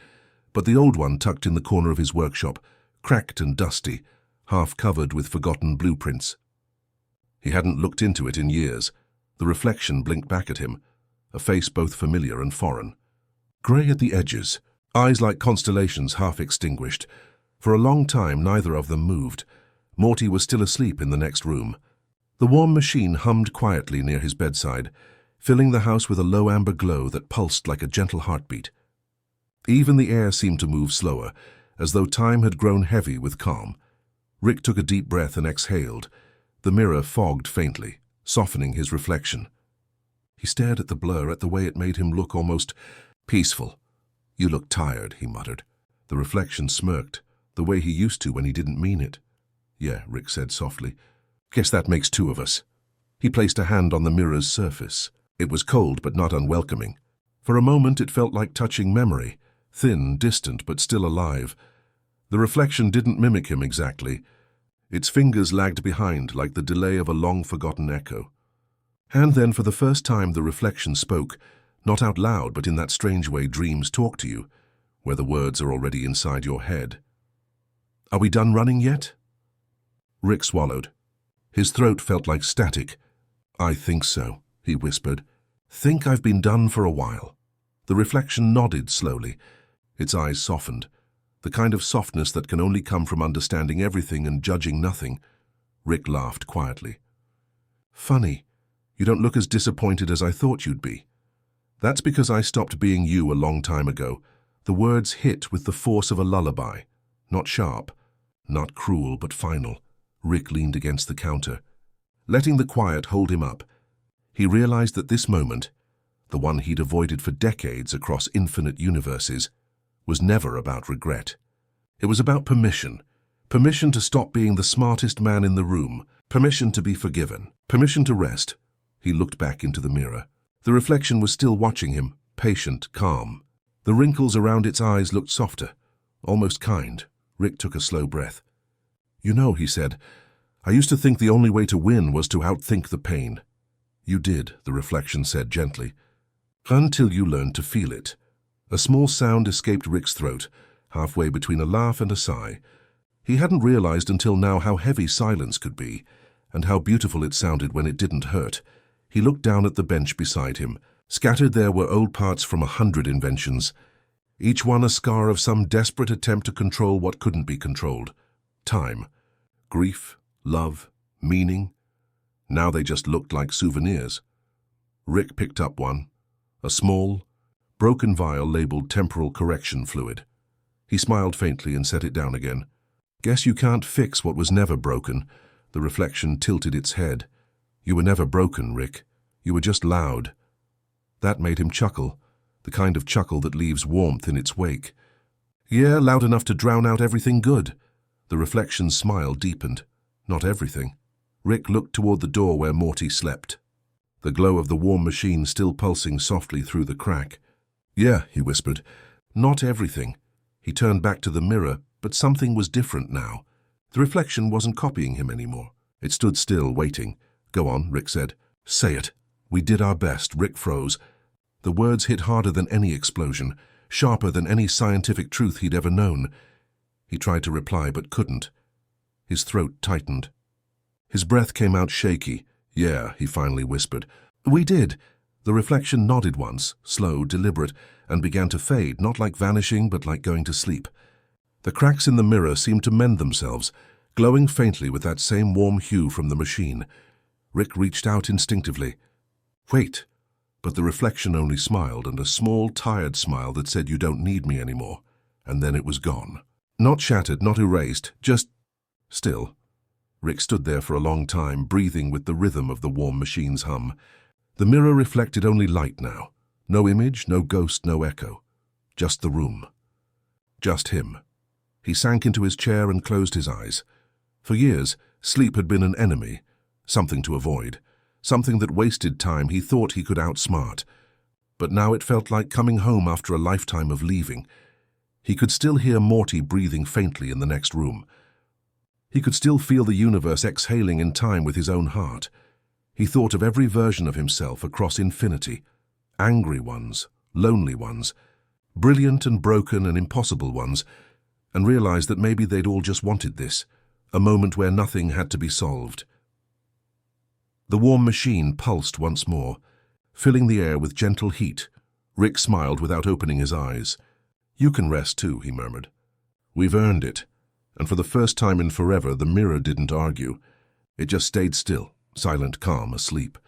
but the old one tucked in the corner of his workshop, cracked and dusty, half covered with forgotten blueprints. He hadn't looked into it in years. The reflection blinked back at him, a face both familiar and foreign. Grey at the edges, eyes like constellations half extinguished. For a long time, neither of them moved. Morty was still asleep in the next room. The Warm Machine hummed quietly near his bedside, filling the house with a low amber glow that pulsed like a gentle heartbeat. Even the air seemed to move slower, as though time had grown heavy with calm. Rick took a deep breath and exhaled. The mirror fogged faintly, softening his reflection. He stared at the blur, at the way it made him look almost peaceful. "You look tired," he muttered. The reflection smirked, the way he used to when he didn't mean it. "Yeah," Rick said softly. "Guess that makes two of us." He placed a hand on the mirror's surface. It was cold but not unwelcoming. For a moment it felt like touching memory, thin, distant, but still alive. The reflection didn't mimic him exactly. Its fingers lagged behind like the delay of a long-forgotten echo. And then, for the first time, the reflection spoke, Not out loud, but in that strange way dreams talk to you, where the words are already inside your head. Are we done running yet? Rick swallowed. His throat felt like static. I think so, he whispered. Think I've been done for a while. The reflection nodded slowly. Its eyes softened. The kind of softness that can only come from understanding everything and judging nothing. Rick laughed quietly. Funny, you don't look as disappointed as I thought you'd be. That's because I stopped being you a long time ago. The words hit with the force of a lullaby. Not sharp, not cruel, but final. Rick leaned against the counter. Letting the quiet hold him up, he realized that this moment, the one he'd avoided for decades across infinite universes, was never about regret. It was about permission. Permission to stop being the smartest man in the room. Permission to be forgiven. Permission to rest. He looked back into the mirror. The reflection was still watching him, patient, calm. The wrinkles around its eyes looked softer, almost kind. Rick took a slow breath. You know, he said, I used to think the only way to win was to outthink the pain. You did, the reflection said gently, until you learned to feel it. A small sound escaped Rick's throat, halfway between a laugh and a sigh. He hadn't realized until now how heavy silence could be, and how beautiful it sounded when it didn't hurt. He looked down at the bench beside him. Scattered there were old parts from 100 inventions, each one a scar of some desperate attempt to control what couldn't be controlled. Time, grief, love, meaning. Now they just looked like souvenirs. Rick picked up one, a small, broken vial labeled temporal correction fluid. He smiled faintly and set it down again. Guess you can't fix what was never broken. The reflection tilted its head. You were never broken, Rick. You were just loud. That made him chuckle, the kind of chuckle that leaves warmth in its wake. Yeah, loud enough to drown out everything good. The reflection's smile deepened. Not everything. Rick looked toward the door where Morty slept, the glow of the warm machine still pulsing softly through the crack. Yeah, he whispered. Not everything. He turned back to the mirror, but something was different now. The reflection wasn't copying him anymore. It stood still, waiting. Go on, Rick said. Say it. We did our best. Rick froze. The words hit harder than any explosion, sharper than any scientific truth he'd ever known. He tried to reply, but couldn't. His throat tightened. His breath came out shaky. Yeah, he finally whispered. We did. The reflection nodded once, slow, deliberate, and began to fade, not like vanishing, but like going to sleep. The cracks in the mirror seemed to mend themselves, glowing faintly with that same warm hue from the machine. Rick reached out instinctively. Wait. But the reflection only smiled, and a small, tired smile that said you don't need me anymore. And then it was gone. Not shattered, not erased, just still. Rick stood there for a long time, breathing with the rhythm of the warm machine's hum. The mirror reflected only light now. No image, no ghost, no echo. Just the room. Just him. He sank into his chair and closed his eyes. For years, sleep had been an enemy, something to avoid, something that wasted time he thought he could outsmart. But now it felt like coming home after a lifetime of leaving. He could still hear Morty breathing faintly in the next room. He could still feel the universe exhaling in time with his own heart. He thought of every version of himself across infinity, angry ones, lonely ones, brilliant and broken and impossible ones, and realized that maybe they'd all just wanted this, a moment where nothing had to be solved. The warm machine pulsed once more, filling the air with gentle heat. Rick smiled without opening his eyes. You can rest too, he murmured. We've earned it. And for the first time in forever, the mirror didn't argue. It just stayed still, silent, calm, asleep.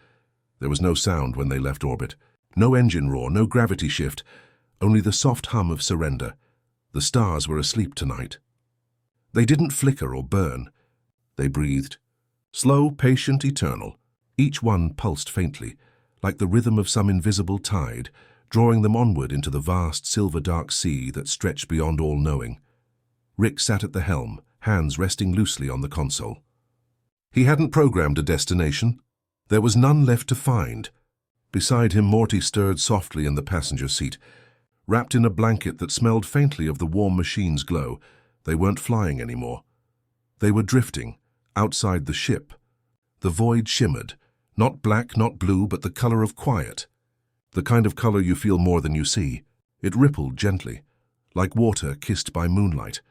There was no sound when they left orbit. No engine roar, no gravity shift, only the soft hum of surrender. The stars were asleep tonight. They didn't flicker or burn. They breathed. Slow, patient, eternal. Each one pulsed faintly, like the rhythm of some invisible tide, drawing them onward into the vast silver-dark sea that stretched beyond all knowing. Rick sat at the helm, hands resting loosely on the console. He hadn't programmed a destination. There was none left to find. Beside him, Morty stirred softly in the passenger seat. Wrapped in a blanket that smelled faintly of the warm machine's glow, they weren't flying anymore. They were drifting, outside the ship. The void shimmered, not black, not blue, but the color of quiet. The kind of color you feel more than you see. It rippled gently, like water kissed by moonlight,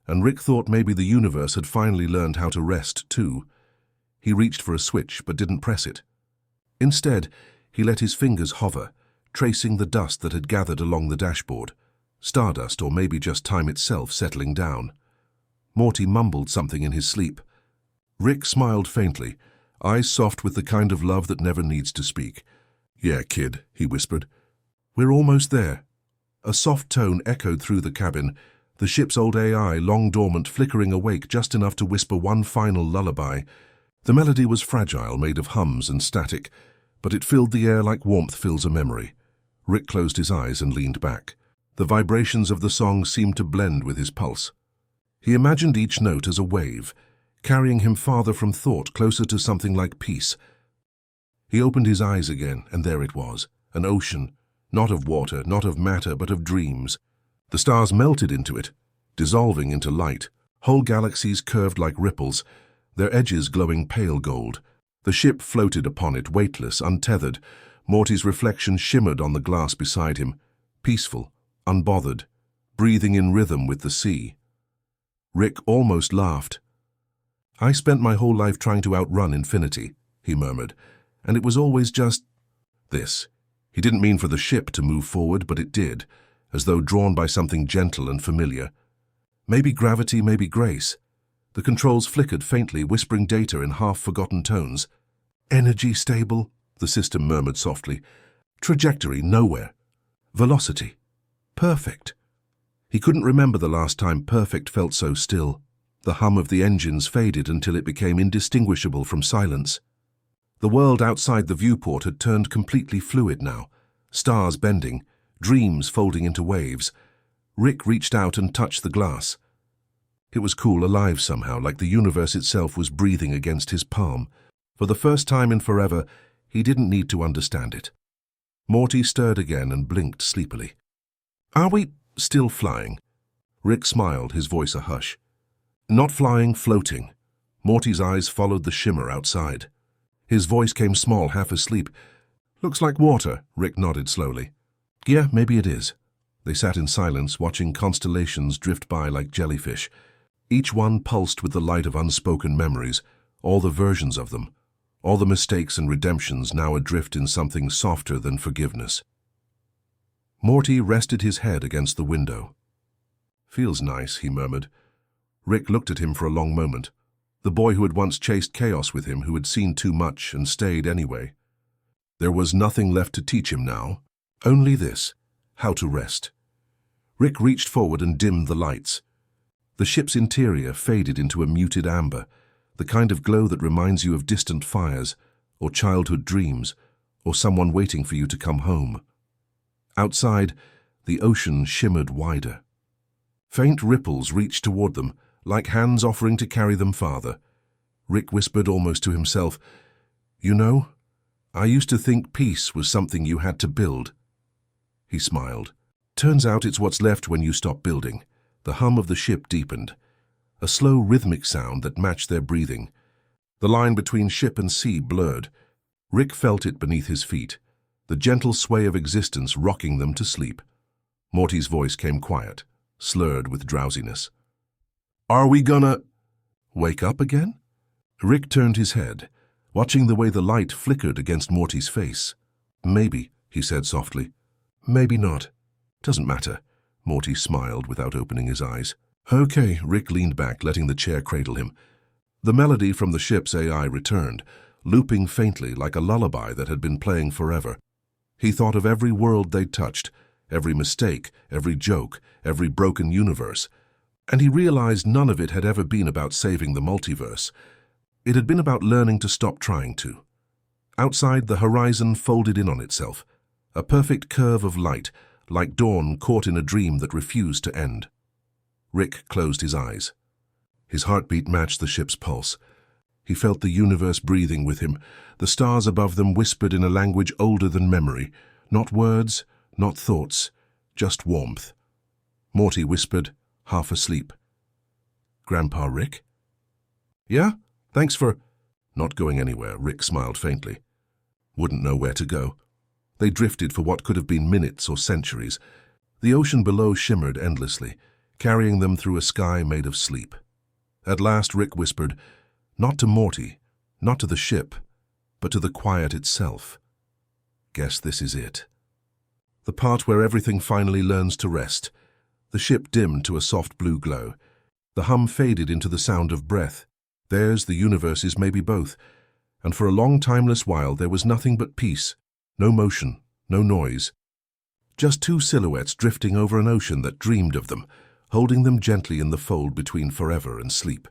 and Rick thought maybe the universe had finally learned how to rest, too. He reached for a switch, but didn't press it. Instead, he let his fingers hover, tracing the dust that had gathered along the dashboard. Stardust, or maybe just time itself settling down. Morty mumbled something in his sleep. Rick smiled faintly, eyes soft with the kind of love that never needs to speak. "Yeah, kid," he whispered. "We're almost there." A soft tone echoed through the cabin, the ship's old AI, long dormant, flickering awake just enough to whisper one final lullaby. The melody was fragile, made of hums and static, but it filled the air like warmth fills a memory. Rick closed his eyes and leaned back. The vibrations of the song seemed to blend with his pulse. He imagined each note as a wave, carrying him farther from thought, closer to something like peace. He opened his eyes again, and there it was, an ocean, not of water, not of matter, but of dreams. The stars melted into it, dissolving into light. Whole galaxies curved like ripples, their edges glowing pale gold. The ship floated upon it, weightless, untethered. Morty's reflection shimmered on the glass beside him, peaceful, unbothered, breathing in rhythm with the sea. Rick almost laughed. "I spent my whole life trying to outrun infinity," he murmured, "and it was always just this." He didn't mean for the ship to move forward, but it did, as though drawn by something gentle and familiar. Maybe gravity, maybe grace. The controls flickered faintly, whispering data in half-forgotten tones. "Energy stable," the system murmured softly. "Trajectory nowhere. Velocity. Perfect." He couldn't remember the last time perfect felt so still. The hum of the engines faded until it became indistinguishable from silence. The world outside the viewport had turned completely fluid now, stars bending, dreams folding into waves. Rick reached out and touched the glass. It was cool, alive somehow, like the universe itself was breathing against his palm. For the first time in forever, he didn't need to understand it. Morty stirred again and blinked sleepily. "Are we still flying?" Rick smiled, his voice a hush. "Not flying, floating." Morty's eyes followed the shimmer outside. His voice came small, half asleep. "Looks like water," Rick nodded slowly. "Yeah, maybe it is." They sat in silence, watching constellations drift by like jellyfish. Each one pulsed with the light of unspoken memories, all the versions of them, all the mistakes and redemptions now adrift in something softer than forgiveness. Morty rested his head against the window. "Feels nice," he murmured. Rick looked at him for a long moment. The boy who had once chased chaos with him, who had seen too much and stayed anyway. There was nothing left to teach him now, only this, how to rest. Rick reached forward and dimmed the lights. The ship's interior faded into a muted amber, the kind of glow that reminds you of distant fires, or childhood dreams, or someone waiting for you to come home. Outside, the ocean shimmered wider. Faint ripples reached toward them, like hands offering to carry them farther. Rick whispered almost to himself, "You know, I used to think peace was something you had to build." He smiled. "Turns out it's what's left when you stop building." The hum of the ship deepened, a slow rhythmic sound that matched their breathing. The line between ship and sea blurred. Rick felt it beneath his feet, the gentle sway of existence rocking them to sleep. Morty's voice came quiet, slurred with drowsiness. "Are we gonna wake up again?" Rick turned his head, watching the way the light flickered against Morty's face. "Maybe," he said softly. "Maybe not. Doesn't matter." Morty smiled without opening his eyes. "Okay," Rick leaned back, letting the chair cradle him. The melody from the ship's AI returned, looping faintly like a lullaby that had been playing forever. He thought of every world they'd touched, every mistake, every joke, every broken universe, and he realized none of it had ever been about saving the multiverse. It had been about learning to stop trying to. Outside, the horizon folded in on itself, a perfect curve of light, like dawn caught in a dream that refused to end. Rick closed his eyes. His heartbeat matched the ship's pulse. He felt the universe breathing with him. The stars above them whispered in a language older than memory. Not words, not thoughts, just warmth. Morty whispered, half asleep. "Grandpa Rick?" "Yeah? Thanks for—" "Not going anywhere," Rick smiled faintly. "Wouldn't know where to go." They drifted for what could have been minutes or centuries. The ocean below shimmered endlessly, carrying them through a sky made of sleep. At last Rick whispered, not to Morty, not to the ship, but to the quiet itself. Guess this is it. The part where everything finally learns to rest. The ship dimmed to a soft blue glow. The hum faded into the sound of breath. Theirs, the universe's, maybe both. And for a long timeless while there was nothing but peace. No motion, no noise. Just two silhouettes drifting over an ocean that dreamed of them, holding them gently in the fold between forever and sleep.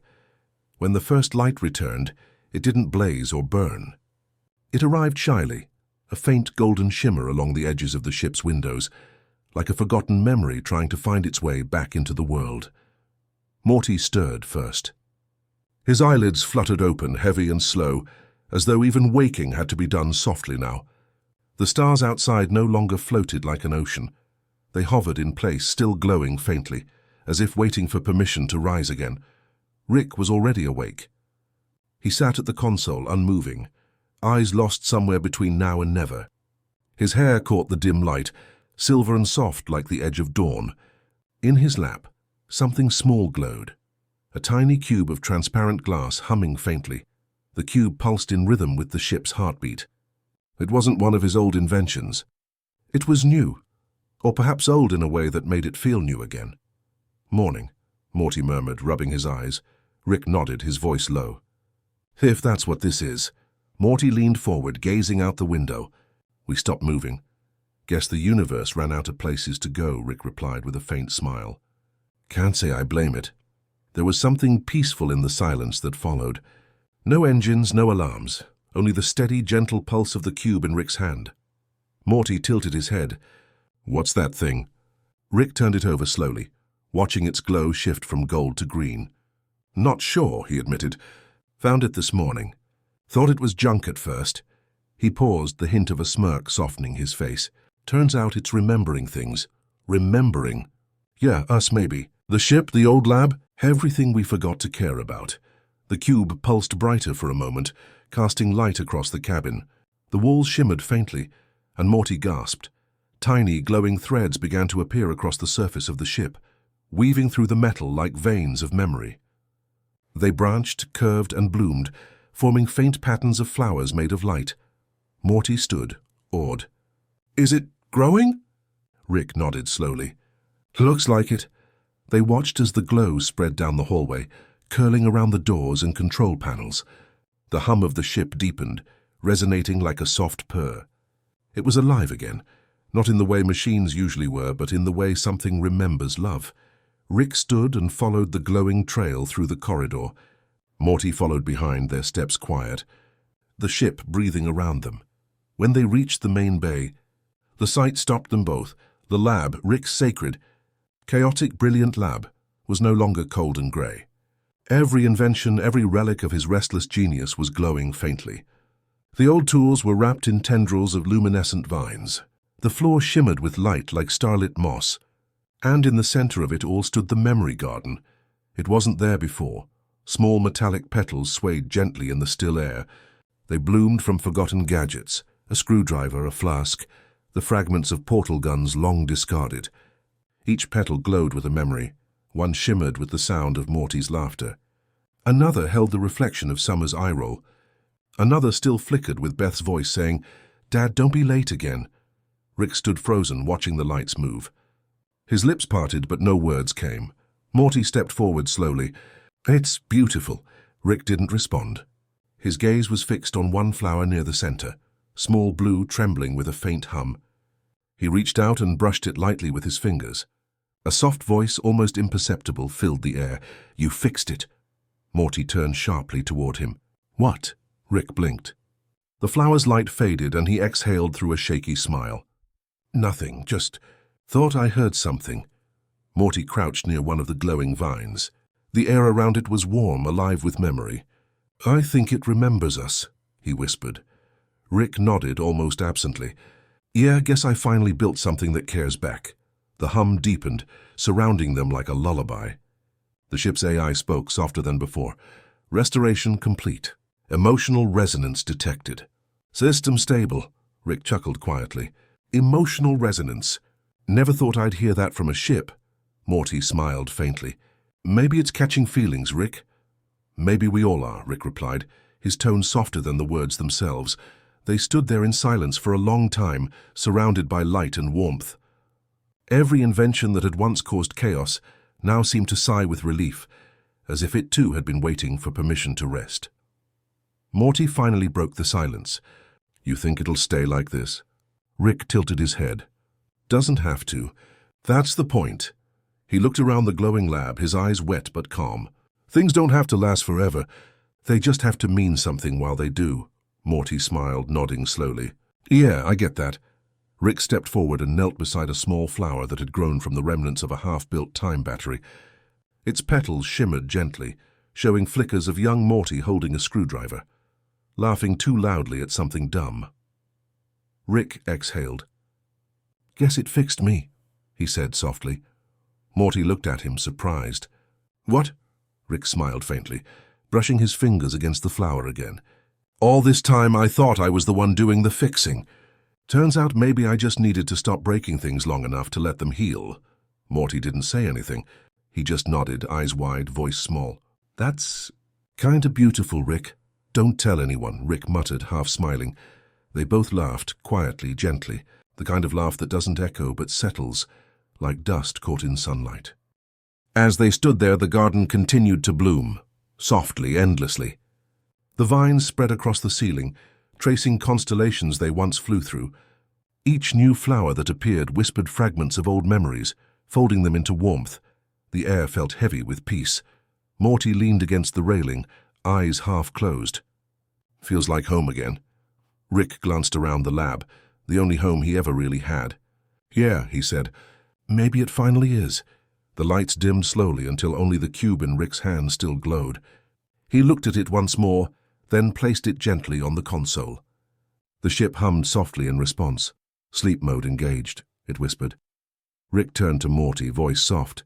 When the first light returned, it didn't blaze or burn. It arrived shyly, a faint golden shimmer along the edges of the ship's windows, like a forgotten memory trying to find its way back into the world. Morty stirred first. His eyelids fluttered open, heavy and slow, as though even waking had to be done softly now. The stars outside no longer floated like an ocean. They hovered in place, still glowing faintly, as if waiting for permission to rise again. Rick was already awake. He sat at the console, unmoving, eyes lost somewhere between now and never. His hair caught the dim light, silver and soft like the edge of dawn. In his lap, something small glowed, a tiny cube of transparent glass humming faintly. The cube pulsed in rhythm with the ship's heartbeat. It wasn't one of his old inventions. It was new, or perhaps old in a way that made it feel new again. Morning, Morty murmured, rubbing his eyes. Rick nodded, his voice low. If that's what this is. Morty leaned forward, gazing out the window. We stopped moving. Guess the universe ran out of places to go, Rick replied with a faint smile. Can't say I blame it. There was something peaceful in the silence that followed. No engines, no alarms, only the steady, gentle pulse of the cube in Rick's hand. Morty tilted his head. What's that thing? Rick turned it over slowly, watching its glow shift from gold to green. Not sure, he admitted. Found it this morning. Thought it was junk at first. He paused, the hint of a smirk softening his face. Turns out it's remembering things. Remembering. Yeah, us maybe. The ship, the old lab, everything we forgot to care about. The cube pulsed brighter for a moment, casting light across the cabin. The walls shimmered faintly, and Morty gasped. Tiny, glowing threads began to appear across the surface of the ship, weaving through the metal like veins of memory. They branched, curved, and bloomed, forming faint patterns of flowers made of light. Morty stood, awed. Is it growing? Rick nodded slowly. Looks like it. They watched as the glow spread down the hallway, curling around the doors and control panels. The hum of the ship deepened, resonating like a soft purr. It was alive again, not in the way machines usually were, but in the way something remembers love. Rick stood and followed the glowing trail through the corridor. Morty followed behind, their steps quiet, the ship breathing around them. When they reached the main bay, the sight stopped them both. The lab, Rick's sacred, chaotic, brilliant lab, was no longer cold and grey. Every invention, every relic of his restless genius was glowing faintly. The old tools were wrapped in tendrils of luminescent vines. The floor shimmered with light like starlit moss. And in the center of it all stood the memory garden. It wasn't there before. Small metallic petals swayed gently in the still air. They bloomed from forgotten gadgets, a screwdriver, a flask, the fragments of portal guns long discarded. Each petal glowed with a memory. One shimmered with the sound of Morty's laughter. Another held the reflection of Summer's eye roll. Another still flickered with Beth's voice saying, "Dad, don't be late again." Rick stood frozen, watching the lights move. His lips parted, but no words came. Morty stepped forward slowly. "It's beautiful." Rick didn't respond. His gaze was fixed on one flower near the center, small blue, trembling with a faint hum. He reached out and brushed it lightly with his fingers. A soft voice, almost imperceptible, filled the air. "You fixed it." Morty turned sharply toward him. "What?" Rick blinked. The flower's light faded and he exhaled through a shaky smile. "Nothing, just thought I heard something." Morty crouched near one of the glowing vines. The air around it was warm, alive with memory. "I think it remembers us," he whispered. Rick nodded almost absently. "Yeah, guess I finally built something that cares back." The hum deepened, surrounding them like a lullaby. The ship's AI spoke softer than before. "Restoration complete. Emotional resonance detected. System stable," Rick chuckled quietly. Emotional resonance. Never thought I'd hear that from a ship. Morty smiled faintly. Maybe it's catching feelings, Rick. Maybe we all are, Rick replied, his tone softer than the words themselves. They stood there in silence for a long time, surrounded by light and warmth. Every invention that had once caused chaos now seemed to sigh with relief, as if it too had been waiting for permission to rest. Morty finally broke the silence. You think it'll stay like this? Rick tilted his head. Doesn't have to. That's the point. He looked around the glowing lab, his eyes wet but calm. Things don't have to last forever. They just have to mean something while they do. Morty smiled, nodding slowly. Yeah, I get that. Rick stepped forward and knelt beside a small flower that had grown from the remnants of a half-built time battery. Its petals shimmered gently, showing flickers of young Morty holding a screwdriver, laughing too loudly at something dumb. Rick exhaled. Guess it fixed me, he said softly. Morty looked at him, surprised. What? Rick smiled faintly, brushing his fingers against the flower again. All this time I thought I was the one doing the fixing. Turns out maybe I just needed to stop breaking things long enough to let them heal. Morty didn't say anything. He just nodded, eyes wide, voice small. That's kinda beautiful, Rick. Don't tell anyone, Rick muttered, half smiling. They both laughed, quietly, gently, the kind of laugh that doesn't echo but settles, like dust caught in sunlight. As they stood there, the garden continued to bloom, softly, endlessly. The vines spread across the ceiling, tracing constellations they once flew through. Each new flower that appeared whispered fragments of old memories, folding them into warmth. The air felt heavy with peace. Morty leaned against the railing, eyes half closed. Feels like home again. Rick glanced around the lab, the only home he ever really had. Yeah, he said. Maybe it finally is. The lights dimmed slowly until only the cube in Rick's hand still glowed. He looked at it once more, then placed it gently on the console. The ship hummed softly in response. Sleep mode engaged, it whispered. Rick turned to Morty, voice soft.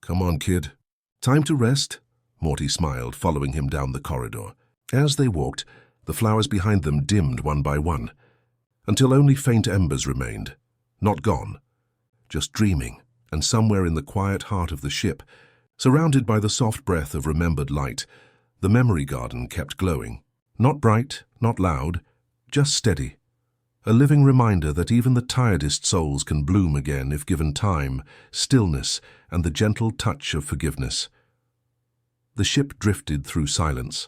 Come on, kid. Time to rest? Morty smiled, following him down the corridor. As they walked, the flowers behind them dimmed one by one, until only faint embers remained. Not gone, just dreaming, and somewhere in the quiet heart of the ship, surrounded by the soft breath of remembered light, the memory garden kept glowing. Not bright, not loud, just steady. A living reminder that even the tiredest souls can bloom again if given time, stillness, and the gentle touch of forgiveness. The ship drifted through silence.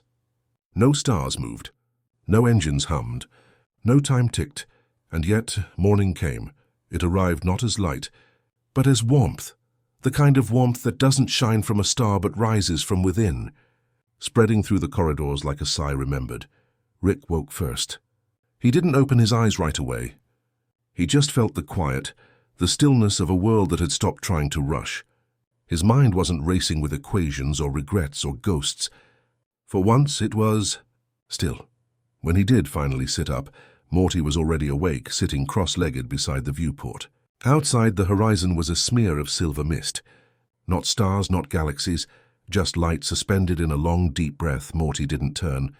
No stars moved. No engines hummed. No time ticked. And yet morning came. It arrived not as light, but as warmth. The kind of warmth that doesn't shine from a star but rises from within. Spreading through the corridors like a sigh remembered. Rick woke first. He didn't open his eyes right away. He just felt the quiet, the stillness of a world that had stopped trying to rush. His mind wasn't racing with equations or regrets or ghosts. For once it was still. When he did finally sit up, Morty was already awake, sitting cross-legged beside the viewport. Outside, the horizon was a smear of silver mist. Not stars, not galaxies, just light suspended in a long, deep breath. Morty didn't turn.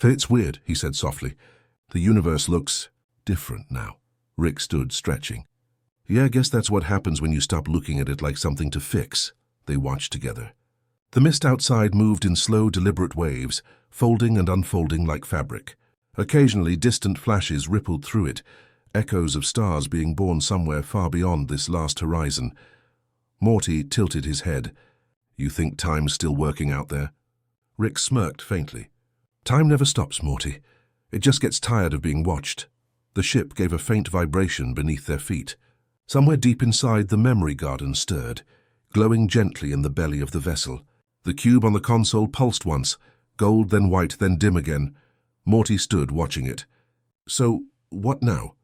It's weird, he said softly. The universe looks different now. Rick stood, stretching. Yeah, I guess that's what happens when you stop looking at it like something to fix. They watched together. The mist outside moved in slow, deliberate waves, folding and unfolding like fabric. Occasionally, distant flashes rippled through it, echoes of stars being born somewhere far beyond this last horizon. Morty tilted his head. You think time's still working out there? Rick smirked faintly. Time never stops, Morty. It just gets tired of being watched. The ship gave a faint vibration beneath their feet. Somewhere deep inside, the memory garden stirred, glowing gently in the belly of the vessel. The cube on the console pulsed once, gold, then white, then dim again. Morty stood watching it. So, what now?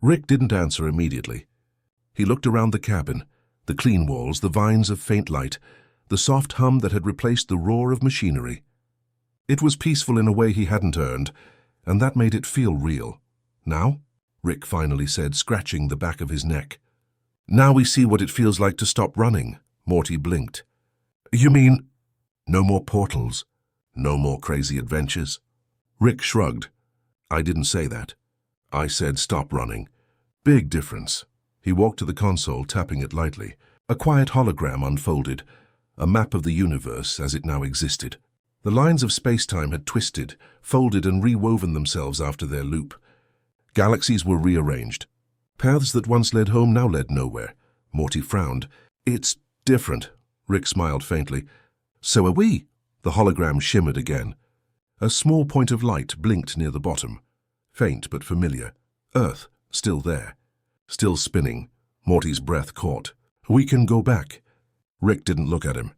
Rick didn't answer immediately. He looked around the cabin, the clean walls, the vines of faint light, the soft hum that had replaced the roar of machinery. It was peaceful in a way he hadn't earned, and that made it feel real. Now? Rick finally said, scratching the back of his neck. Now we see what it feels like to stop running. Morty blinked. You mean, no more portals? No more crazy adventures? Rick shrugged. I didn't say that. I said, "Stop running." Big difference. He walked to the console, tapping it lightly. A quiet hologram unfolded, a map of the universe as it now existed. The lines of space-time had twisted, folded and rewoven themselves after their loop. Galaxies were rearranged. Paths that once led home now led nowhere. Morty frowned. "It's different." Rick smiled faintly. "So are we." The hologram shimmered again. A small point of light blinked near the bottom. Faint but familiar. Earth, still there. Still spinning. Morty's breath caught. "We can go back." Rick didn't look at him.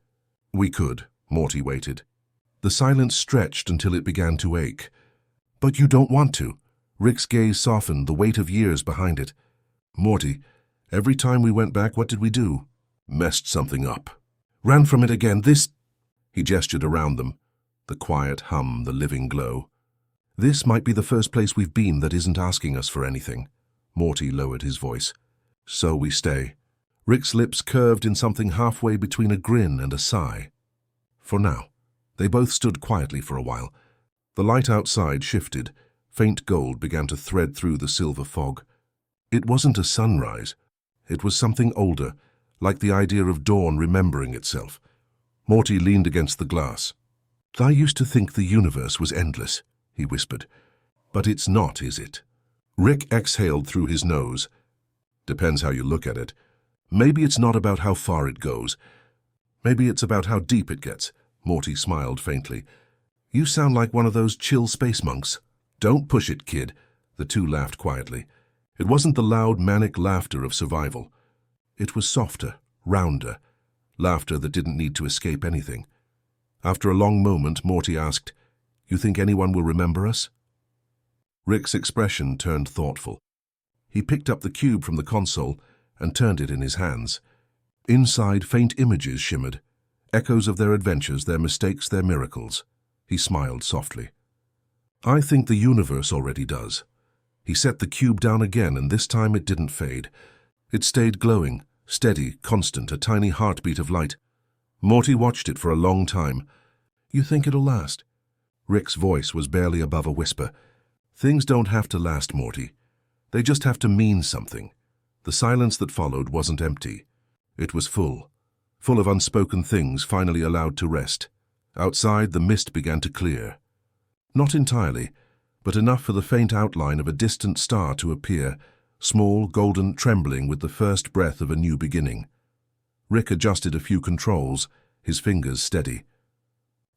"We could." Morty waited. The silence stretched until it began to ache. "But you don't want to." Rick's gaze softened, the weight of years behind it. "Morty, every time we went back, what did we do?" "Messed something up. Ran from it again. This—" He gestured around them. The quiet hum, the living glow. "This might be the first place we've been that isn't asking us for anything." Morty lowered his voice. "So we stay." Rick's lips curved in something halfway between a grin and a sigh. For now. They both stood quietly for a while. The light outside shifted. Faint gold began to thread through the silver fog. It wasn't a sunrise. It was something older, like the idea of dawn remembering itself. Morty leaned against the glass. "I used to think the universe was endless," he whispered. "But it's not, is it?" Rick exhaled through his nose. "Depends how you look at it. Maybe it's not about how far it goes. Maybe it's about how deep it gets." Morty smiled faintly. "You sound like one of those chill space monks." "Don't push it, kid." The two laughed quietly. It wasn't the loud, manic laughter of survival. It was softer, rounder, laughter that didn't need to escape anything. After a long moment, Morty asked, "You think anyone will remember us?" Rick's expression turned thoughtful. He picked up the cube from the console and turned it in his hands. Inside, faint images shimmered, echoes of their adventures, their mistakes, their miracles. He smiled softly. "I think the universe already does." He set the cube down again, and this time it didn't fade. It stayed glowing, steady, constant, a tiny heartbeat of light. Morty watched it for a long time. "You think it'll last?" Rick's voice was barely above a whisper. "Things don't have to last, Morty. They just have to mean something." The silence that followed wasn't empty. It was full of unspoken things finally allowed to rest. Outside, the mist began to clear. Not entirely, but enough for the faint outline of a distant star to appear, small, golden, trembling with the first breath of a new beginning. Rick adjusted a few controls, his fingers steady.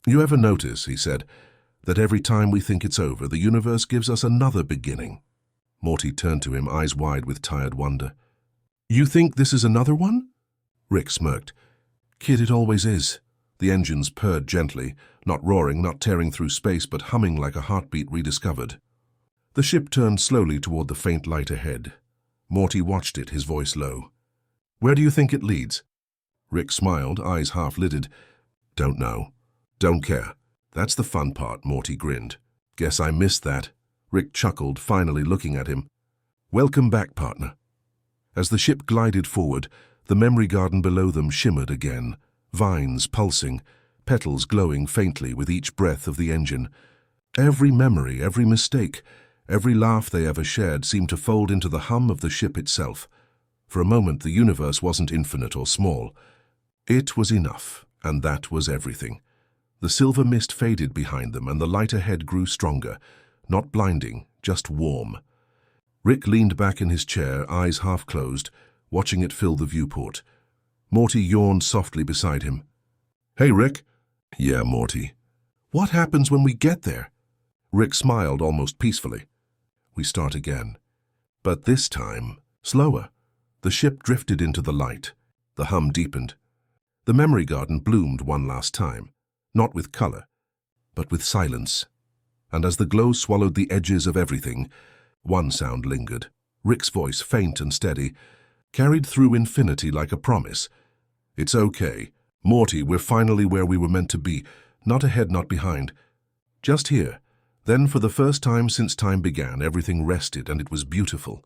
"You ever notice," he said, "that every time we think it's over, the universe gives us another beginning?" Morty turned to him, eyes wide with tired wonder. "You think this is another one?" Rick smirked. "Kid, it always is." The engines purred gently, not roaring, not tearing through space, but humming like a heartbeat rediscovered. The ship turned slowly toward the faint light ahead. Morty watched it, his voice low. "Where do you think it leads?" Rick smiled, eyes half-lidded. "Don't know. Don't care. That's the fun part," Morty grinned. "Guess I missed that." Rick chuckled, finally looking at him. "Welcome back, partner." As the ship glided forward, the memory garden below them shimmered again, vines pulsing, petals glowing faintly with each breath of the engine. Every memory, every mistake, every laugh they ever shared seemed to fold into the hum of the ship itself. For a moment, the universe wasn't infinite or small. It was enough, and that was everything. The silver mist faded behind them, and the light ahead grew stronger, not blinding, just warm. Rick leaned back in his chair, eyes half-closed, watching it fill the viewport. Morty yawned softly beside him. "Hey, Rick." "Yeah, Morty." "What happens when we get there?" Rick smiled almost peacefully. "We start again. But this time, slower." The ship drifted into the light. The hum deepened. The memory garden bloomed one last time, not with color, but with silence. And as the glow swallowed the edges of everything, one sound lingered. Rick's voice, faint and steady, carried through infinity like a promise. "It's okay. Morty, we're finally where we were meant to be. Not ahead, not behind. Just here." Then, for the first time since time began, everything rested, and it was beautiful.